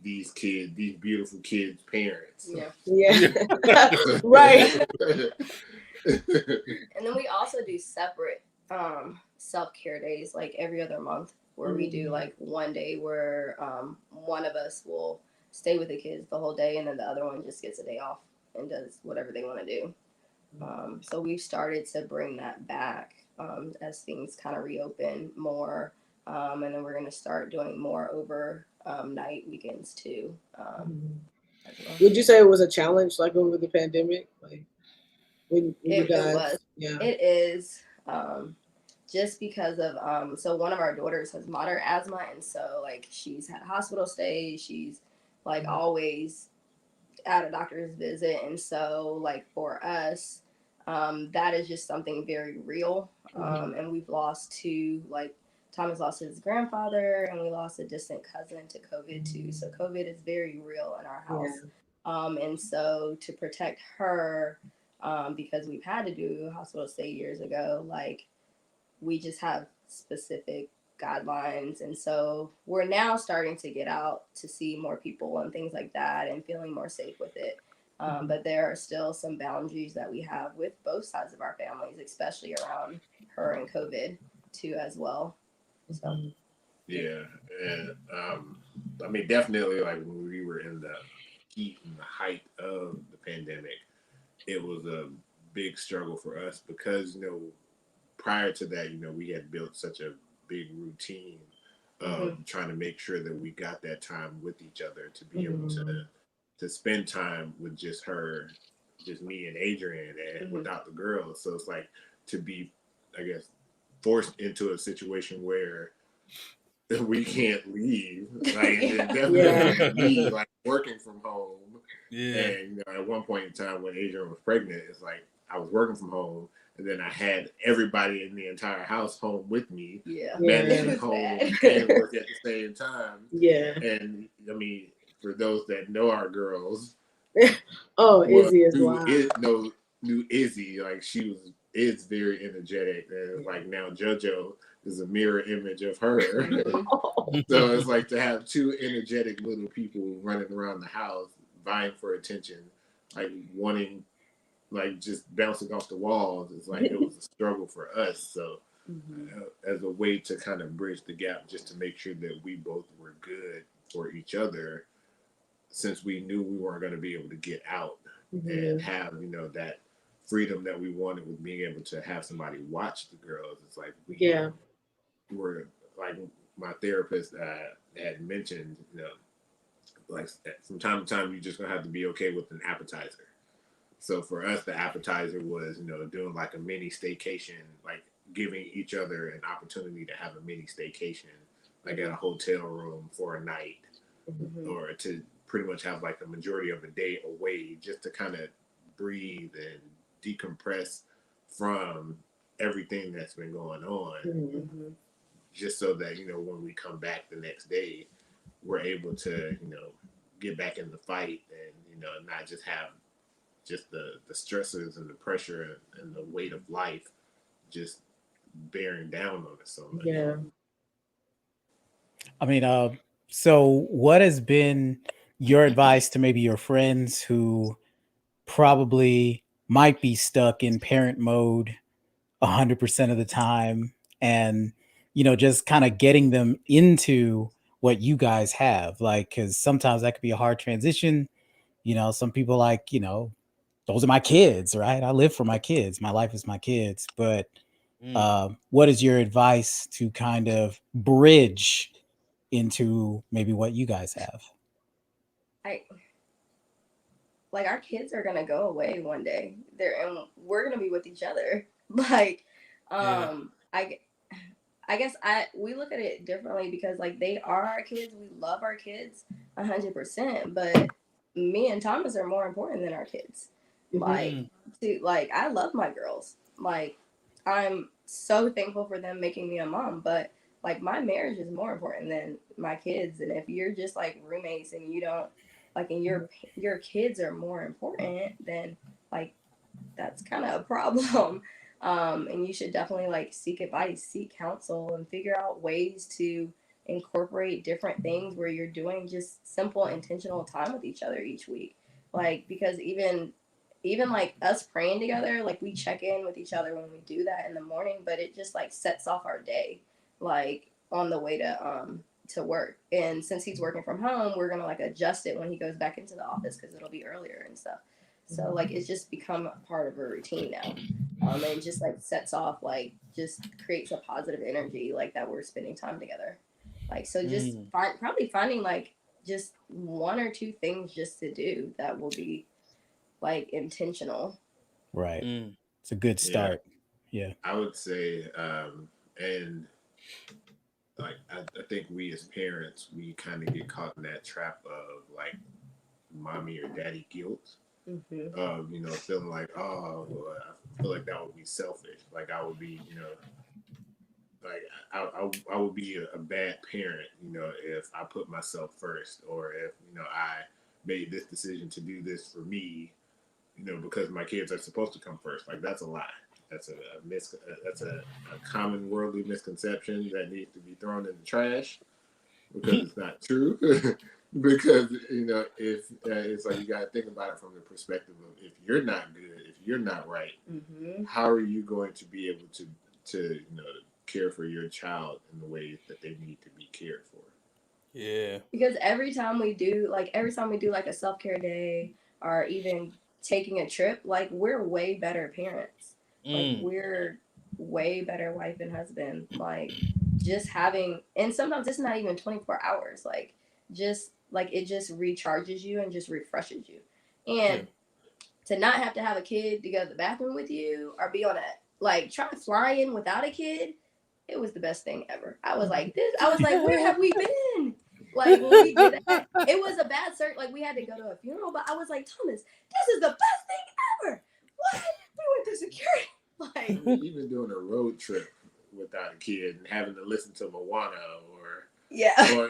these beautiful kids' parents. Yeah. Right. And then we also do separate self-care days, like every other month, where we do like one day where one of us will stay with the kids the whole day, and then the other one just gets a day off and does whatever they want to do. So we've started to bring that back as things kind of reopen more, and then we're going to start doing more over night weekends too. Would you say it was a challenge, like over the pandemic, like when you guys? It was. Yeah. It is. Just because of so one of our daughters has moderate asthma, and so like she's had hospital stays. She's like always at a doctor's visit, and so like for us, that is just something very real. And we've lost 2, like Thomas lost his grandfather, and we lost a distant cousin to COVID too. So COVID is very real in our house. And so to protect her, because we've had to do hospital stay years ago, like we just have specific guidelines, and so we're now starting to get out to see more people and things like that and feeling more safe with it. But there are still some boundaries that we have with both sides of our families, especially around her and COVID too as well. So yeah, and I mean definitely like when we were in the heat and the height of the pandemic, it was a big struggle for us because prior to that, we had built such a big routine of trying to make sure that we got that time with each other to be able to spend time with just her, just me and Adrienne, and without the girls. So it's like to be, I guess, forced into a situation where we can't leave. Like, and then Yeah. definitely me, like, working from home. Yeah. And, you know, at one point in time when Adrienne was pregnant, it's like I was working from home, and then I had everybody in the entire house home with me, Yeah. managing It was home bad. and work at the same time. Yeah. And I mean, for those that know our girls, Oh, well, Izzy is wild. knew Izzy, like she is very energetic, and like now JoJo is a mirror image of her. So it's like to have two energetic little people running around the house, vying for attention, like wanting, like just bouncing off the walls. It's like it was a struggle for us. So as a way to kind of bridge the gap, just to make sure that we both were good for each other, since we knew we weren't going to be able to get out and have, you know, that freedom that we wanted with being able to have somebody watch the girls. It's like we were, like my therapist had mentioned, you know, like from time to time you're just gonna have to be okay with an appetizer. So for us, the appetizer was, you know, doing like a mini staycation, like giving each other an opportunity to have a mini staycation, like at a hotel room for a night, or to pretty much have like the majority of the day away, just to kind of breathe and decompress from everything that's been going on, just so that, you know, when we come back the next day, we're able to, you know, get back in the fight, and, you know, not just have just the stresses and the pressure and the weight of life just bearing down on us so much. Yeah. I mean, so what has been your advice to maybe your friends who probably might be stuck in parent mode 100% of the time, and, you know, just kind of getting them into what you guys have, like, because sometimes that could be a hard transition. You know, some people, like, you know, those are my kids, right? I live for my kids. My life is my kids. But what is your advice to kind of bridge into maybe what you guys have? Like, our kids are gonna go away one day. And we're gonna be with each other. Like, I guess we look at it differently, because like they are our kids. We love our kids 100%, but me and Thomas are more important than our kids. Like, I love my girls. Like, I'm so thankful for them making me a mom, but like my marriage is more important than my kids. And if you're just like roommates and you don't like, and your kids are more important, then like that's kind of a problem. And you should definitely like seek advice, seek counsel, and figure out ways to incorporate different things where you're doing just simple intentional time with each other each week. Like, because even like us praying together, like we check in with each other when we do that in the morning, but it just like sets off our day, like on the way to work. And since he's working from home, we're gonna like adjust it when he goes back into the office, because it'll be earlier and stuff. So like it's just become part of a routine now. And it just like sets off, like just creates a positive energy, like that we're spending time together. Like, so just probably finding like just one or two things just to do that will be like intentional. Right. It's a good start. Yeah. I would say, and like I think we as parents, we kind of get caught in that trap of like mommy or daddy guilt. You know, feeling like, oh, well, I feel like that would be selfish. Like I would be, you know, like I would be a bad parent, you know, if I put myself first, or if, you know, I made this decision to do this for me, you know, because my kids are supposed to come first. Like that's a lie. That's a common worldly misconception that needs to be thrown in the trash, because it's not true. Because, you know, if it's like you got to think about it from the perspective of, if you're not good, if you're not right, how are you going to be able to you know, care for your child in the ways that they need to be cared for? Yeah. Because every time we do like a self-care day, or even taking a trip, like we're way better parents. Like we're way better wife and husband. Like just having, and sometimes it's not even 24 hours. Like just like it just recharges you and just refreshes you. And to not have to have a kid to go to the bathroom with you, or be on a like try flying without a kid, It was the best thing ever. I was like, where have we been? Like when we did that, it was a bad cert. Like we had to go to a funeral, but I was like, Thomas, this is the best thing ever. What? We went through security. Like even doing a road trip without a kid and having to listen to Moana or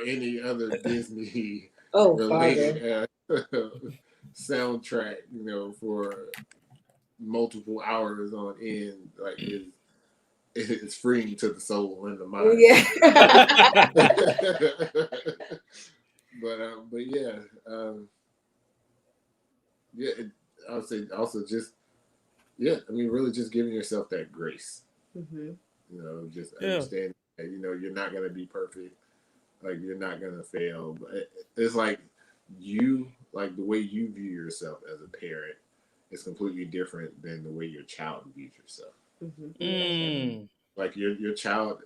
any other Disney related soundtrack, for multiple hours on end, like it's freeing to the soul and the mind. Yeah. but yeah, I would say also just really just giving yourself that grace. Just understanding that you're not gonna be perfect, like you're not gonna fail, but it's like the way you view yourself as a parent is completely different than the way your child views yourself. Like your child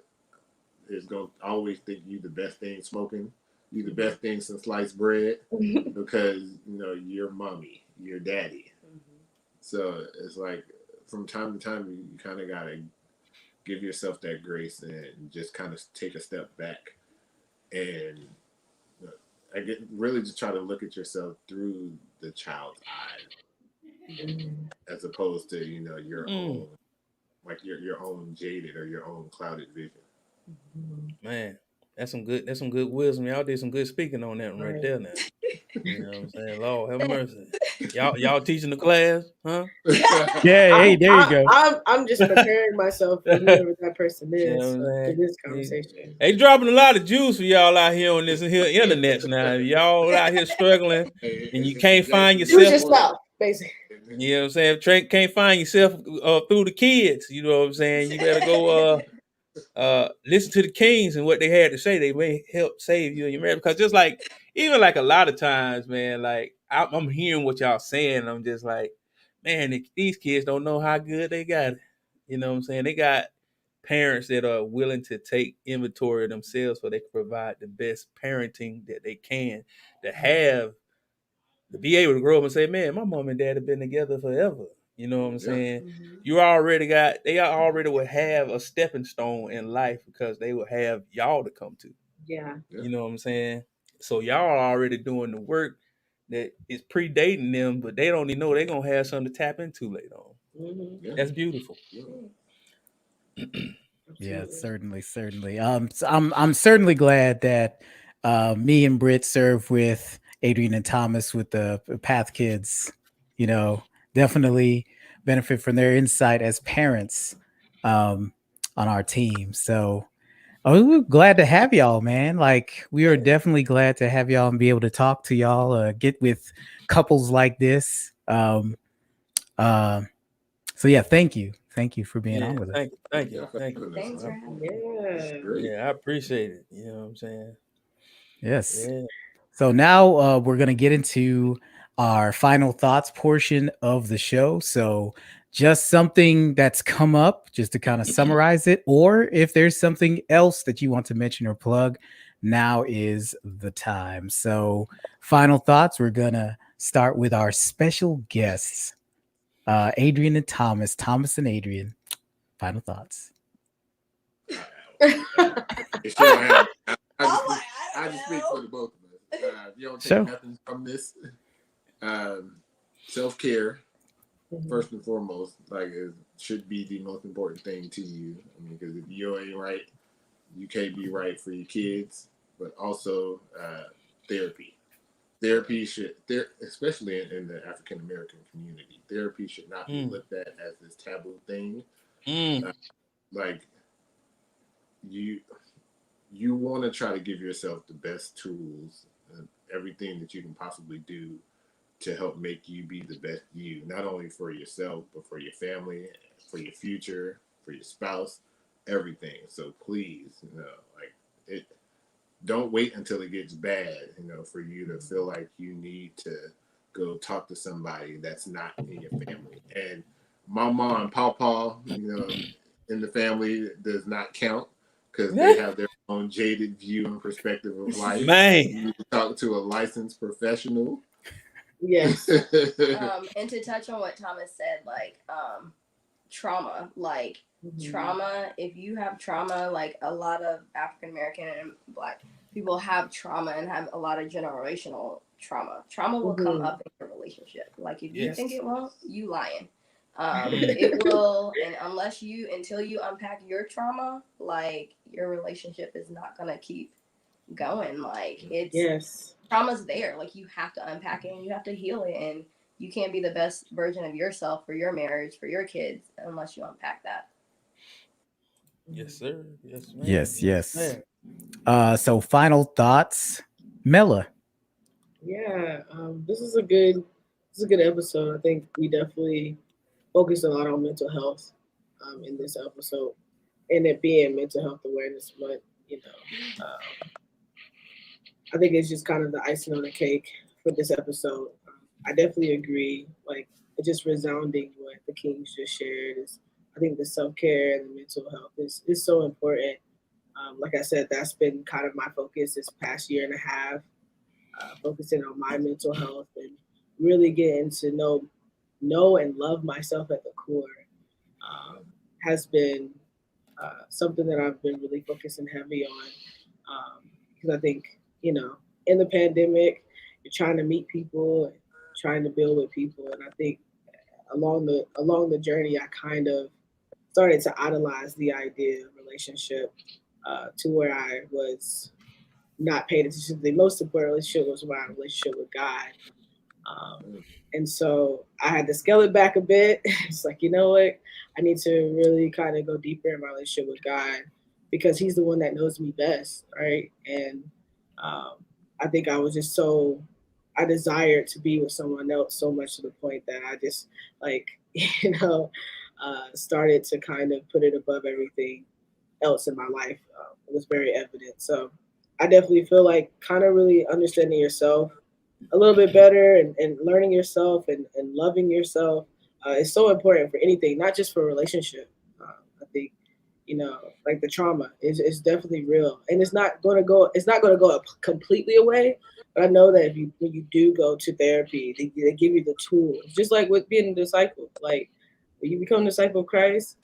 is gonna always think you the best thing smoking, you the best thing since sliced bread, because you're mommy, you're daddy. So it's like from time to time you kind of gotta give yourself that grace and just kind of take a step back and really just try to look at yourself through the child's eyes, as opposed to your own, like your own jaded or your own clouded vision. Man, that's some good wisdom. Y'all did some good speaking on that one right there now. You know what I'm saying? Lord have mercy. Y'all teaching the class, huh? Yeah, hey, there you go. I'm just preparing myself for whoever that person is You know what I'm for saying? this conversation. They dropping a lot of juice for y'all out here on this here internet now. Y'all out here struggling and you can't find Choose yourself. yourself, basically. You know what I'm saying? Can't find yourself through the kids. You know what I'm saying? You better go listen to the Kings and what they had to say. They may help save you and your marriage. Because just like even like a lot of times, man, like I'm hearing what y'all saying. And I'm just like, man, these kids don't know how good they got it. You know what I'm saying? They got parents that are willing to take inventory of themselves so they can provide the best parenting that they can to be able to grow up and say, man, my mom and dad have been together forever. You know what I'm saying? They already would have a stepping stone in life because they would have y'all to come to. Yeah. You know what I'm saying? So y'all are already doing the work that is predating them, but they don't even know they're gonna have something to tap into later on. That's beautiful. Yeah, certainly. So I'm certainly glad that me and Britt served with Adrienne and Thomas with the Path Kids. Definitely benefit from their insight as parents on our team. So we're glad to have y'all, man. Like we are definitely glad to have y'all and be able to talk to y'all, get with couples like this. So yeah, thank you for being on with us. Thank you. Thanks for having me. Yeah, I appreciate it. You know what I'm saying? Yes. Yeah. So now we're going to get into our final thoughts portion of the show. So just something that's come up just to kind of summarize it, or if there's something else that you want to mention or plug, now is the time. So final thoughts, we're going to start with our special guests, Adrienne and Thomas and Adrienne. Final thoughts. I just speak for the both of us. If you don't take nothing from this, self-care, first and foremost, like it should be the most important thing to you. I mean, because if you ain't right, you can't be right for your kids. But also therapy. Therapy should, especially in the African American community, therapy should not be looked at as this taboo thing. Like you want to try to give yourself the best tools and everything that you can possibly do to help make you be the best you, not only for yourself, but for your family, for your future, for your spouse, everything. So please, don't wait until it gets bad, for you to feel like you need to go talk to somebody that's not in your family. And mama and papa, in the family does not count because they have their own jaded view and perspective of life. Man. You need to talk to a licensed professional. Yes. And to touch on what Thomas said, like trauma. Like trauma, if you have trauma, like a lot of African American and Black people have trauma and have a lot of generational trauma. Trauma will come up in your relationship. Like if you think it won't, you lying. It will, and until you unpack your trauma, like your relationship is not gonna keep going. Like trauma's there. Like you have to unpack it and you have to heal it, and you can't be the best version of yourself for your marriage, for your kids, unless you unpack that. Yes, sir. Yes, ma'am. Yes. So final thoughts, Mela. Yeah, this is a good episode. I think we definitely focused a lot on mental health in this episode, and it being Mental Health Awareness Month. I think it's just kind of the icing on the cake for this episode. I definitely agree. Like, it's just resounding what the Kings just shared is. I think the self care and the mental health is so important. Like I said, that's been kind of my focus this past year and a half, focusing on my mental health and really getting to know and love myself at the core has been something that I've been really focusing heavy on. Because I think, in the pandemic, you're trying to meet people, and trying to build with people, and I think along the journey, I kind of started to idolize the idea of relationship to where I was not paying attention. The most important relationship was my relationship with God. And so I had to scale it back a bit. It's like, you know what? I need to really kind of go deeper in my relationship with God because He's the one that knows me best, right? And I think I was just I desired to be with someone else so much to the point that I just like, started to kind of put it above everything else in my life. It was very evident. So I definitely feel like kind of really understanding yourself a little bit better and learning yourself and loving yourself is so important for anything, not just for a relationship. I think, like the trauma is definitely real and it's not going to go completely away. But I know that when you do go to therapy, they give you the tools, just like with being a disciple. Like when you become a disciple of Christ,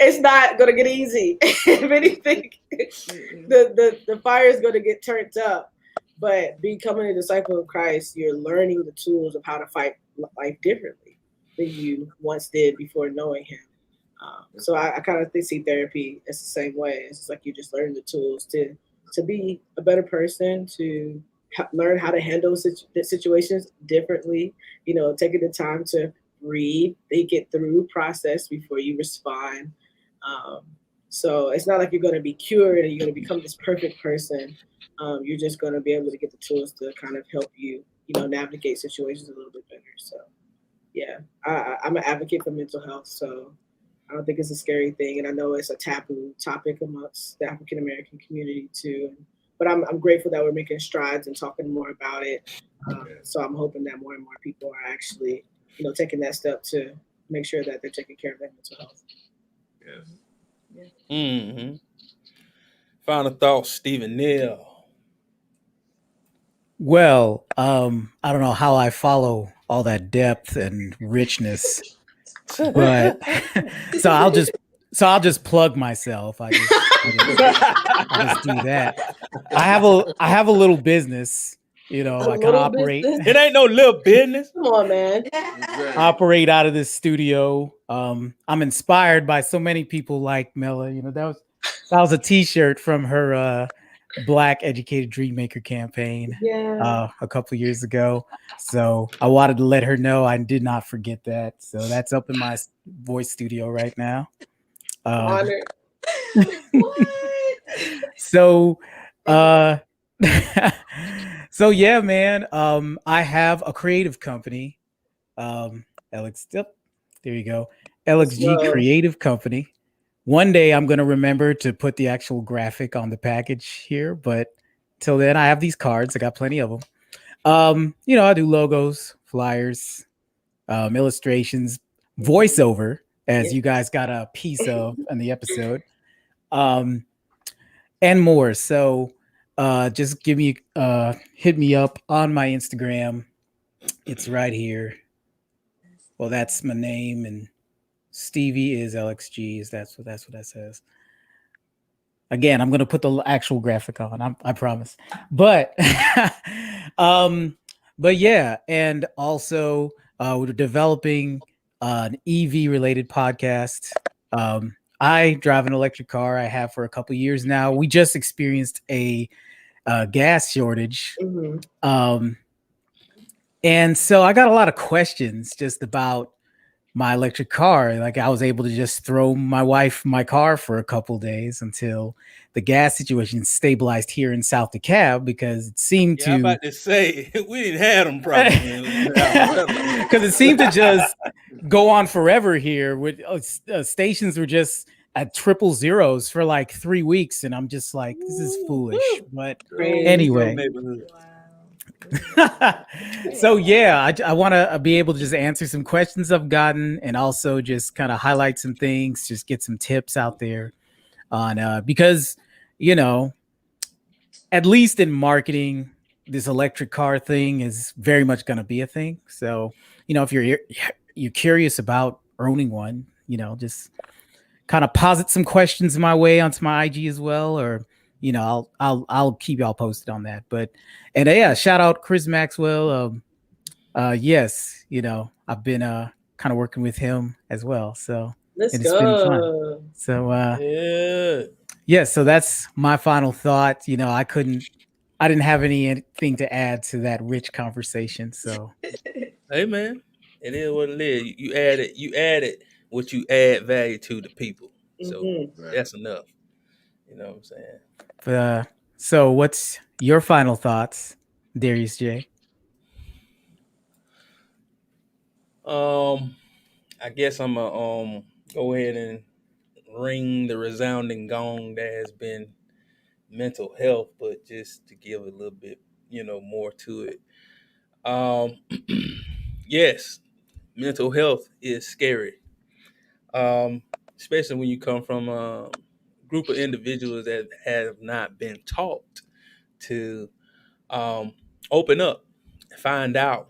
it's not gonna get easy. If anything, the fire is gonna get turned up. But becoming a disciple of Christ, you're learning the tools of how to fight life differently than you once did before knowing Him. So I kind of see therapy as the same way. It's just like you just learn the tools to be a better person, to learn how to handle situations differently. Taking the time to read, think it through, process before you respond. Um, so it's not like you're going to be cured and you're going to become this perfect person. You're just going to be able to get the tools to kind of help you, navigate situations a little bit better. So, yeah, I'm an advocate for mental health. So I don't think it's a scary thing. And I know it's a taboo topic amongst the African American community too. But I'm grateful that we're making strides and talking more about it. So I'm hoping that more and more people are actually, taking that step to make sure that they're taking care of their mental health. Yes. Mm-hmm. Final thoughts, Stephen Neal. Well, I don't know how I follow all that depth and richness, but so I'll just plug myself. I just do that. I have a little business. I kind of operate. It ain't no little business. Come on, man. Operate out of this studio. I'm inspired by so many people like Mela. That was a T-shirt from her Black Educated Dreammaker campaign a couple of years ago. So I wanted to let her know I did not forget that. So that's up in my voice studio right now. Honored. What? So so yeah, man. I have a creative company. Alex, yep, there you go. LXG Creative Company. One day I'm gonna remember to put the actual graphic on the package here, but till then I have these cards. I got plenty of them. I do logos, flyers, illustrations, voiceover, as you guys got a piece of in the episode, and more. So just hit me up on my Instagram. It's right here. Well, that's my name, and Stevie is LXG. Is that's what that says. Again, I'm gonna put the actual graphic on. I promise. But, um, but yeah, and also we're developing an EV related podcast. I drive an electric car. I have for a couple years now. We just experienced a gas shortage. And so I got a lot of questions just about my electric car. Like I was able to just throw my wife my car for a couple days until the gas situation stabilized here in South DeKalb because it seemed Yeah, I'm to about to say we didn't have them problems because it seemed to just go on forever here with stations were just at triple zeros for like 3 weeks, and I'm just like, this is foolish. But anyway, so yeah, I want to be able to just answer some questions I've gotten, and also just kind of highlight some things, just get some tips out there on because you know, at least in marketing, this electric car thing is very much going to be a thing. So if you're curious about owning one, just kind of posit some questions my way onto my IG as well, or I'll keep y'all posted on that. But and yeah, shout out Chris Maxwell. Yes, I've been kind of working with him as well. So Let's and it's been fun. So yeah, so that's my final thought. I didn't have anything to add to that rich conversation. So Hey man, it is what it is. You added what you add value to the people. So that's enough. You know what I'm saying? so what's your final thoughts, Darius J? I guess I'm gonna go ahead and ring the resounding gong that has been mental health, but just to give a little bit, more to it. Um, yes, mental health is scary, especially when you come from a group of individuals that have not been taught to um, open up, find out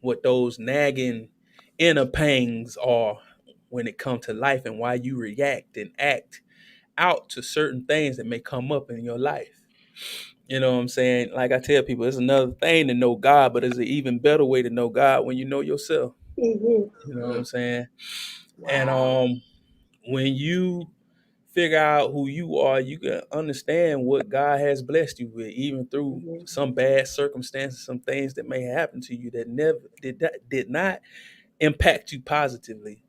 what those nagging inner pangs are when it comes to life and why you react and act out to certain things that may come up in your life. You know what I'm saying? Like I tell people, it's another thing to know God, but it's an even better way to know God when you know yourself. You know what I'm saying? And when you figure out who you are, you can understand what God has blessed you with, even through some bad circumstances, some things that may happen to you that never did not impact you positively,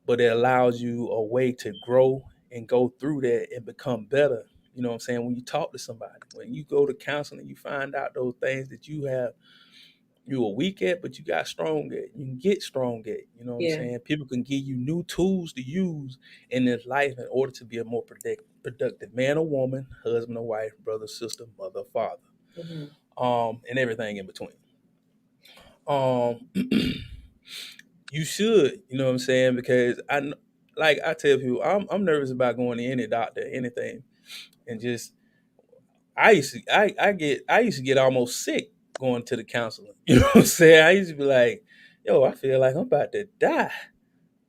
but it allows you a way to grow and go through that and become better. You know what I'm saying? When you talk to somebody, when you go to counseling, you find out those things that you were weak at, but you got strong at. You can get strong at. You know what I'm saying? People can give you new tools to use in this life in order to be a more productive man or woman, husband or wife, brother, sister, mother, father, and everything in between. Um, you should, you know what I'm saying? Because like I tell people, I'm nervous about going to any doctor, anything, and just I used to get almost sick going to the counselor. You know what I'm saying? I used to be like, yo, I feel like I'm about to die.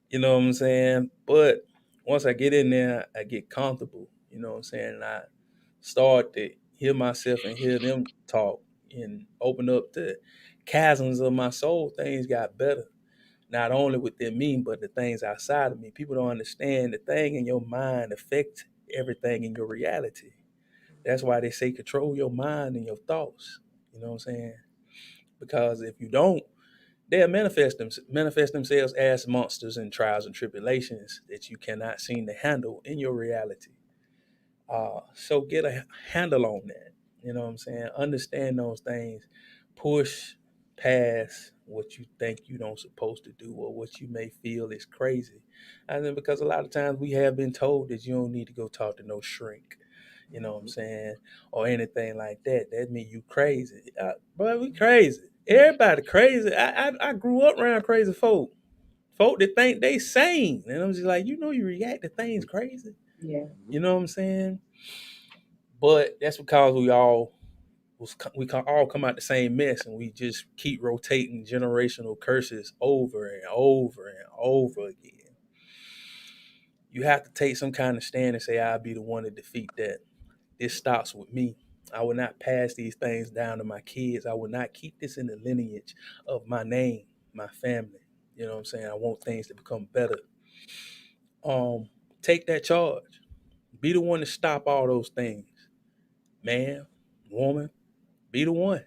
You know what I'm saying? But once I get in there, I get comfortable. You know what I'm saying? And I start to hear myself and hear them talk and open up the chasms of my soul. Things got better. Not only within me, but the things outside of me. People don't understand the thing in your mind affects everything in your reality. That's why they say control your mind and your thoughts. You know what I'm saying? Because if you don't, they'll manifest themselves as monsters and trials and tribulations that you cannot seem to handle in your reality. So get a handle on that. You know what I'm saying? Understand those things. Push past what you think you don't supposed to do or what you may feel is crazy. And then because a lot of times we have been told that you don't need to go talk to no shrink. You know what I'm saying? Or anything like that. That mean you crazy. Bro, we crazy. Everybody crazy. I grew up around crazy folk. Folk that think they sane. And I'm just like, you react to things crazy. You know what I'm saying? But that's because we all we can all come out the same mess, and we just keep rotating generational curses over and over and over again. You have to take some kind of stand and say, I'll be the one to defeat that. This stops with me. I will not pass these things down to my kids. I will not keep this in the lineage of my name, my family. You know what I'm saying? I want things to become better. Take that charge. Be the one to stop all those things. Man, woman, be the one.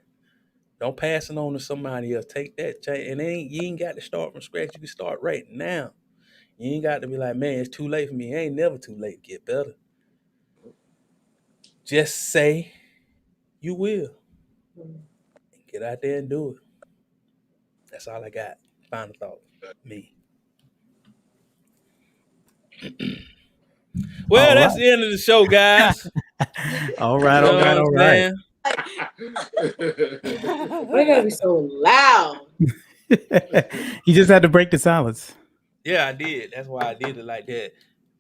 Don't pass it on to somebody else. Take that change. And you ain't got to start from scratch. You can start right now. You ain't got to be like, man, it's too late for me. It ain't never too late to get better. Just say you will. Get out there and do it. That's all I got. Final thought. Me. Well, that's the end of the show, guys. All right. Why gotta be so loud? You just had to break the silence. Yeah, I did. That's why I did it like that.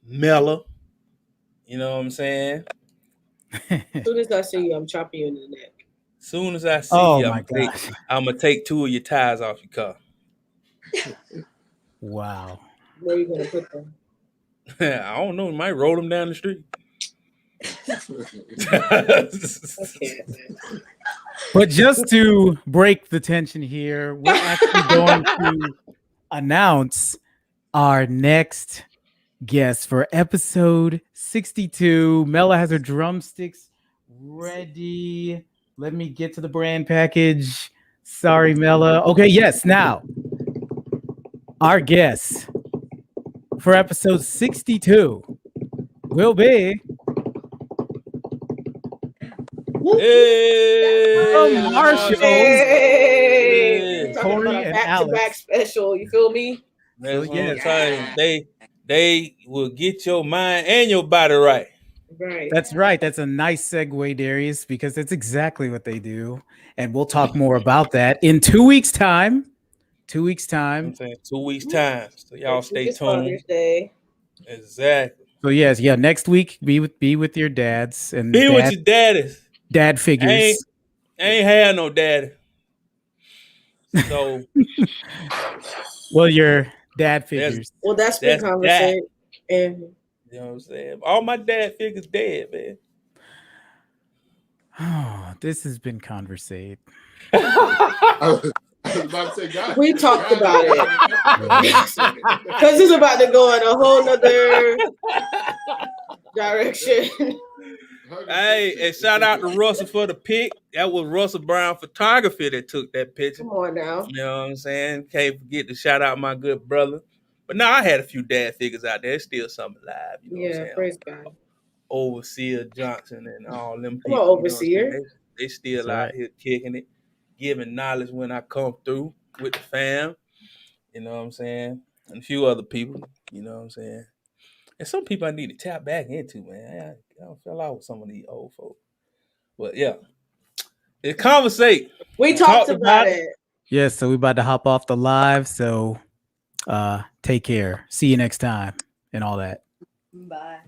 Mellow. You know what I'm saying? As soon as I see you, I'm chopping you in the neck. As soon as I see you, I'm gonna take 2 of your tires off your car. Wow. Where are you gonna put them? I don't know. Might roll them down the street. Okay. But just to break the tension here, we're actually going to announce our next guest for episode 62. Mela has her drumsticks ready. Let me get to the brand package. Sorry, Mela. Okay, yes. Now, our guest for episode 62 will be Hey, Marshall. Hey. Talking Corey about a and back-to-back Alex. special. You feel me? That's So, what I'm yes. telling you. They will get your mind and your body right. Right. That's right. That's a nice segue, Darius, because that's exactly what they do. And we'll talk more about that in 2 weeks' time. 2 weeks' time. I'm saying 2 weeks' time. So y'all stay It's tuned. Father's Day. Exactly. So yes, next week be with your dads and Be with your daddies. Dad figures. I ain't had no daddy. So well, your dad figures. Well, that's been conversation. And you know what I'm saying? All my dad figures dead, man. Oh, this has been conversate. I was about to say, God, we talked about it. Because it's about to go in a whole nother direction. Hey, and shout out to Russell for the pic. That was Russell Brown Photography that took that picture. Come on now. You know what I'm saying? Can't forget to shout out my good brother. But now I had a few dad figures out there. There's still some alive. You know what I'm saying? Praise God. Overseer Johnson and all them people. Come on, Overseer. You know they still out here kicking it, giving knowledge when I come through with the fam. You know what I'm saying? And a few other people. You know what I'm saying? And some people I need to tap back into, man. I don't feel out with some of these old folks. But yeah. It's conversate. We talked about it. Yes, so we're about to hop off the live. So take care. See you next time and all that. Bye.